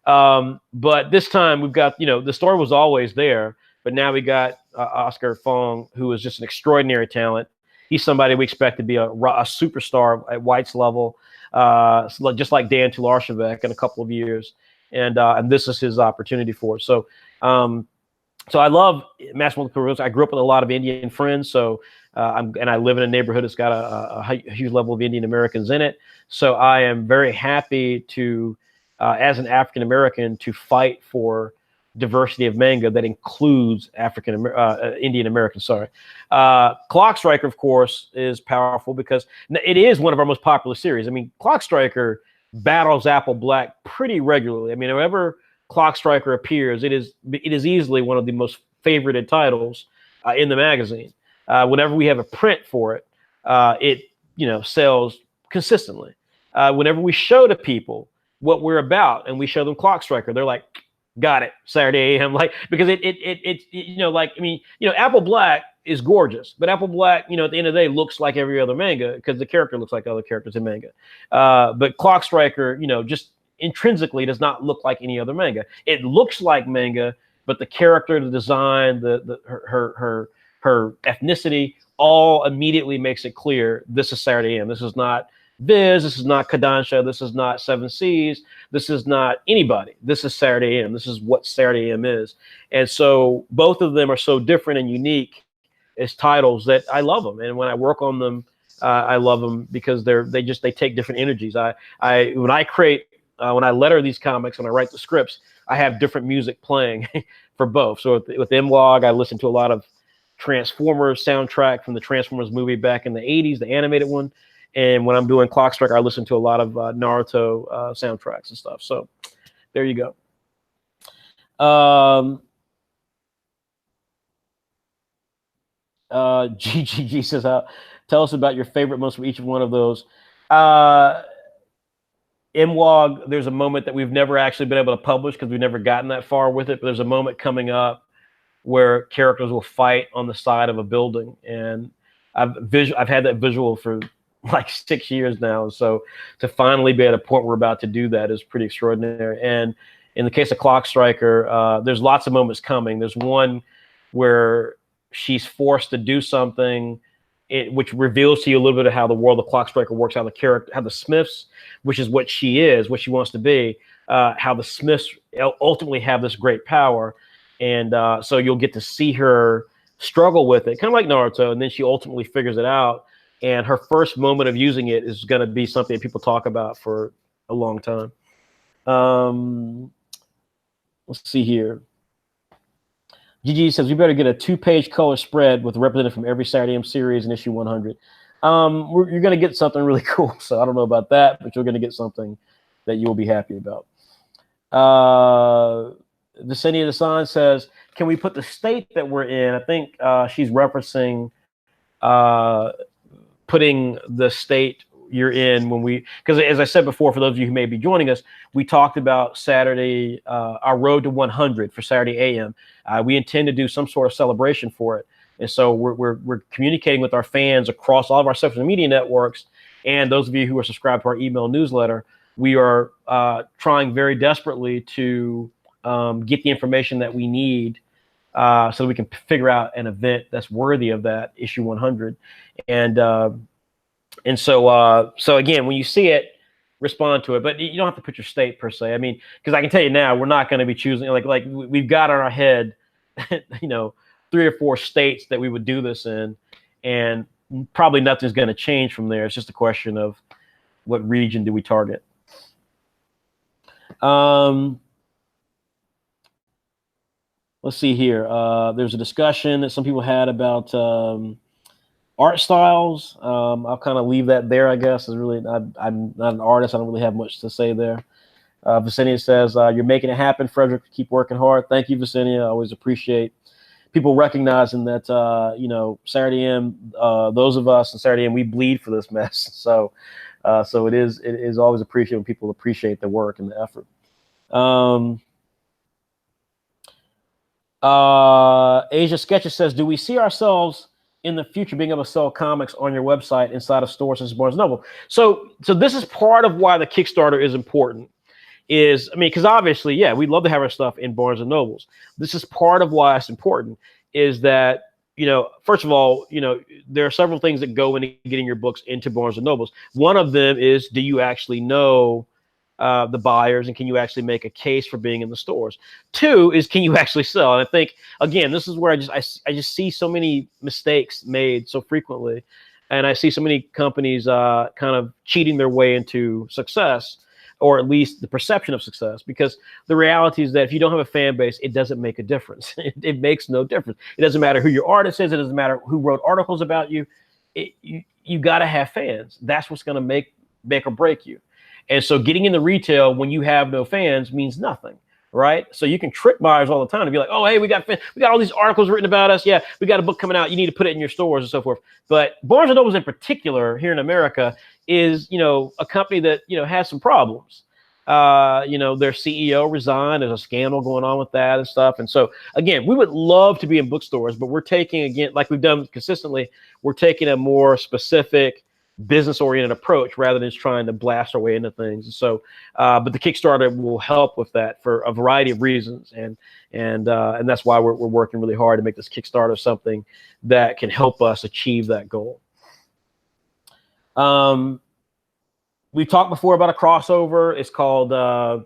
But this time we've got, the story was always there, but now we got Oscar Fong, who is just an extraordinary talent. He's somebody we expect to be a superstar at White's level, just like Dan Tularchevek in a couple of years. And this is his opportunity for us. So I love Mass Multiplayer. I grew up with a lot of Indian friends. So and I live in a neighborhood that's got a huge level of Indian Americans in it. So I am very happy to, as an African American, to fight for diversity of manga that includes Indian American. Clock Striker, of course, is powerful because it is one of our most popular series. I mean, Clock Striker battles Apple Black pretty regularly. I mean, whenever Clock Striker appears, it is easily one of the most favorited titles in the magazine. Whenever we have a print for it, it sells consistently. Whenever we show to people what we're about and we show them Clock Striker, they're like, got it, Saturday AM, because Apple Black is gorgeous, but Apple Black, at the end of the day, looks like every other manga because the character looks like other characters in manga. But Clock Striker, just intrinsically does not look like any other manga. It looks like manga, but the character, the design, her ethnicity, all immediately makes it clear this is Saturday AM. This is not Viz, this is not Kodansha, this is not Seven Seas, this is not anybody. This is Saturday AM. This is what Saturday AM is. And so both of them are so different and unique as titles that I love them. And when I work on them, I love them because they take different energies. When I create when I letter these comics and I write the scripts, I have different music playing for both. So with MLog, I listen to a lot of Transformers soundtrack from the Transformers movie back in the 80s, the animated one. And when I'm doing Clock Striker, I listen to a lot of Naruto soundtracks and stuff. So there you go. GGG says, tell us about your favorite moments from each one of those. MWOG, there's a moment that we've never actually been able to publish because we've never gotten that far with it. But there's a moment coming up where characters will fight on the side of a building, and I've had that visual for like 6 years now. So to finally be at a point we're about to do that is pretty extraordinary. And in the case of Clock Striker, there's lots of moments coming. There's one where she's forced to do something which reveals to you a little bit of how the world of Clock Striker works, how the Smiths, which is what she is, what she wants to be, how the Smiths ultimately have this great power. And so you'll get to see her struggle with it, kind of like Naruto, and then she ultimately figures it out. And her first moment of using it is going to be something that people talk about for a long time. Let's see here. GG says, we better get a 2-page color spread with a representative from every Saturday M series in issue 100. You're going to get something really cool. So I don't know about that, but you're going to get something that you'll be happy about. Vicenia Desan says, can we put the state that we're in? I think she's referencing putting the state you're in because as I said before, for those of you who may be joining us, we talked about Saturday, our road to 100 for Saturday AM. We intend to do some sort of celebration for it. And so we're communicating with our fans across all of our social media networks. And those of you who are subscribed to our email newsletter, we are trying very desperately to get the information that we need so that we can figure out an event that's worthy of that issue 100. And so again, when you see it, respond to it, but you don't have to put your state per se. I mean, because I can tell you now, we're not going to be choosing like we've got in our head, 3 or 4 states that we would do this in, and probably nothing's going to change from there. It's just a question of what region do we target. Let's see here. There's a discussion that some people had about art styles. I'll kind of leave that there, I guess. I'm not an artist. I don't really have much to say there. Vicenia says, you're making it happen, Frederick. Keep working hard. Thank you, Vicenia. I always appreciate people recognizing that, Saturday M, those of us in Saturday M, we bleed for this mess. So it is always appreciated when people appreciate the work and the effort. Asia Sketches says, do we see ourselves in the future being able to sell comics on your website inside of stores such as Barnes & Noble? So this is part of why the Kickstarter is important. Because obviously, yeah, we'd love to have our stuff in Barnes & Nobles. This is part of why it's important, is that, first of all, there are several things that go into getting your books into Barnes & Nobles. One of them is, do you actually know the buyers, and can you actually make a case for being in the stores? 2 is, can you actually sell? And I think, again, this is where I just see so many mistakes made so frequently, and I see so many companies kind of cheating their way into success, or at least the perception of success, because the reality is that if you don't have a fan base, it doesn't make a difference. It makes no difference. It doesn't matter who your artist is. It doesn't matter who wrote articles about you. You got to have fans. That's what's going to make or break you. And so getting into retail when you have no fans means nothing, right? So you can trick buyers all the time and be like, oh, hey, we got all these articles written about us. Yeah, we got a book coming out. You need to put it in your stores and so forth. But Barnes & Noble in particular here in America is, a company that, has some problems. Their CEO resigned. There's a scandal going on with that and stuff. And so, again, we would love to be in bookstores, but we're taking, again, like we've done consistently, we're taking a more specific business-oriented approach rather than just trying to blast our way into things. So, but the Kickstarter will help with that for a variety of reasons, and that's why we're working really hard to make this Kickstarter something that can help us achieve that goal. We've talked before about a crossover. It's called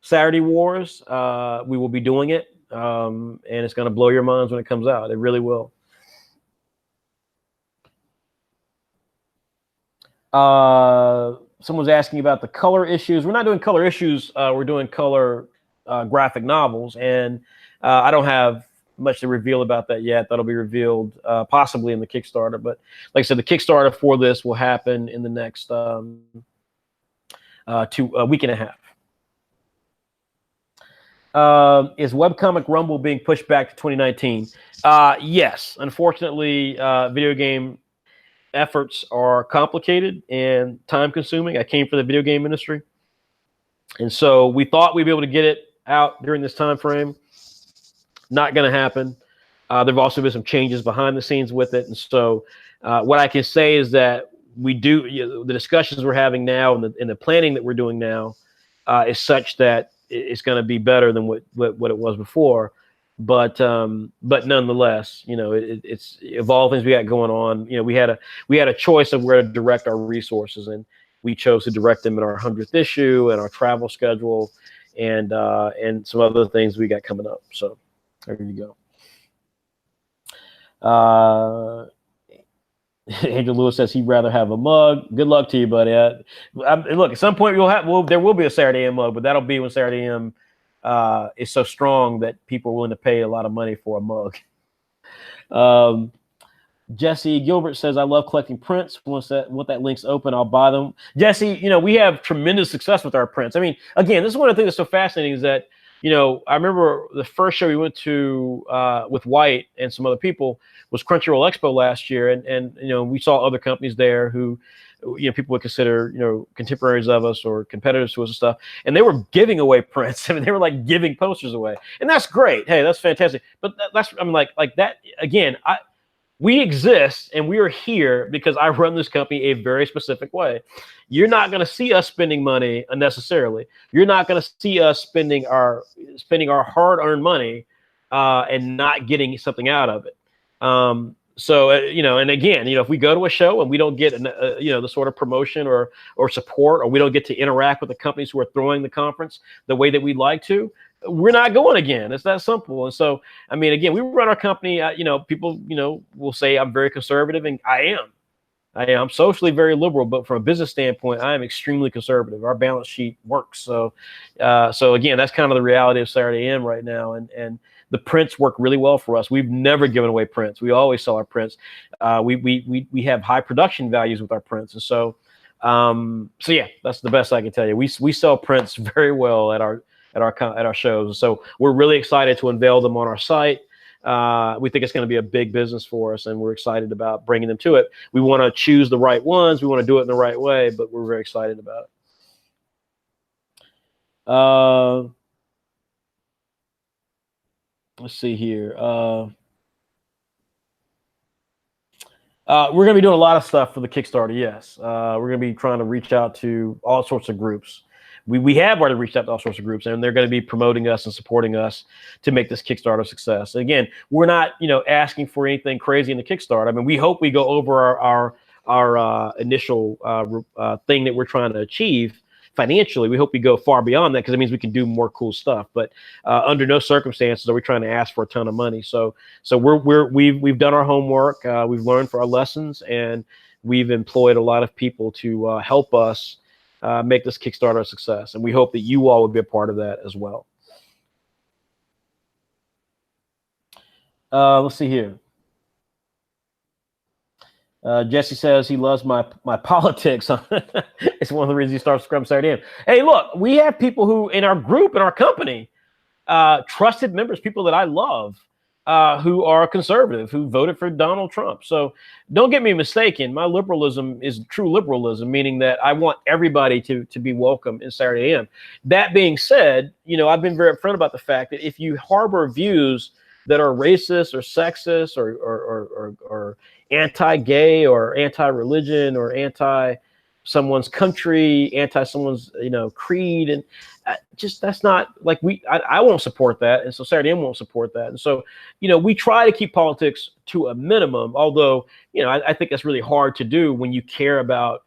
Saturday Wars. We will be doing it, and it's going to blow your minds when it comes out. It really will. Someone's asking about the color issues. We're not doing color issues. We're doing color graphic novels, and I don't have much to reveal about that yet. That'll be revealed possibly in the Kickstarter. But like I said, the Kickstarter for this will happen in the next week and a half. Is Webcomic Rumble being pushed back to 2019? Yes. Unfortunately, video game efforts are complicated and time-consuming. I came from the video game industry, and so we thought we'd be able to get it out during this time frame. Not going to happen. There've also been some changes behind the scenes with it, and so what I can say is that we do the discussions we're having now and the planning that we're doing now is such that it's going to be better than what it was before. But nonetheless, it's evolved things we got going on. We had a choice of where to direct our resources, and we chose to direct them in our 100th issue and our travel schedule and some other things we got coming up. So there you go. Andrew Lewis says he'd rather have a mug. Good luck to you, buddy. Look, at some point there will be a Saturday AM mug, but that'll be when Saturday AM is so strong that people are willing to pay a lot of money for a mug. Jesse Gilbert says, I love collecting prints. Once that link's open, I'll buy them. Jesse, we have tremendous success with our prints. I mean, again, this is one of the things that's so fascinating is that, I remember the first show we went to with White and some other people was Crunchyroll Expo last year. And we saw other companies there who, people would consider, contemporaries of us or competitors to us and stuff. And they were giving away prints. I mean, they were like giving posters away. And that's great. Hey, that's fantastic. But like that, again, we exist and we are here because I run this company a very specific way. You're not going to see us spending money unnecessarily. You're not going to see us spending our hard-earned money and not getting something out of it. So and again, if we go to a show and we don't get the sort of promotion or support, or we don't get to interact with the companies who are throwing the conference the way that we'd like to, we're not going again. It's that simple. And so, I mean, again, we run our company. People will say I'm very conservative, and I am socially very liberal, but from a business standpoint, I am extremely conservative. Our balance sheet works. So again, that's kind of the reality of Saturday AM right now. And the prints work really well for us. We've never given away prints. We always sell our prints. We have high production values with our prints. And so yeah, that's the best I can tell you. We sell prints very well at our shows. So we're really excited to unveil them on our site. We think it's going to be a big business for us, and we're excited about bringing them to it. We want to choose the right ones. We want to do it in the right way, but we're very excited about it. Let's see here. We're going to be doing a lot of stuff for the Kickstarter. Yes. We're going to be trying to reach out to all sorts of groups. We have already reached out to all sorts of groups, and they're going to be promoting us and supporting us to make this Kickstarter a success. And again, we're not, asking for anything crazy in the Kickstarter. I mean, we hope we go over our initial thing that we're trying to achieve financially. We hope we go far beyond that because it means we can do more cool stuff. But under no circumstances are we trying to ask for a ton of money. So we've done our homework. We've learned for our lessons, and we've employed a lot of people to help us make this Kickstarter a success. And we hope that you all would be a part of that as well. Let's see here. Jesse says he loves my politics. It's one of the reasons he starts Scrum Saturday AM. Hey, look, we have people who in our group, in our company, trusted members, people that I love, who are conservative, who voted for Donald Trump. So don't get me mistaken. My liberalism is true liberalism, meaning that I want everybody to be welcome in Saturday AM. That being said, I've been very upfront about the fact that if you harbor views that are racist or sexist or anti-gay or anti-religion or anti-someone's country, anti-someone's creed, and just that's not like I won't support that, and so Saturday AM won't support that. And so we try to keep politics to a minimum, although I think that's really hard to do when you care about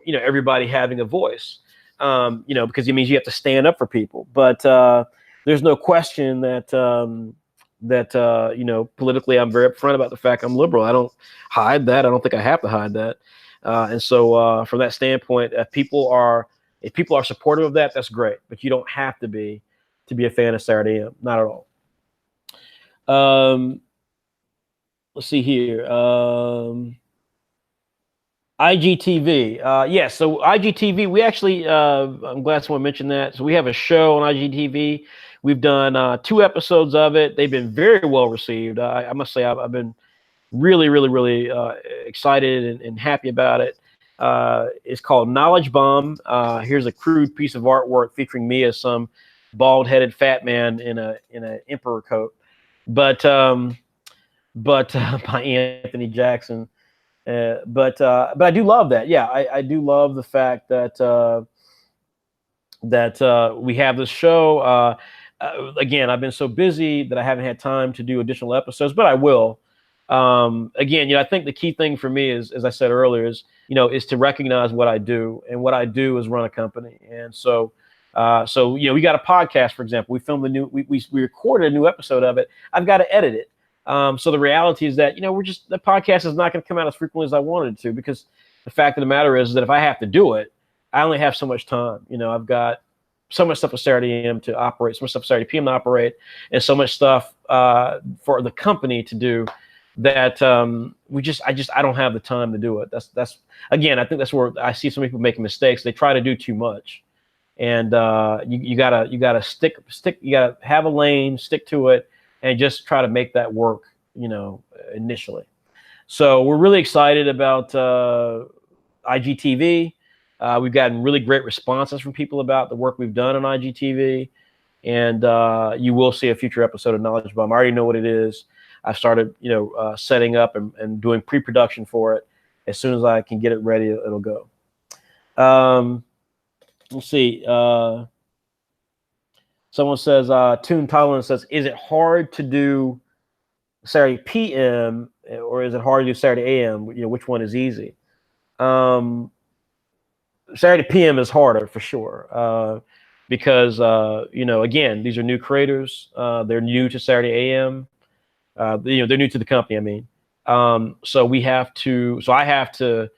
everybody having a voice, because it means you have to stand up for people. But there's no question that politically I'm very upfront about the fact I'm liberal. I don't hide that. I don't think I have to hide that. And so from that standpoint, if people are supportive of that, that's great. But you don't have to be a fan of Saturday AM, not at all. Let's see here. IGTV. Yes, so IGTV, we actually, I'm glad someone mentioned that. So we have a show on IGTV. We've done 2 episodes of it. They've been very well received. I must say I've been really, really, really excited and happy about it. It's called Knowledge Bomb. Here's a crude piece of artwork featuring me as some bald-headed fat man in an emperor coat, but by Anthony Jackson. But I do love that. Yeah, I do love the fact that we have this show. Again, I've been so busy that I haven't had time to do additional episodes, but I will. Again, I think the key thing for me is, as I said earlier, is to recognize what I do, and what I do is run a company. And so we got a podcast, for example. We filmed we recorded a new episode of it. I've got to edit it. So the reality is that, the podcast is not going to come out as frequently as I wanted it to, because the fact of the matter is that if I have to do it, I only have so much time. I've got so much stuff with Saturday AM to operate, so much stuff Saturday PM to operate, and so much stuff for the company to do that I don't have the time to do it. That's again, I think that's where I see some people making mistakes. They try to do too much, and you gotta stick. You gotta have a lane, stick to it, and just try to make that work, initially. So we're really excited about IGTV. We've gotten really great responses from people about the work we've done on IGTV, and you will see a future episode of Knowledge Bomb. I already know what it is. I've started, setting up and doing pre-production for it. As soon as I can get it ready, it'll go. Let's see. Someone says, Toon Thailand says, is it hard to do Saturday PM or is it hard to do Saturday AM? Which one is easy? Saturday PM is harder for sure, because again, these are new creators. They're new to Saturday AM. They're new to the company. I mean, so I have to,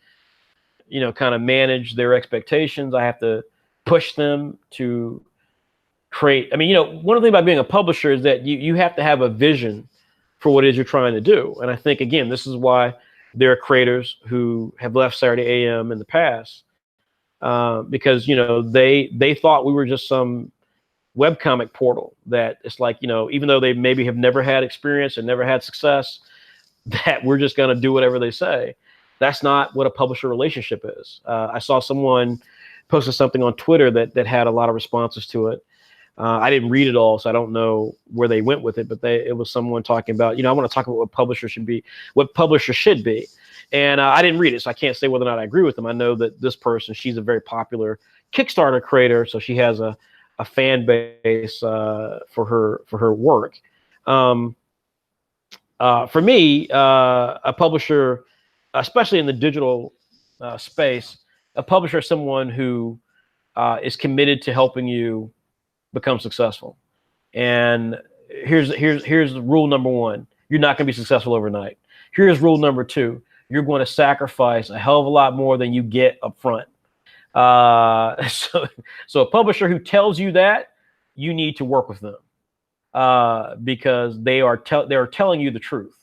kind of manage their expectations. I have to push them to create. I mean, one of the things about being a publisher is that you have to have a vision for what it is you're trying to do. And I think, again, this is why there are creators who have left Saturday AM in the past, because, they thought we were just some webcomic portal that it's like, even though they maybe have never had experience and never had success, that we're just going to do whatever they say. That's not what a publisher relationship is. I saw someone posted something on Twitter that had a lot of responses to it. I didn't read it all, so I don't know where they went with it, but it was someone talking about, I want to talk about what publishers should be. And I didn't read it, so I can't say whether or not I agree with them. I know that this person, she's a very popular Kickstarter creator, so she has a fan base for her work. For me, a publisher, especially in the digital space, a publisher is someone who is committed to helping you become successful. And here's rule number 1: you're not going to be successful overnight. Here's rule number 2: you're going to sacrifice a hell of a lot more than you get up front. So a publisher who tells you that, you need to work with them, because they are telling you the truth.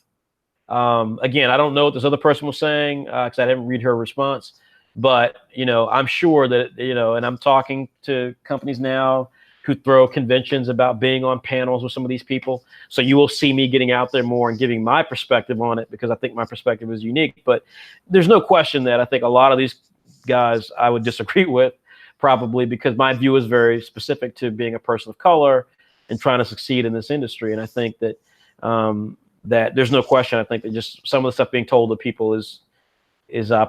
Again, I don't know what this other person was saying, because I didn't read her response, but I'm sure that and I'm talking to companies now who throw conventions about being on panels with some of these people. So you will see me getting out there more and giving my perspective on it, because I think my perspective is unique. But there's no question that I think a lot of these guys I would disagree with, probably because my view is very specific to being a person of color and trying to succeed in this industry. And I think that that there's no question. I think that just some of the stuff being told to people is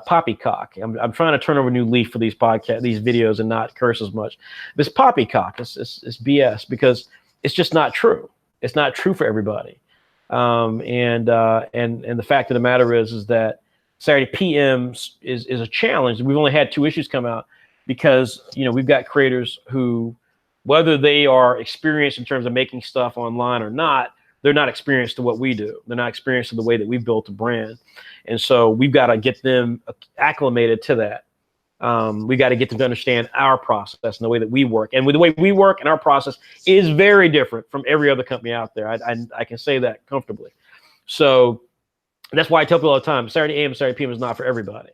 poppycock. I'm trying to turn over a new leaf for these videos and not curse as much. This poppycock is BS, because it's just not true. It's not true for everybody. And the fact of the matter is that Saturday PM is a challenge. We've only had 2 issues come out because we've got creators who, whether they are experienced in terms of making stuff online or not, they're not experienced to what we do. They're not experienced to the way that we've built a brand. And so we've got to get them acclimated to that. We got to get them to understand our process and the way that we work. And with the way we work and our process is very different from every other company out there. I can say that comfortably. So that's why I tell people all the time, Saturday AM, Saturday PM is not for everybody.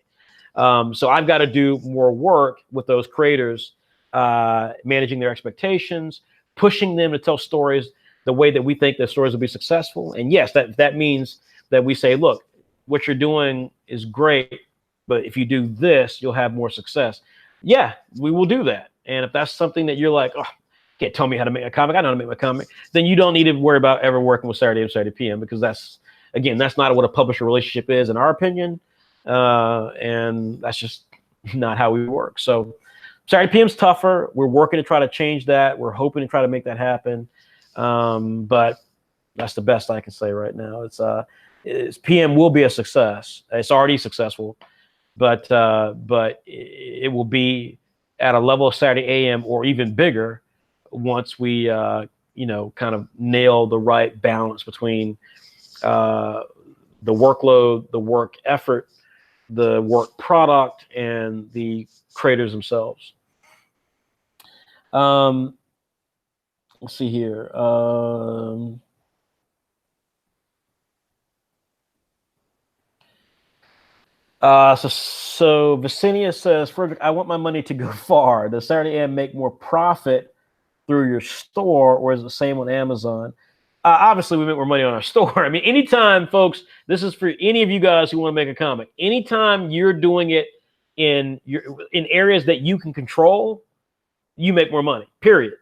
So I've got to do more work with those creators, managing their expectations, pushing them to tell stories the way that we think their stories will be successful. And yes, that means that we say, look, what you're doing is great, but if you do this, you'll have more success. Yeah, we will do that. And if that's something that you're like, oh, can't tell me how to make a comic, I know how to make my comic, then you don't need to worry about ever working with Saturday and Saturday PM, because that's not what a publisher relationship is, in our opinion. And that's just not how we work. So Saturday PM's tougher. We're working to try to change that. We're hoping to try to make that happen. But that's the best I can say right now. It's PM will be a success. It's already successful, but it will be at a level of Saturday AM or even bigger once we kind of nail the right balance between the workload, the work effort, the work product, and the creators themselves. Let's see here. So Vicinia says, Frederick, I want my money to go far. Does Saturday AM make more profit through your store, or is it the same on Amazon? Obviously, we make more money on our store. I mean, anytime, folks, this is for any of you guys who want to make a comic. Anytime you're doing it in areas that you can control, you make more money, period.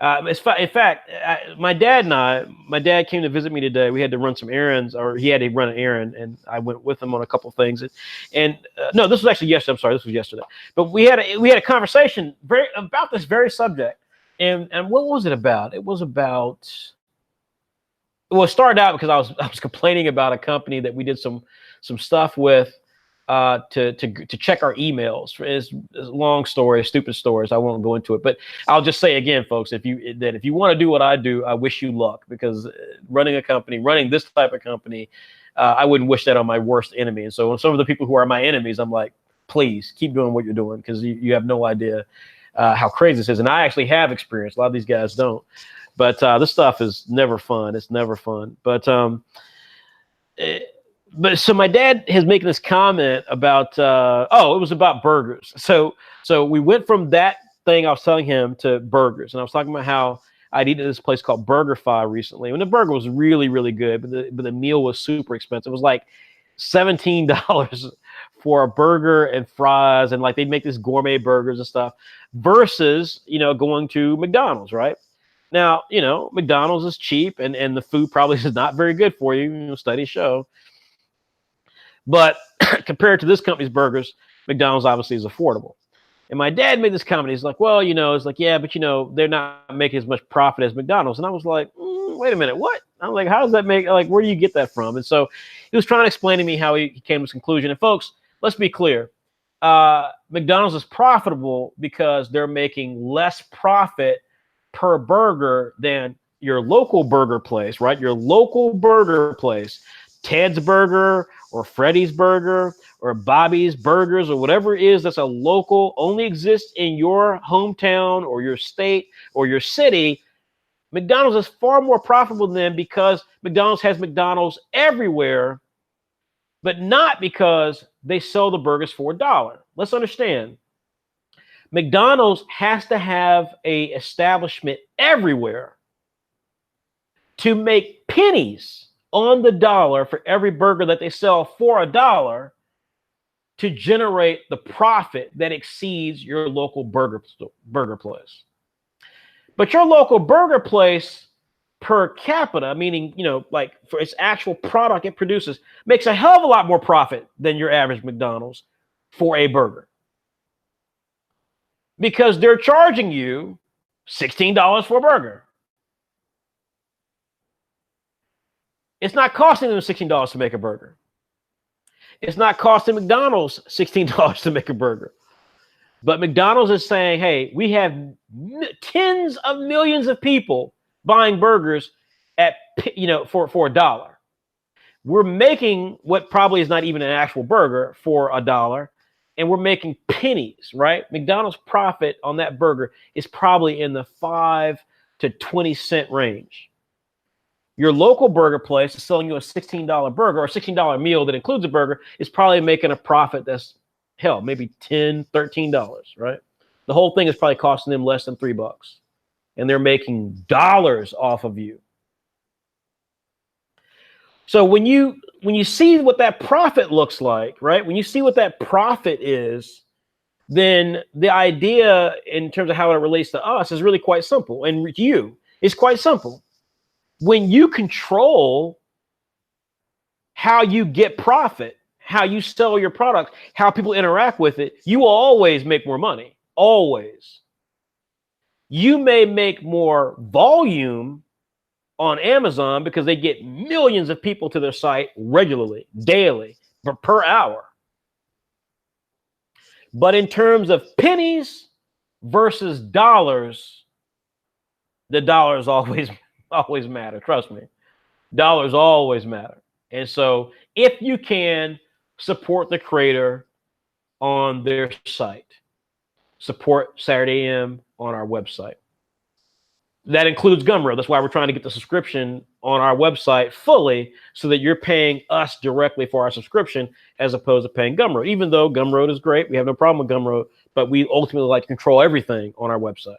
In fact, my dad came to visit me today. We had to run some errands, or he had to run an errand, and I went with him on a couple of things. And no, this was actually yesterday. I'm sorry, this was yesterday. But we had a conversation about this very subject. And what was it about? It started out because I was complaining about a company that we did some stuff with to check our emails. It's long story, stupid stories. I won't go into it, but I'll just say again, folks, if you want to do what I do, I wish you luck, because running this type of company, I wouldn't wish that on my worst enemy. And so when some of the people who are my enemies, I'm like, please keep doing what you're doing, because you have no idea how crazy this is. And I actually have experience. A lot of these guys don't. But this stuff is never fun. It's never fun. But so my dad has making this comment about it was about burgers. So we went from that thing I was telling him to burgers, and I was talking about how I'd eaten at this place called BurgerFi recently, and the burger was really, really good, but the meal was super expensive. It was like $17 for a burger and fries, and like they'd make this gourmet burgers and stuff, versus going to McDonald's, right? Now, McDonald's is cheap, and the food probably is not very good for you. Studies show. But compared to this company's burgers, McDonald's obviously is affordable. And my dad made this comment. He's like, well, it's like, yeah, but they're not making as much profit as McDonald's. And I was like, wait a minute, what? I'm like, how does that make, like, where do you get that from? And so he was trying to explain to me how he came to this conclusion. And folks, let's be clear. McDonald's is profitable because they're making less profit per burger than your local burger place, right? Your local burger place, Ted's Burger or Freddy's Burger or Bobby's Burgers or whatever it is that's a local, only exists in your hometown or your state or your city. McDonald's is far more profitable than them because McDonald's has McDonald's everywhere, but not because they sell the burgers for $1. Let's understand. McDonald's has to have a establishment everywhere to make pennies on the dollar for every burger that they sell for $1 to generate the profit that exceeds your local burger place. But your local burger place per capita, meaning, like for its actual product it produces, makes a hell of a lot more profit than your average McDonald's for a burger. Because they're charging you $16 for a burger. It's not costing them $16 to make a burger. It's not costing McDonald's $16 to make a burger. But McDonald's is saying, hey, we have tens of millions of people buying burgers at for $1. We're making what probably is not even an actual burger for $1, and we're making pennies, right? McDonald's profit on that burger is probably in the 5 to 20 cent range. Your local burger place is selling you a $16 burger or a $16 meal that includes a burger is probably making a profit that's, hell, maybe $10, $13, right? The whole thing is probably costing them less than $3, and they're making dollars off of you. So when you see what that profit looks like, right? When you see what that profit is, then the idea in terms of how it relates to us is really quite simple. And you, it's quite simple. When you control how you get profit, how you sell your product, how people interact with it, you will always make more money. Always. You may make more volume on Amazon because they get millions of people to their site regularly, daily, per hour. But in terms of pennies versus dollars, the dollars always matter. Trust me. Dollars always matter. And so if you can support the creator on their site, support Saturday AM on our website. That includes Gumroad. That's why we're trying to get the subscription on our website fully so that you're paying us directly for our subscription as opposed to paying Gumroad. Even though Gumroad is great, we have no problem with Gumroad, but we ultimately like to control everything on our website.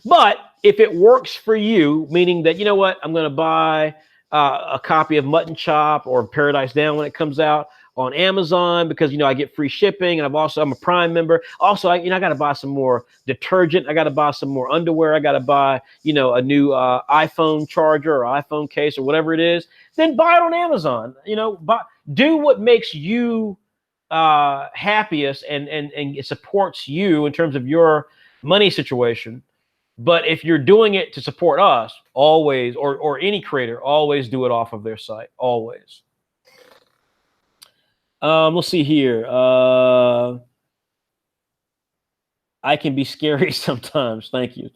But if it works for you, meaning that, you know what, I'm going to buy a copy of Mutton Chop or Paradise Down when it comes out on Amazon because, I get free shipping, and I'm a Prime member. Also, I got to buy some more detergent. I got to buy some more underwear. I got to buy, a new iPhone charger or iPhone case or whatever it is. Then buy it on Amazon. Do what makes you happiest and it supports you in terms of your money situation. But if you're doing it to support us, always, or any creator, always do it off of their site. Always. Let's see here. I can be scary sometimes. Thank you.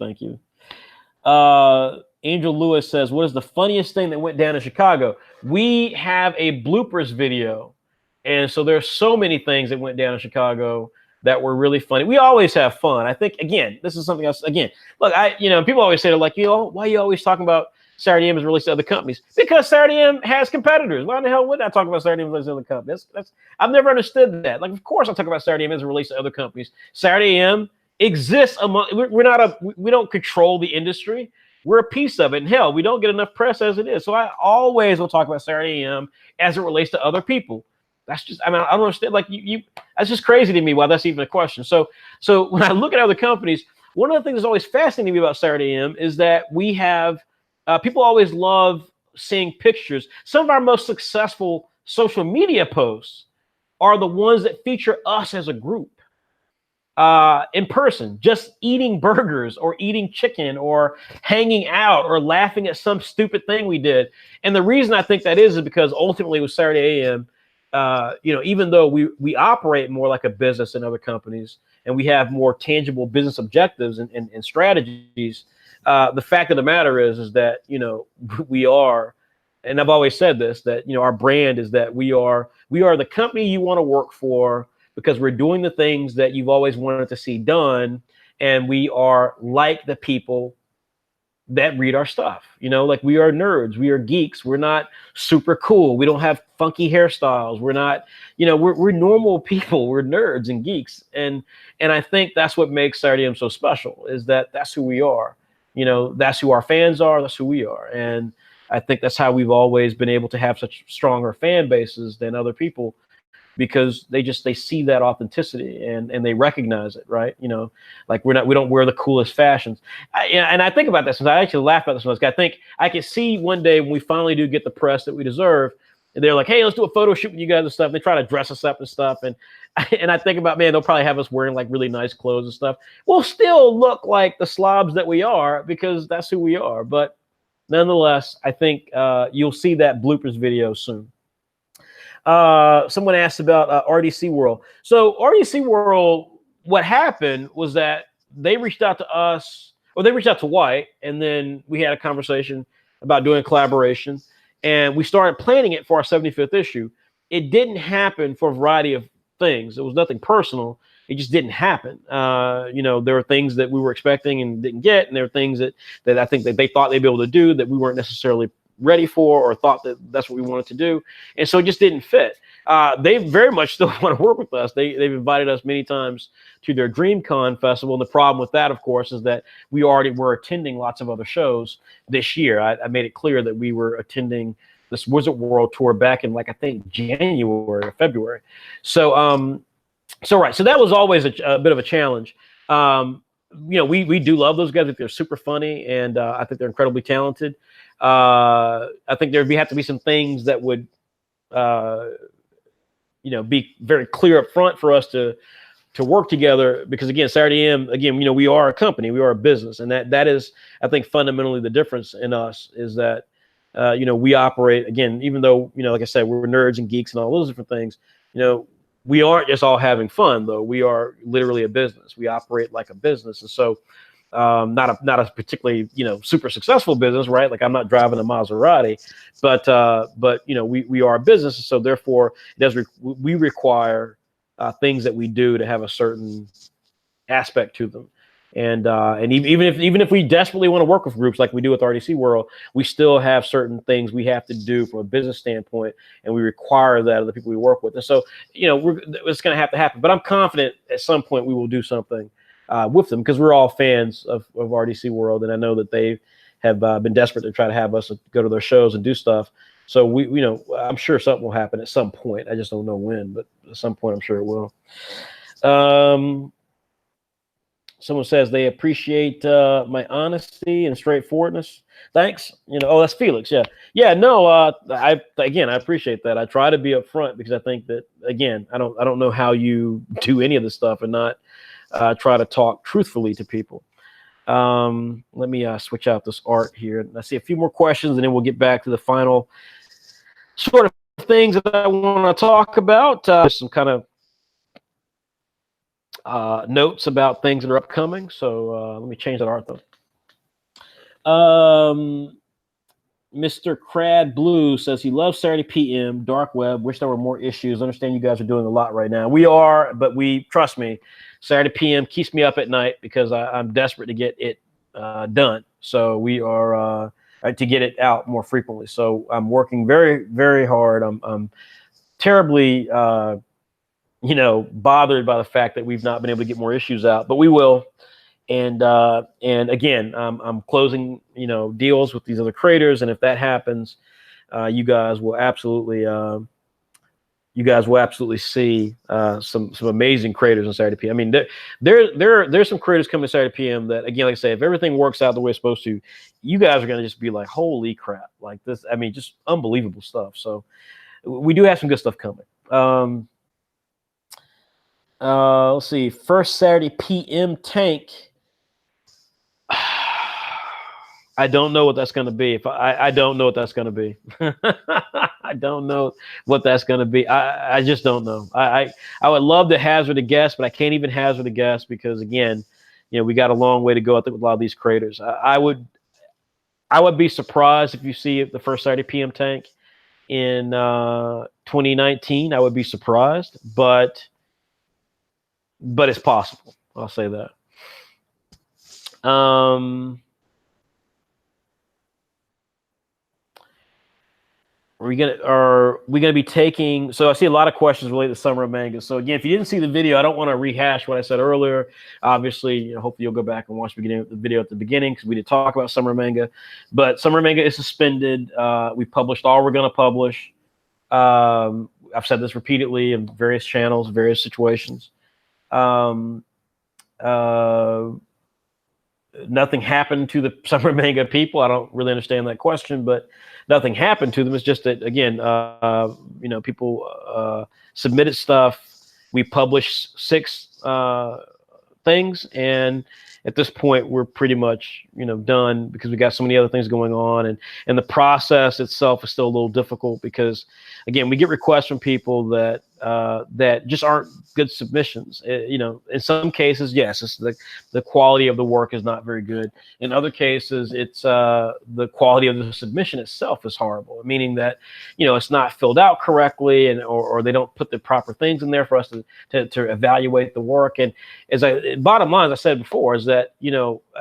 Angel Lewis says, what is the funniest thing that went down in Chicago? We have a bloopers video. And so there's so many things that went down in Chicago that were really funny. We always have fun. I think, again, this is something else. Again, look, people always say, like, why are you always talking about Saturday AM is released to other companies? Because Saturday AM has competitors. Why the hell would I talk about Saturday AM released to other companies? I've never understood that. Like, of course I talk about Saturday AM as released to other companies. Saturday AM exists among, we don't control the industry. We're a piece of it. And hell, we don't get enough press as it is. So I always will talk about Saturday AM as it relates to other people. That's just, I don't understand. Like that's just crazy to me why that's even a question. So when I look at other companies, one of the things that's always fascinating me about Saturday AM is that we have, people always love seeing pictures. Some of our most successful social media posts are the ones that feature us as a group in person, just eating burgers or eating chicken or hanging out or laughing at some stupid thing we did. And the reason I think that is because ultimately with Saturday AM, even though we operate more like a business than other companies and we have more tangible business objectives and strategies, the fact of the matter is that, we are, and I've always said this, that, our brand is that we are the company you want to work for because we're doing the things that you've always wanted to see done. And we are like the people that read our stuff, like we are nerds, we are geeks. We're not super cool. We don't have funky hairstyles. We're not, we're normal people. We're nerds and geeks. And I think that's what makes Saturday AM so special is that that's who we are. That's who our fans are. That's who we are. And I think that's how we've always been able to have such stronger fan bases than other people because they see that authenticity and they recognize it, right? Like we don't wear the coolest fashions. And I think about this, and I actually laugh about this one. I think I can see one day when we finally do get the press that we deserve, and they're like, hey, let's do a photo shoot with you guys and stuff. And they try to dress us up and stuff. And I think about, man, they'll probably have us wearing like really nice clothes and stuff. We'll still look like the slobs that we are because that's who we are. But nonetheless, I think you'll see that bloopers video soon. Someone asked about RDC World. So RDC World, what happened was that they reached out to us, or they reached out to White, and then we had a conversation about doing a collaboration, and we started planning it for our 75th issue. It didn't happen for a variety of things. It was nothing personal. It just didn't happen. You know, there were things that we were expecting and didn't get, and there were things that I think that they thought they'd be able to do that we weren't necessarily ready for, or thought that that's what we wanted to do, and so it just didn't fit. They very much still want to work with us. They've invited us many times to their DreamCon festival, and the problem with that, of course, is that we already were attending lots of other shows this year. I made it clear that we were attending this Wizard World tour back in, like, I think January or February. So so that was always a bit of a challenge. You know, we do love those guys. I think they're super funny, and I think they're incredibly talented. I think there'd have to be some things that would, you know, be very clear up front for us to work together, because again, Saturday AM, again, you know, we are a company, we are a business, and that is, I think, fundamentally the difference in us is that, you know, we operate, again, even though, you know, like I said, we're nerds and geeks and all those different things, you know, we aren't just all having fun, though. We are literally a business. We operate like a business, and so not a particularly, you know, super successful business, right? Like, I'm not driving a Maserati, but you know, we are a business, and so therefore we require things that we do to have a certain aspect to them. And even if we desperately want to work with groups like we do with RDC World, we still have certain things we have to do from a business standpoint, and we require that of the people we work with. And so, you know, it's going to have to happen. But I'm confident at some point we will do something with them, because we're all fans of RDC World, and I know that they have been desperate to try to have us go to their shows and do stuff. So you know, I'm sure something will happen at some point. I just don't know when, but at some point I'm sure it will. Someone says they appreciate my honesty and straightforwardness. Thanks. You know, oh, that's Felix. Yeah. No, I appreciate that. I try to be upfront, because I think that, again, I don't know how you do any of this stuff and not try to talk truthfully to people. Let me switch out this art here. I see a few more questions, and then we'll get back to the final sort of things that I want to talk about. Some kind of notes about things that are upcoming. So let me change that art, though. Mr. Crad Blue says he loves Saturday PM, Dark Web. Wish there were more issues. Understand you guys are doing a lot right now. We are, but trust me, Saturday PM keeps me up at night, because I'm desperate to get it done. So we are to get it out more frequently. So I'm working very, very hard. I'm terribly you know, bothered by the fact that we've not been able to get more issues out, but we will. And again, I'm closing, you know, deals with these other creators, and if that happens, you guys will absolutely see some amazing creators on Saturday PM. I mean, there's some creators coming to Saturday PM that, again, like I say, if everything works out the way it's supposed to, you guys are going to just be like, holy crap, like this. I mean, just unbelievable stuff. So we do have some good stuff coming. Let's see. First Saturday PM tank. I don't know what that's going to be. I don't know what that's going to be. I don't know what that's going to be. I just don't know. I would love to hazard a guess, but I can't even hazard a guess, because, again, you know, we got a long way to go, I think, with a lot of these creators. I would be surprised if you see the first Saturday PM tank in 2019. I would be surprised, but it's possible. I'll say that. Are we gonna be taking? So I see a lot of questions related to Summer of Manga. So again, if you didn't see the video, I don't want to rehash what I said earlier. Obviously, you know, hopefully you'll go back and watch the video at the beginning, because we did talk about Summer of Manga. But Summer of Manga is suspended. We published all we're gonna publish. I've said this repeatedly in various channels, various situations. Nothing happened to the Summer Manga people. I don't really understand that question, but nothing happened to them. It's just that, again, you know, people submitted stuff. We published 6 things, and at this point, we're pretty much, done because we got so many other things going on, and the process itself is still a little difficult because, again, we get requests from people that that just aren't good submissions. In some cases, yes, it's the quality of the work is not very good. In other cases, it's the quality of the submission itself is horrible, meaning that it's not filled out correctly, and or they don't put the proper things in there for us to evaluate the work. And bottom line, as I said before, is that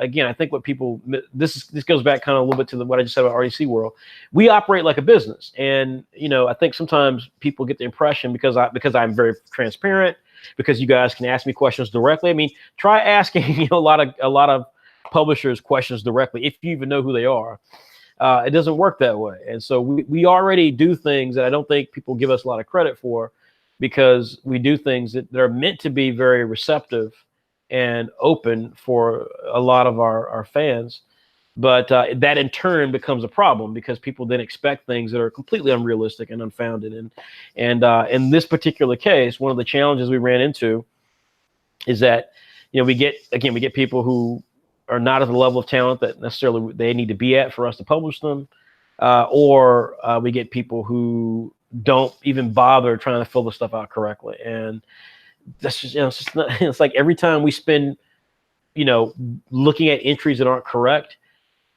again, I think what people this goes back kind of a little bit to what I just said about RDC World. We operate like a business, and I think sometimes people get the impression because I'm very transparent, because you guys can ask me questions directly. I mean, try asking a lot of publishers questions directly if you even know who they are. It doesn't work that way, and so we already do things that I don't think people give us a lot of credit for, because we do things that are meant to be very receptive and open for a lot of our fans. But that in turn becomes a problem because people then expect things that are completely unrealistic and unfounded. And in this particular case, one of the challenges we ran into is that we get people who are not at the level of talent that necessarily they need to be at for us to publish them, or we get people who don't even bother trying to fill the stuff out correctly. And that's just it's like every time we spend looking at entries that aren't correct,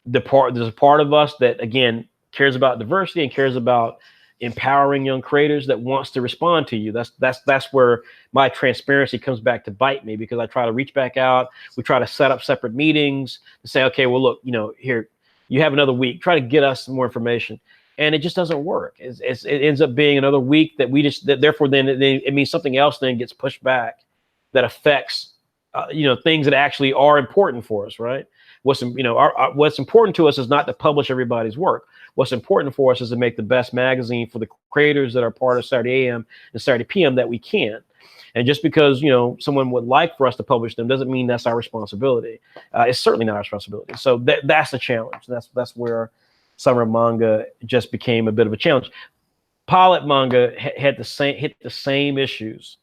there's a part of us that, again, cares about diversity and cares about empowering young creators that wants to respond to you. That's where my transparency comes back to bite me, because I try to reach back out. We try to set up separate meetings to say, okay, well, look, here, you have another week. Try to get us some more information. And it just doesn't work. It ends up being another week that therefore then it means something else then gets pushed back that affects things that actually are important for us, right? What's important to us is not to publish everybody's work. What's important for us is to make the best magazine for the creators that are part of Saturday AM and Saturday PM that we can. And just because someone would like for us to publish them doesn't mean that's our responsibility. It's certainly not our responsibility. So that's a challenge. That's where Summer Manga just became a bit of a challenge. Pilot Manga hit the same issues.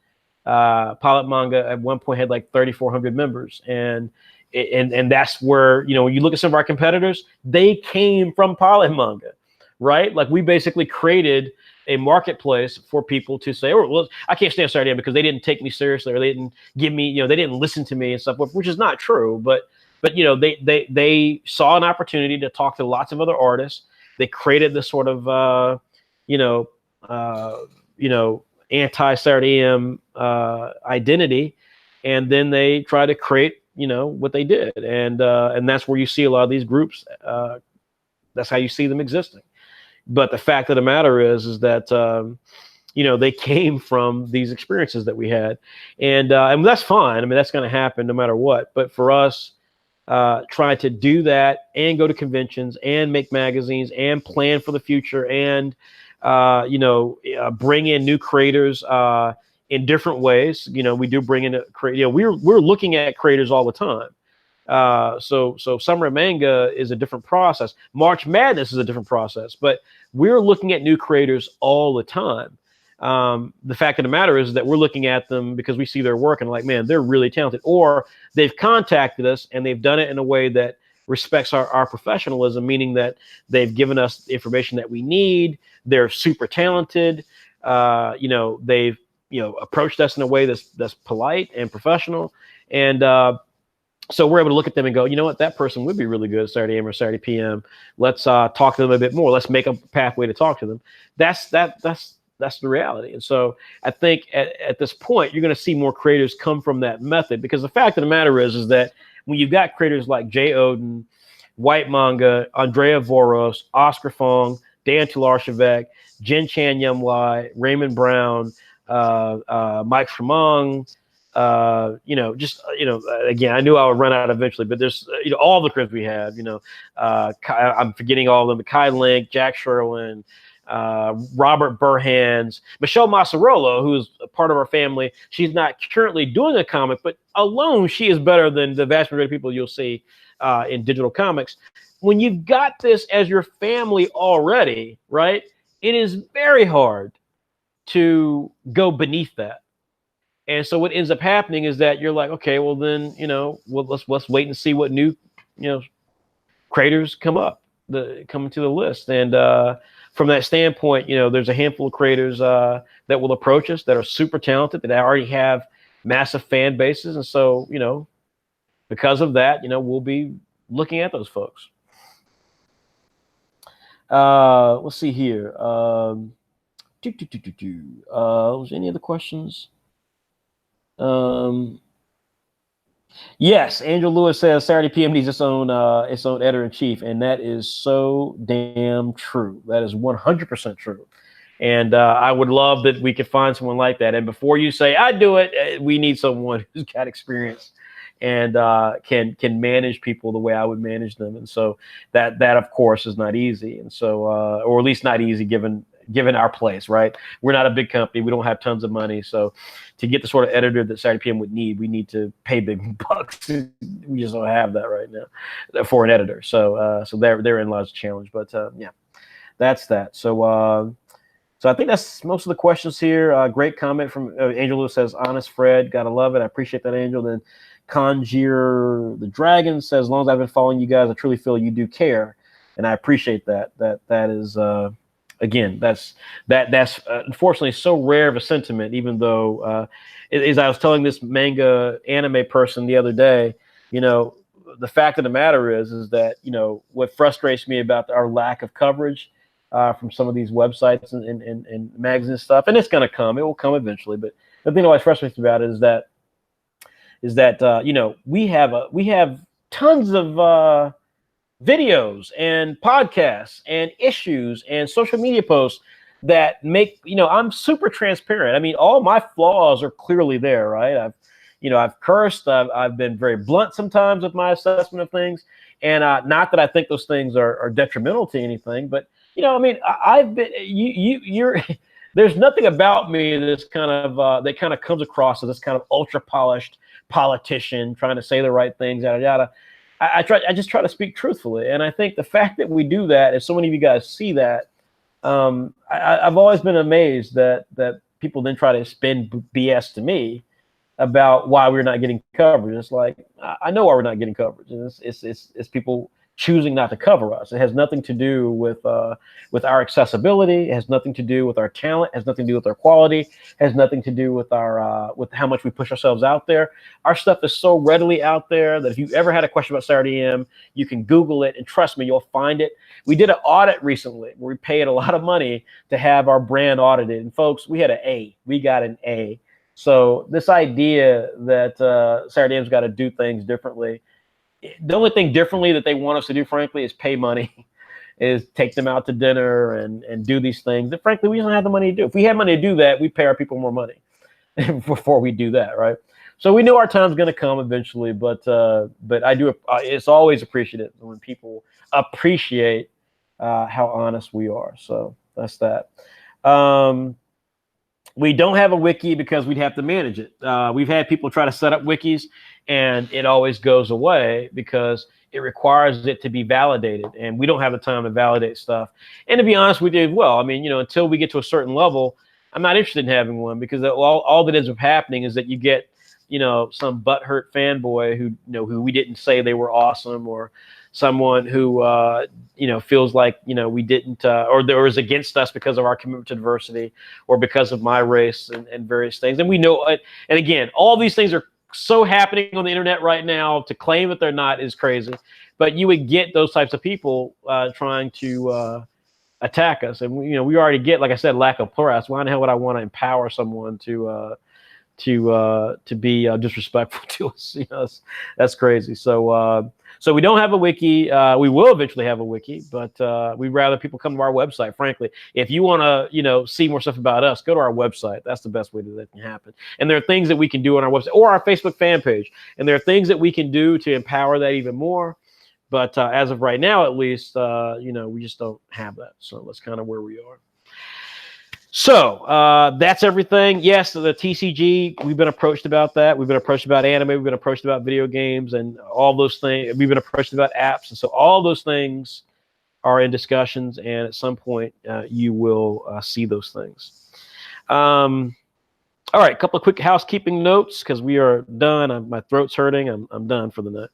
Pilot Manga at one point had like 3,400 members, and that's where when you look at some of our competitors, they came from Pilot Manga, right? Like we basically created a marketplace for people to say, oh, well, I can't stand Saturday because they didn't take me seriously, or they didn't give me, they didn't listen to me and stuff, which is not true. But they saw an opportunity to talk to lots of other artists. They created this sort of anti-Saturday AM identity, and then they try to create what they did, and that's where you see a lot of these groups. That's how you see them existing. But the fact of the matter is that they came from these experiences that we had, and that's fine. I mean, that's going to happen no matter what. But for us, trying to do that and go to conventions and make magazines and plan for the future and bring in new creators in different ways. We do bring in we're looking at creators all the time. So Summer Manga is a different process. March Madness is a different process, but we're looking at new creators all the time. The fact of the matter is that we're looking at them because we see their work and like, man, they're really talented, or they've contacted us and they've done it in a way that respects our professionalism, meaning that they've given us the information that we need. They're super talented. They've approached us in a way that's polite and professional, and so we're able to look at them and go, you know what, that person would be really good at Saturday AM or Saturday PM. Let's talk to them a bit more. Let's make a pathway to talk to them. That's the reality. And so I think at this point, you're going to see more creators come from that method, because the fact of the matter is that when you've got creators like Jay Oden, White Manga, Andrea Voros, Oscar Fong, Dan Tularchevek, Jin Chan Yumlai, Raymond Brown, Mike Tremong, again, I knew I would run out eventually, but there's, all the creators we have, I'm forgetting all of them, but Kai Link, Jack Sherwin, Robert Burhans, Michelle Massarolo, who's a part of our family. She's not currently doing a comic, but alone she is better than the vast majority of people you'll see in digital comics. When you've got this as your family already, right, it is very hard to go beneath that. And so what ends up happening is that you're like, okay, well then, let's wait and see what new, creators come into the list. And from that standpoint, there's a handful of creators that will approach us that are super talented, that already have massive fan bases. And so, because of that, we'll be looking at those folks. Let's see here. Was there any other questions? Yes, Angel Lewis says Saturday PM needs its own editor in chief, and that is so damn true. That is 100% true. And I would love that we could find someone like that. And before you say I do it, we need someone who's got experience and can manage people the way I would manage them. And so that of course is not easy. And so or at least not easy given our place, right? We're not a big company. We don't have tons of money. So to get the sort of editor that Saturday PM would need, we need to pay big bucks. We just don't have that right now for an editor. So therein lies the challenge. But yeah, that's that. So I think that's most of the questions here. Great comment from Angel Lewis says, honest Fred, gotta love it. I appreciate that, Angel. Then Conjure the Dragon says, as long as I've been following you guys, I truly feel you do care. And I appreciate that. That is, again, that's unfortunately so rare of a sentiment, even though, as I was telling this manga anime person the other day, the fact of the matter is that, what frustrates me about our lack of coverage from some of these websites and magazines and stuff, and it's going to come, it will come eventually. But the thing that always frustrates me about it is that we have tons of videos and podcasts and issues and social media posts that make, I'm super transparent. I mean, all my flaws are clearly there, right? I've cursed. I've been very blunt sometimes with my assessment of things, and not that I think those things are detrimental to anything, but I've been you're. There's nothing about me that's that kind of comes across as this kind of ultra polished politician trying to say the right things, yada yada. I just try to speak truthfully, and I think the fact that we do that, if so many of you guys see that, I've always been amazed that people then try to spin BS to me about why we're not getting coverage. It's like, I know why we're not getting coverage. And it's people choosing not to cover us. It has nothing to do with our accessibility. It has nothing to do with our talent. It has nothing to do with our quality. It has nothing to do with our with how much we push ourselves out there. Our stuff is so readily out there that if you ever had a question about Saturday AM, you can Google it, and trust me, you'll find it. We did an audit recently where we paid a lot of money to have our brand audited, and folks, we had an A. We got an A. So this idea that Saturday AM's got to do things differently. The only thing differently that they want us to do, frankly, is pay money, is take them out to dinner and do these things that, frankly, we don't have the money to do. If we had money to do that, we'd pay our people more money before we do that, right? So we know our time's going to come eventually, but I do. It's always appreciated when people appreciate how honest we are. So that's that. We don't have a wiki because we'd have to manage it. We've had people try to set up wikis, and it always goes away because it requires it to be validated, and we don't have the time to validate stuff. And to be honest with you as well, I mean, until we get to a certain level, I'm not interested in having one, because all that ends up happening is that you get, some butthurt fanboy who we didn't say they were awesome, or someone who feels like we didn't or is against us because of our commitment to diversity, or because of my race and various things. And we know it. And again, all these things are so happening on the internet right now. To claim that they're not is crazy. But you would get those types of people trying to attack us, and we already get, like I said, lack of plurality. Why the hell would I want to empower someone to be disrespectful to us? That's crazy. So we don't have a wiki. We will eventually have a wiki, but we'd rather people come to our website. Frankly, if you want to, see more stuff about us, go to our website. That's the best way that can happen. And there are things that we can do on our website or our Facebook fan page. And there are things that we can do to empower that even more. But as of right now, at least, we just don't have that. So that's kind of where we are. So that's everything. Yes, the TCG, we've been approached about that. We've been approached about anime. We've been approached about video games and all those things. We've been approached about apps. And so all those things are in discussions. And at some point, you will see those things. All right, a couple of quick housekeeping notes because we are done. My throat's hurting. I'm done for the night.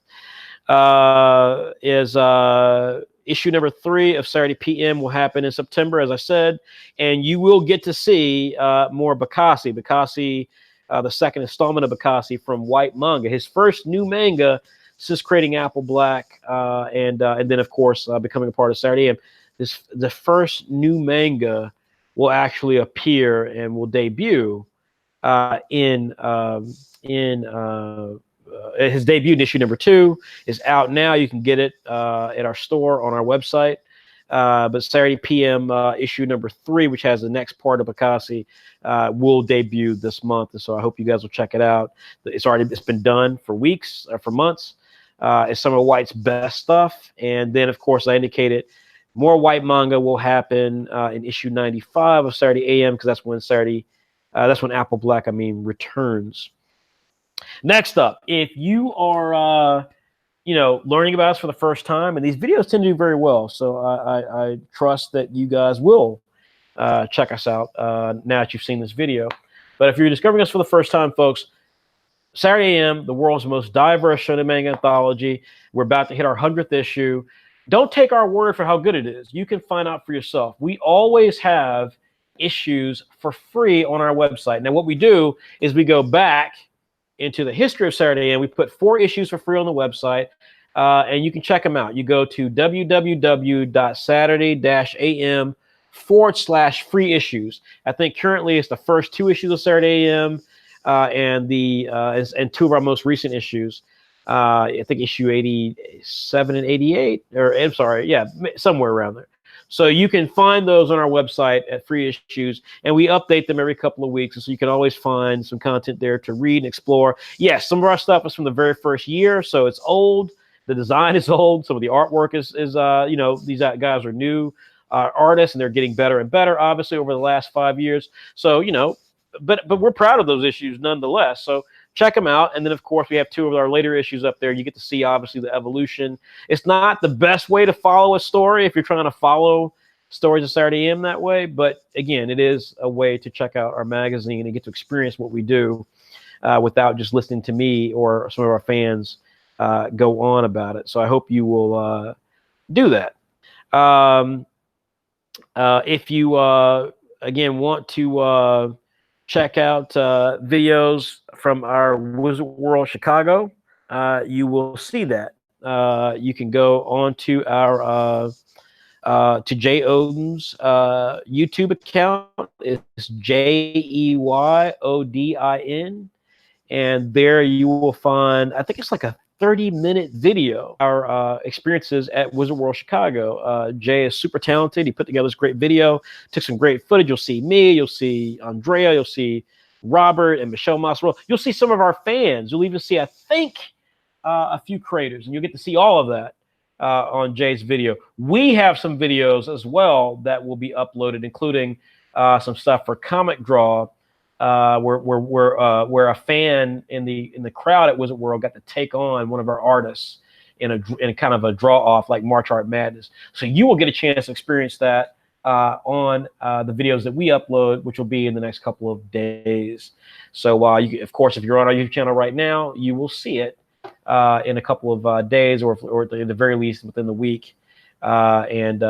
Issue number 3 of Saturday PM will happen in September, as I said, and you will get to see more Bakasi. Bakasi, the second installment of Bakasi from White Manga, his first new manga since creating Apple Black, and then of course becoming a part of Saturday AM. The first new manga will actually appear and will debut in his debut in issue number 2 is out now. You can get it at our store on our website. But Saturday PM issue number 3, which has the next part of Bakasi, will debut this month. And so I hope you guys will check it out. It's been done for weeks, for months. It's some of White's best stuff. And then, of course, I indicated more White manga will happen in issue 95 of Saturday AM, because that's when Apple Black, returns. Next up, if you are, learning about us for the first time, and these videos tend to do very well, so I trust that you guys will check us out now that you've seen this video. But if you're discovering us for the first time, folks, Saturday AM, the world's most diverse shonen manga anthology. We're about to hit our 100th issue. Don't take our word for how good it is. You can find out for yourself. We always have issues for free on our website. Now, what we do is we go back into the history of Saturday AM. We put 4 issues for free on the website, and you can check them out. You go to www.saturday-am/free issues. I think currently it's the first 2 issues of Saturday AM and 2 of our most recent issues. I think issue 87 and 88, or I'm sorry, yeah, somewhere around there. So you can find those on our website at free issues, and we update them every couple of weeks. And so you can always find some content there to read and explore. Yes, some of our stuff is from the very first year, so it's old. The design is old. Some of the artwork is these guys are new artists, and they're getting better and better, obviously, over the last 5 years. So, but we're proud of those issues nonetheless. So check them out. And then, of course, we have 2 of our later issues up there. You get to see, obviously, the evolution. It's not the best way to follow a story if you're trying to follow stories of Saturday AM that way. But, again, it is a way to check out our magazine and get to experience what we do without just listening to me or some of our fans go on about it. So I hope you will do that. If you, again, want to check out videos from our Wizard World Chicago, you will see that. You can go on to our to Jay Odin's YouTube account. It's JEYODIN, and there you will find, I think it's like a 30-minute video, our experiences at Wizard World Chicago. Jay is super talented. He put together this great video, took some great footage. You'll see me, you'll see Andrea, you'll see Robert and Michelle Masro. You'll see some of our fans. You'll even see, I think, a few creators, and you'll get to see all of that on Jay's video. We have some videos as well that will be uploaded, including some stuff for Comic Draw, where a fan in the crowd at Wizard World got to take on one of our artists in kind of a draw off like March Art Madness. So you will get a chance to experience that on the videos that we upload, which will be in the next couple of days. So of course, if you're on our YouTube channel right now, you will see it in a couple of days, or at the very least within the week, and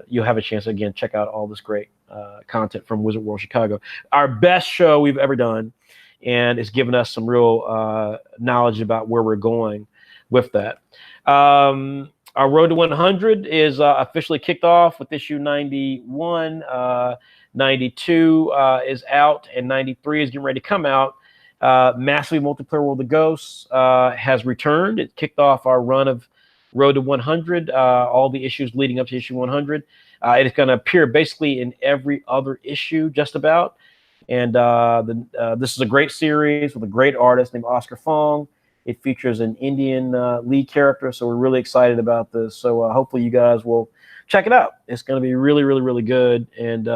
you'll have a chance to again check out all this great content from Wizard World Chicago. Our best show we've ever done, and it's given us some real knowledge about where we're going with that. Our road to 100 is officially kicked off with issue 91. 92 is out, and 93 is getting ready to come out. Massively Multiplayer World of Ghosts has returned. It kicked off our run of Road to 100, all the issues leading up to issue 100. It is going to appear basically in every other issue, just about. And this is a great series with a great artist named Oscar Fong. It features an Indian lead character, so we're really excited about this. So hopefully you guys will check it out. It's going to be really, really, really good, and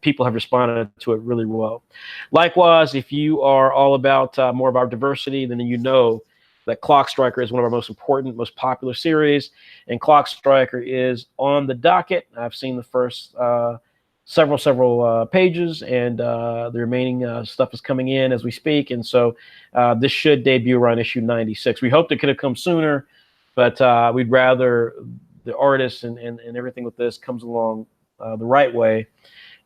people have responded to it really well. Likewise, if you are all about more of our diversity, then you know that Clock Striker is one of our most important, most popular series, and Clock Striker is on the docket. I've seen the first several pages, and the remaining stuff is coming in as we speak. And so this should debut around issue 96. We hoped it could have come sooner, but we'd rather the artists and everything with this comes along the right way.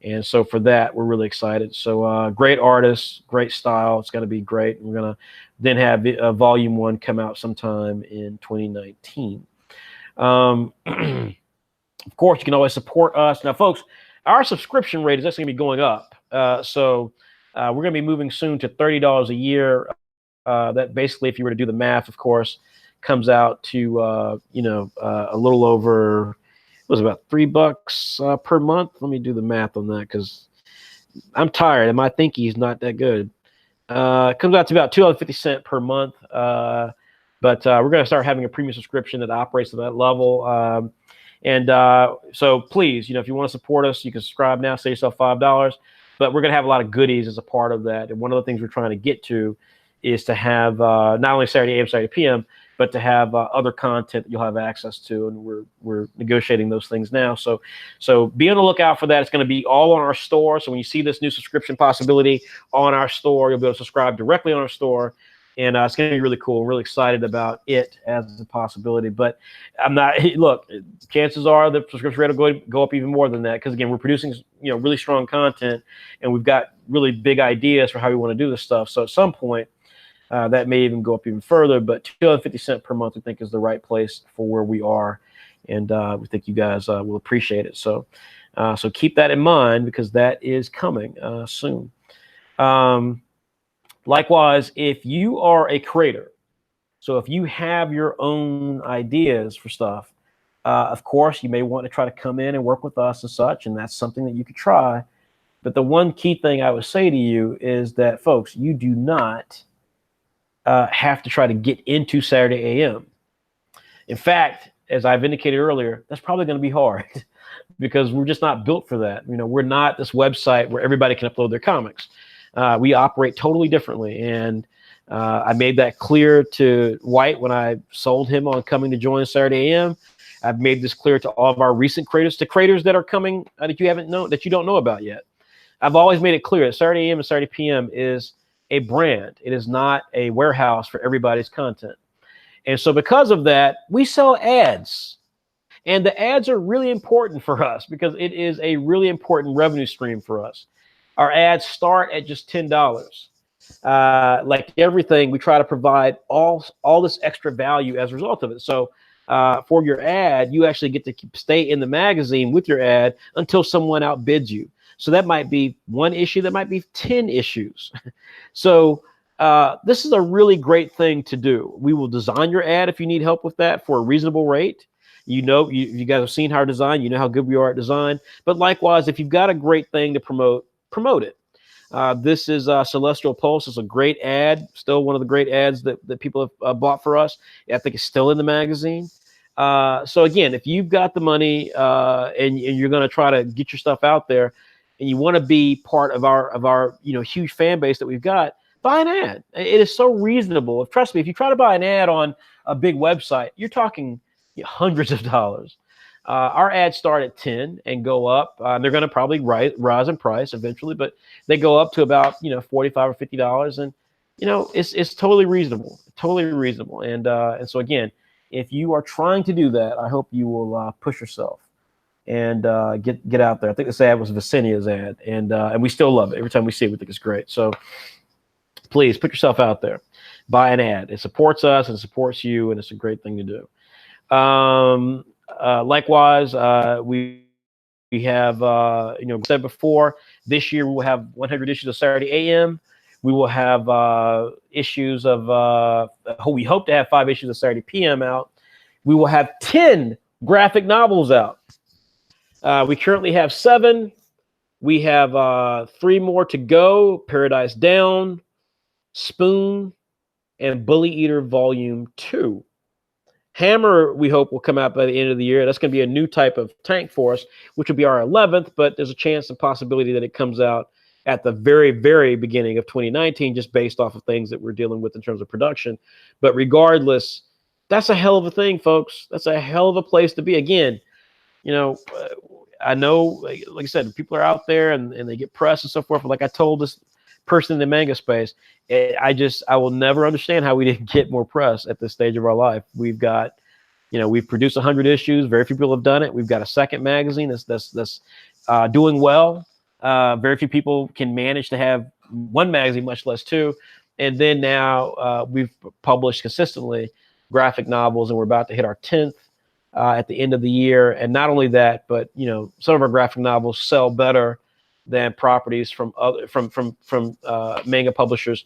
And so for that, we're really excited. So great artists, great style. It's going to be great. We're going to then have volume 1 come out sometime in 2019. Of course, you can always support us. Now, folks, our subscription rate is actually going to be going up. So we're going to be moving soon to $30 a year. That basically, if you were to do the math, of course, comes out to a little over, it was about $3 per month. Let me do the math on that because I'm tired and my thinky's not that good. It comes out to about $2.50 per month. But we're going to start having a premium subscription that operates at that level. So please, if you want to support us, you can subscribe now, save yourself $5. But we're going to have a lot of goodies as a part of that. And one of the things we're trying to get to is to have not only Saturday AM, Saturday PM, but to have other content that you'll have access to. And we're negotiating those things now. So be on the lookout for that. It's going to be all on our store. So when you see this new subscription possibility on our store, you'll be able to subscribe directly on our store. And it's going to be really cool. I'm really excited about it as a possibility. But I'm not. Look, chances are the subscription rate will go up even more than that because again, we're producing really strong content, and we've got really big ideas for how we want to do this stuff. So at some point, that may even go up even further. But $2.50 per month, we think, is the right place for where we are, and we think you guys will appreciate it. So keep that in mind because that is coming soon. Likewise, if you are a creator, so if you have your own ideas for stuff, of course, you may want to try to come in and work with us and such, and that's something that you could try. But the one key thing I would say to you is that, folks, you do not have to try to get into Saturday AM. In fact, as I've indicated earlier, that's probably going to be hard because we're just not built for that. We're not this website where everybody can upload their comics. We operate totally differently, and I made that clear to White when I sold him on coming to join Saturday AM. I've made this clear to all of our recent creators, to creators that are coming that you don't know about yet. I've always made it clear that Saturday AM and Saturday PM is a brand. It is not a warehouse for everybody's content. And so because of that, we sell ads. And the ads are really important for us because it is a really important revenue stream for us. Our ads start at just $10. Like everything, we try to provide all this extra value as a result of it. So for your ad, you actually get to stay in the magazine with your ad until someone outbids you. So that might be one issue, that might be 10 issues. So this is a really great thing to do. We will design your ad if you need help with that for a reasonable rate. You guys have seen our design, you know how good we are at design. But likewise, if you've got a great thing to promote it. This is Celestial Pulse. It's a great ad, still one of the great ads that people have bought for us. I think it's still in the magazine. So again, if you've got the money and you're going to try to get your stuff out there, and you want to be part of our huge fan base that we've got, buy an ad. It is so reasonable. Trust me, if you try to buy an ad on a big website, you're talking hundreds of dollars. Our ads start at 10 and go up. They're going to probably rise in price eventually, but they go up to about $45 or $50, and it's totally reasonable, And so again, if you are trying to do that, I hope you will push yourself and get out there. I think this ad was Vicinia's ad, and we still love it. Every time we see it, we think it's great. So please put yourself out there, buy an ad. It supports us and supports you, and it's a great thing to do. Likewise, we have, said before, this year we will have 100 issues of Saturday AM. We will have issues of, we hope to have 5 issues of Saturday PM out. We will have 10 graphic novels out. We currently have 7. We have 3 more to go: Paradise Down, Spoon, and Bully Eater Volume 2. Hammer, we hope, will come out by the end of the year. That's going to be a new type of tank for us, which will be our 11th, but there's a chance and possibility that it comes out at the very, very beginning of 2019, just based off of things that we're dealing with in terms of production. But regardless, that's a hell of a thing, folks. That's a hell of a place to be. Again, I know, like I said, people are out there and they get press and so forth. But like I told this person in the manga space, I will never understand how we didn't get more press at this stage of our life. We've got, we've produced 100 issues. Very few people have done it. We've got a second magazine that's doing well. Very few people can manage to have one magazine, much less two. And then now we've published consistently graphic novels, and we're about to hit our 10th at the end of the year. And not only that, but some of our graphic novels sell better than properties from other manga publishers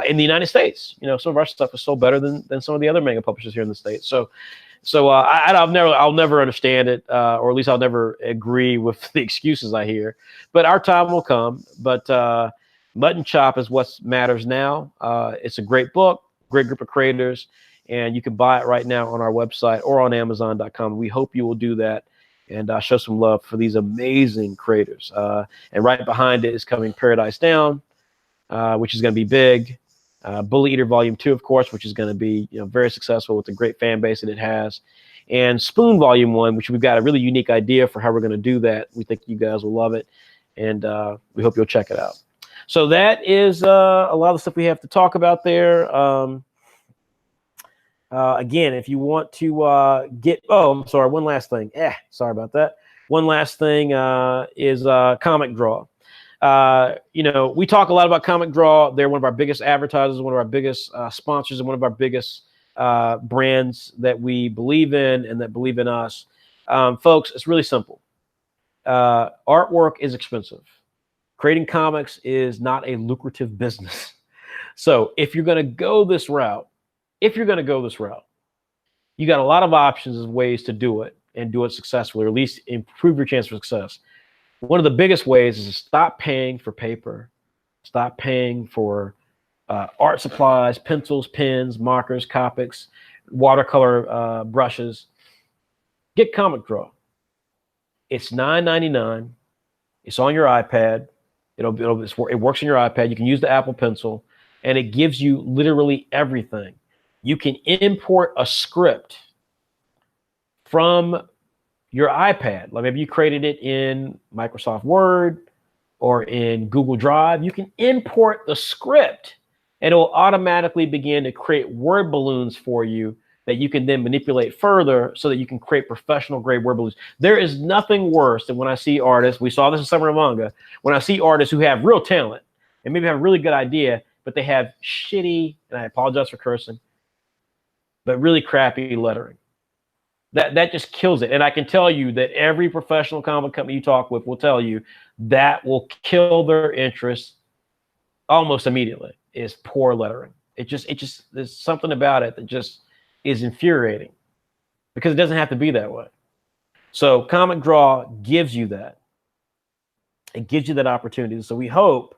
in the United States. Some of our stuff is sold better than some of the other manga publishers here in the States. So I'll never understand it, or at least I'll never agree with the excuses I hear. But our time will come. But Mutton Chop is what matters now. It's a great book, great group of creators, and you can buy it right now on our website or on Amazon.com. We hope you will do that and show some love for these amazing creators. And right behind it is coming Paradise Down, which is going to be big. Bully Eater Volume 2, of course, which is going to be very successful with the great fan base that it has. And Spoon Volume 1, which we've got a really unique idea for how we're going to do that. We think you guys will love it, and we hope you'll check it out. So that is a lot of the stuff we have to talk about there. Again, if you want to I'm sorry, one last thing. Sorry about that. One last thing is Comic Draw. We talk a lot about Comic Draw. They're one of our biggest advertisers, one of our biggest sponsors, and one of our biggest brands that we believe in and that believe in us. Folks, it's really simple. Artwork is expensive. Creating comics is not a lucrative business. So if you're going to go this route, you got a lot of options of ways to do it and do it successfully, or at least improve your chance for success. One of the biggest ways is to stop paying for paper, stop paying for art supplies, pencils, pens, markers, Copics, watercolor brushes. Get Comic Draw. It's $9.99. It's on your iPad. It works on your iPad. You can use the Apple Pencil, and it gives you literally everything. You can import a script from your iPad. Like maybe you created it in Microsoft Word or in Google Drive. You can import the script, and it will automatically begin to create word balloons for you that you can then manipulate further so that you can create professional grade word balloons. There is nothing worse than when I see artists, we saw this in Summer of Manga, when I see artists who have real talent and maybe have a really good idea, but they have shitty, and I apologize for cursing, but really crappy lettering. That just kills it. And I can tell you that every professional comic company you talk with will tell you that will kill their interest almost immediately, is poor lettering. It just there's something about it that just is infuriating, because it doesn't have to be that way. So Comic Draw gives you that. It gives you that opportunity. So we hope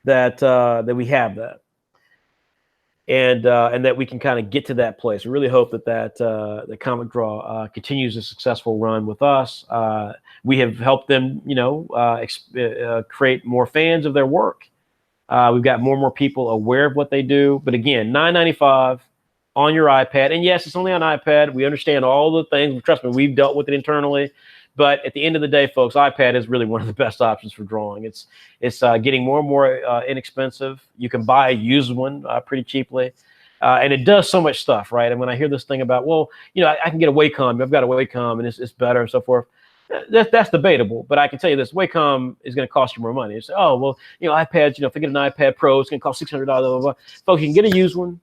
that that we have that, and that we can kind of get to that place. We really hope that the Comic Draw continues a successful run with us. We have helped them, create more fans of their work. We've got more and more people aware of what they do. But again, $9.95 on your iPad. And yes, it's only on iPad. We understand all the things. Trust me, we've dealt with it internally. But at the end of the day, folks, iPad is really one of the best options for drawing. It's getting more and more inexpensive. You can buy a used one pretty cheaply. And it does so much stuff, right? And when I hear this thing about, well, I can get a Wacom. I've got a Wacom and it's better and so forth. That's debatable. But I can tell you this, Wacom is going to cost you more money. It's, oh, well, iPads, if you get an iPad Pro, it's going to cost $600. Blah, blah, blah. Folks, you can get a used one.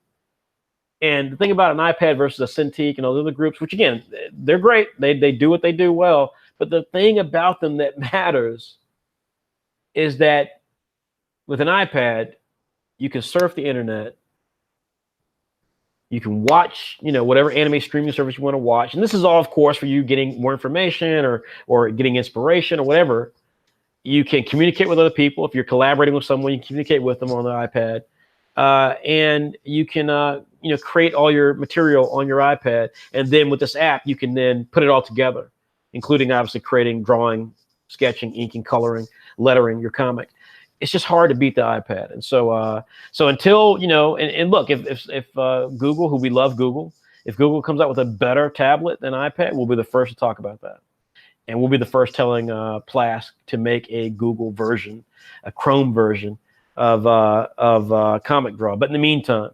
And the thing about an iPad versus a Cintiq and all the other groups, which again, they're great. They do what they do well. But the thing about them that matters is that with an iPad, you can surf the internet. You can watch, whatever anime streaming service you want to watch. And this is all, of course, for you getting more information or getting inspiration or whatever. You can communicate with other people. If you're collaborating with someone, you can communicate with them on the iPad. And you can, create all your material on your iPad. And then with this app, you can then put it all together, including obviously creating, drawing, sketching, inking, coloring, lettering your comic. It's just hard to beat the iPad. And so, until, and look, if Google, who we love Google, if Google comes out with a better tablet than iPad, we'll be the first to talk about that. and we'll be the first telling Plask to make a Google version, a Chrome version of Comic Draw. But in the meantime,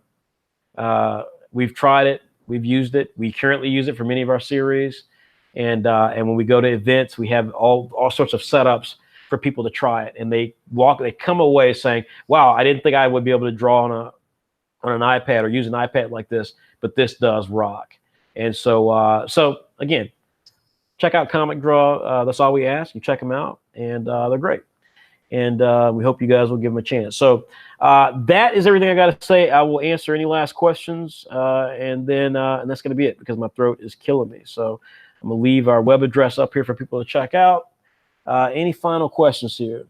we've tried it, we've used it, we currently use it for many of our series, and when we go to events, we have all sorts of setups for people to try it, and they come away saying, "Wow, I didn't think I would be able to draw on an iPad or use an iPad like this, but this does rock." And so again, check out Comic Draw. That's all we ask. You check them out, and they're great. And we hope you guys will give them a chance. So that is everything I got to say. I will answer any last questions, and that's going to be it because my throat is killing me. So I'm going to leave our web address up here for people to check out. Any final questions here?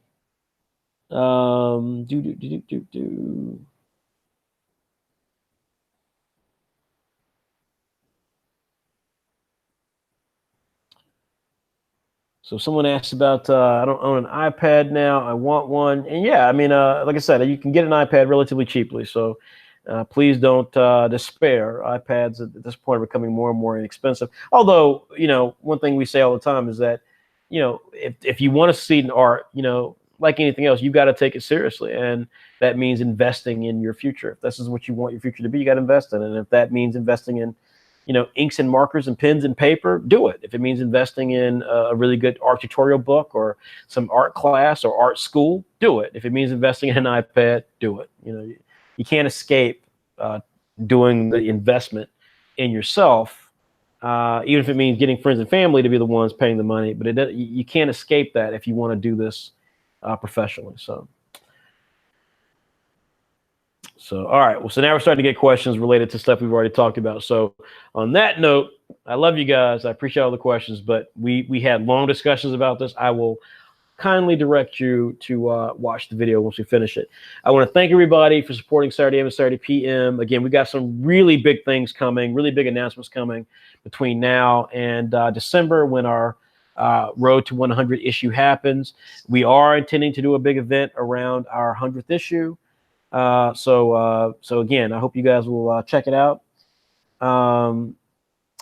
So someone asked about, I don't own an iPad now, I want one. And yeah, I mean, like I said, you can get an iPad relatively cheaply. So please don't despair. iPads at this point are becoming more and more inexpensive. Although, one thing we say all the time is that, if you want to succeed in art, like anything else, you've got to take it seriously. And that means investing in your future. If this is what you want your future to be, you got to invest in it. And if that means investing in inks and markers and pens and paper, do it. If it means investing in a really good art tutorial book or some art class or art school, do it. If it means investing in an iPad, do it. You can't escape doing the investment in yourself, even if it means getting friends and family to be the ones paying the money. But you can't escape that if you want to do this professionally. So, all right. Well, so now we're starting to get questions related to stuff we've already talked about. So on that note, I love you guys. I appreciate all the questions, but we had long discussions about this. I will kindly direct you to watch the video once we finish it. I want to thank everybody for supporting Saturday AM and Saturday PM. Again, we got some really big things coming, really big announcements coming between now and December when our Road to 100 issue happens. We are intending to do a big event around our 100th issue. So again, I hope you guys will check it out and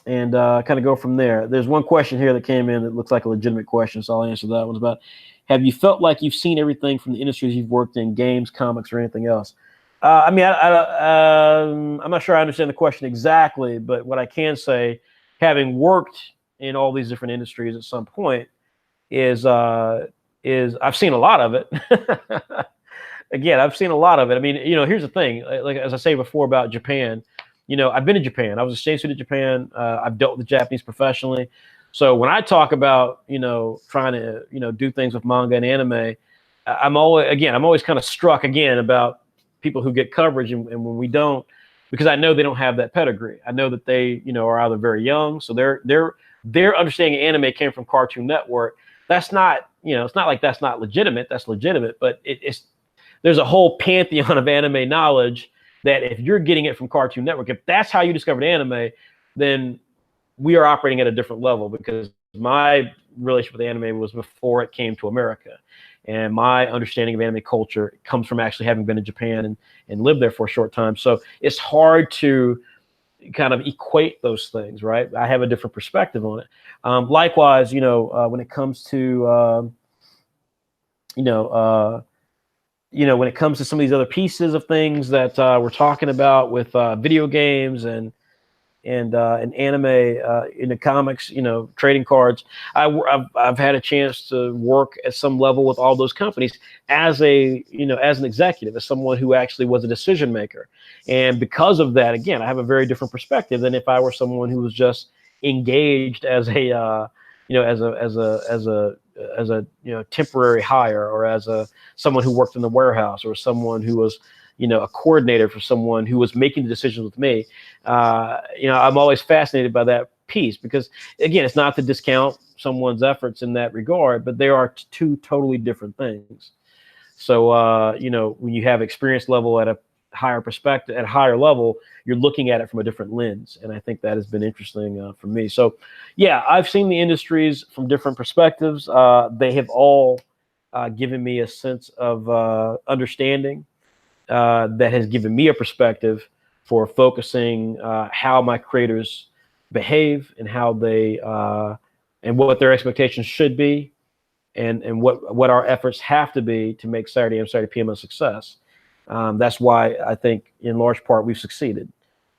kind of go from there. There's one question here that came in that looks like a legitimate question, so I'll answer that one. About, have you felt like you've seen everything from the industries you've worked in, games, comics, or anything else? I mean, I'm not sure I understand the question exactly, but what I can say, having worked in all these different industries at some point, is I've seen a lot of it. Again, I've seen a lot of it. I mean, here's the thing. Like as I say before about Japan, I've been to Japan. I was a exchange student in Japan. I've dealt with the Japanese professionally. So when I talk about, trying to, do things with manga and anime, I'm always kind of struck again about people who get coverage and when we don't, because I know they don't have that pedigree. I know that they, are either very young, so their understanding of anime came from Cartoon Network. That's not, it's not like that's not legitimate. That's legitimate, but there's a whole pantheon of anime knowledge that if you're getting it from Cartoon Network, if that's how you discovered anime, then we are operating at a different level, because my relationship with anime was before it came to America. And my understanding of anime culture comes from actually having been in Japan and lived there for a short time. So it's hard to kind of equate those things, right? I have a different perspective on it. Likewise, when it comes to, when it comes to some of these other pieces of things that we're talking about with video games and anime, in the comics, trading cards, I've had a chance to work at some level with all those companies as an executive, as someone who actually was a decision maker. And because of that, again, I have a very different perspective than if I were someone who was just engaged as a temporary hire, or as someone who worked in the warehouse, or someone who was a coordinator for someone who was making the decisions with me. I'm always fascinated by that piece, because again, it's not to discount someone's efforts in that regard, but they are two totally different things. So when you have experience level at a higher perspective, at a higher level, you're looking at it from a different lens, and I think that has been interesting for me. So yeah, I've seen the industries from different perspectives. They have all given me a sense of understanding that has given me a perspective for focusing how my creators behave and how they and what their expectations should be, and what our efforts have to be to make Saturday AM, Saturday PM a success. That's why I think in large part we've succeeded.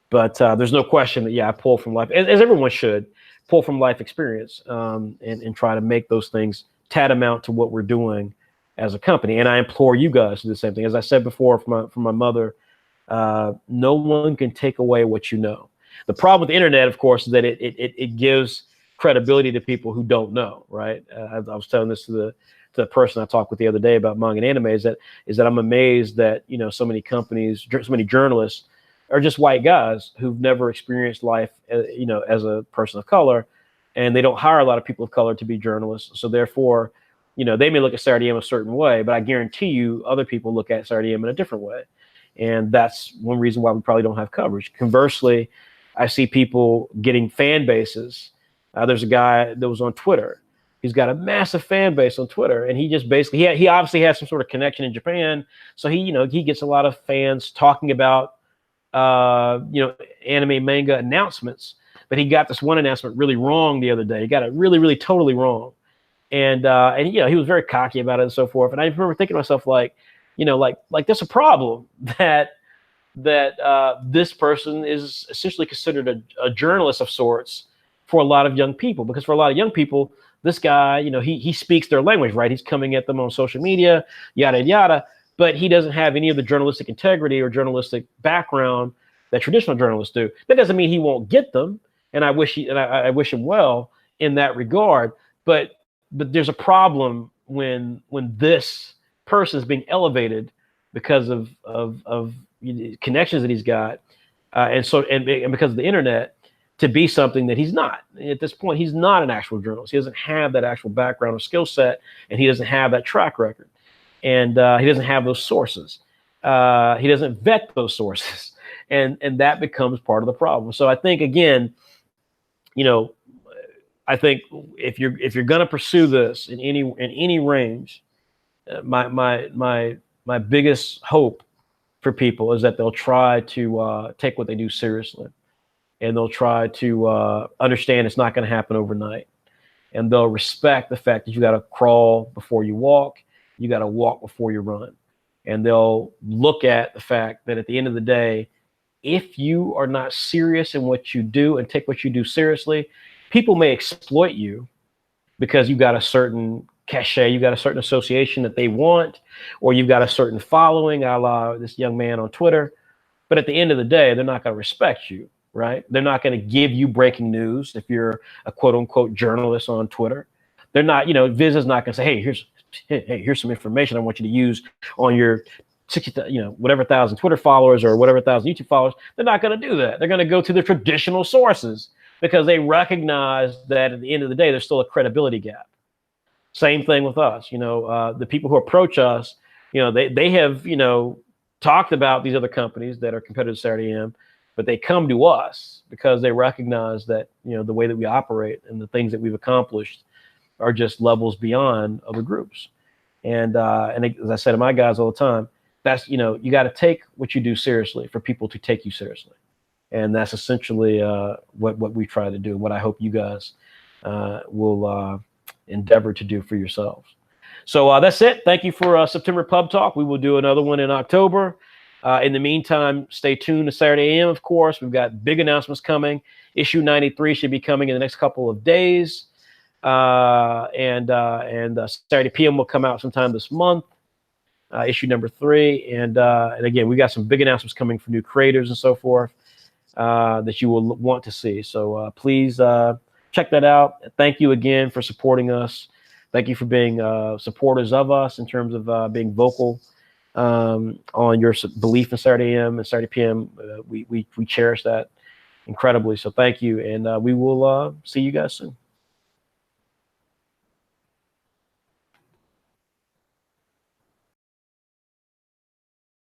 But there's no question that, yeah, I pull from life, as everyone should, pull from life experience, and try to make those things tantamount to what we're doing as a company. And I implore you guys to do the same thing. As I said before, from my mother, no one can take away what you know. The problem with the internet, of course, is that it gives credibility to people who don't know, right? I was telling this to the person I talked with the other day about manga and anime, is that I'm amazed that, you know, so many companies, so many journalists are just white guys who've never experienced life, you know, as a person of color, and they don't hire a lot of people of color to be journalists. So therefore, you know, they may look at Saturday AM a certain way, but I guarantee you other people look at Saturday AM in a different way. And that's one reason why we probably don't have coverage. Conversely, I see people getting fan bases. There's a guy that was on Twitter. He's got a massive fan base on Twitter, and he just basically, he obviously has some sort of connection in Japan. So he, you know, he gets a lot of fans talking about, you know, anime manga announcements. But he got this one announcement really wrong the other day. He got it really, really totally wrong. And you know, he was very cocky about it and so forth. And I remember thinking to myself, like, you know, like there's a problem that this person is essentially considered a journalist of sorts for a lot of young people, because for a lot of young people, this guy, you know, he speaks their language, right? He's coming at them on social media, yada, yada, but he doesn't have any of the journalistic integrity or journalistic background that traditional journalists do. That doesn't mean he won't get them. And I wish I wish him well in that regard. But there's a problem when this person is being elevated because of connections that he's got, and because of the internet, to be something that he's not. At this point, he's not an actual journalist. He doesn't have that actual background or skill set, and he doesn't have that track record, and he doesn't have those sources. He doesn't vet those sources, and that becomes part of the problem. So I think, again, you know, I think if you're going to pursue this in any range, my biggest hope for people is that they'll try to take what they do seriously, and they'll try to understand it's not going to happen overnight, and they'll respect the fact that you got to crawl before you walk, you got to walk before you run, and they'll look at the fact that at the end of the day, if you are not serious in what you do and take what you do seriously, people may exploit you because you've got a certain cachet, you've got a certain association that they want, or you've got a certain following, a la this young man on Twitter. But at the end of the day, they're not going to respect you, right? They're not going to give you breaking news if you're a quote unquote journalist on Twitter. They're not, you know, Viz is not going to say, hey, here's some information I want you to use on your 60, you know, whatever thousand Twitter followers or whatever thousand YouTube followers. They're not going to do that. They're going to go to the traditional sources because they recognize that at the end of the day, there's still a credibility gap. Same thing with us. You know, the people who approach us, you know, they have, you know, talked about these other companies that are competitors to Saturday AM, but they come to us because they recognize that, you know, the way that we operate and the things that we've accomplished are just levels beyond other groups. And as I say to my guys all the time, that's, you know, you got to take what you do seriously for people to take you seriously. And that's essentially what we try to do, what I hope you guys will endeavor to do for yourselves. So that's it. Thank you for September Pub Talk. We will do another one in October. In the meantime, stay tuned to Saturday AM, of course. We've got big announcements coming. Issue 93 should be coming in the next couple of days. And Saturday PM will come out sometime this month. Issue number 3. And again, we got some big announcements coming for new creators and so forth that you will want to see. So please check that out. Thank you again for supporting us. Thank you for being supporters of us in terms of being vocal on your belief in Saturday AM and Saturday PM. We cherish that incredibly. So thank you. And we will see you guys soon.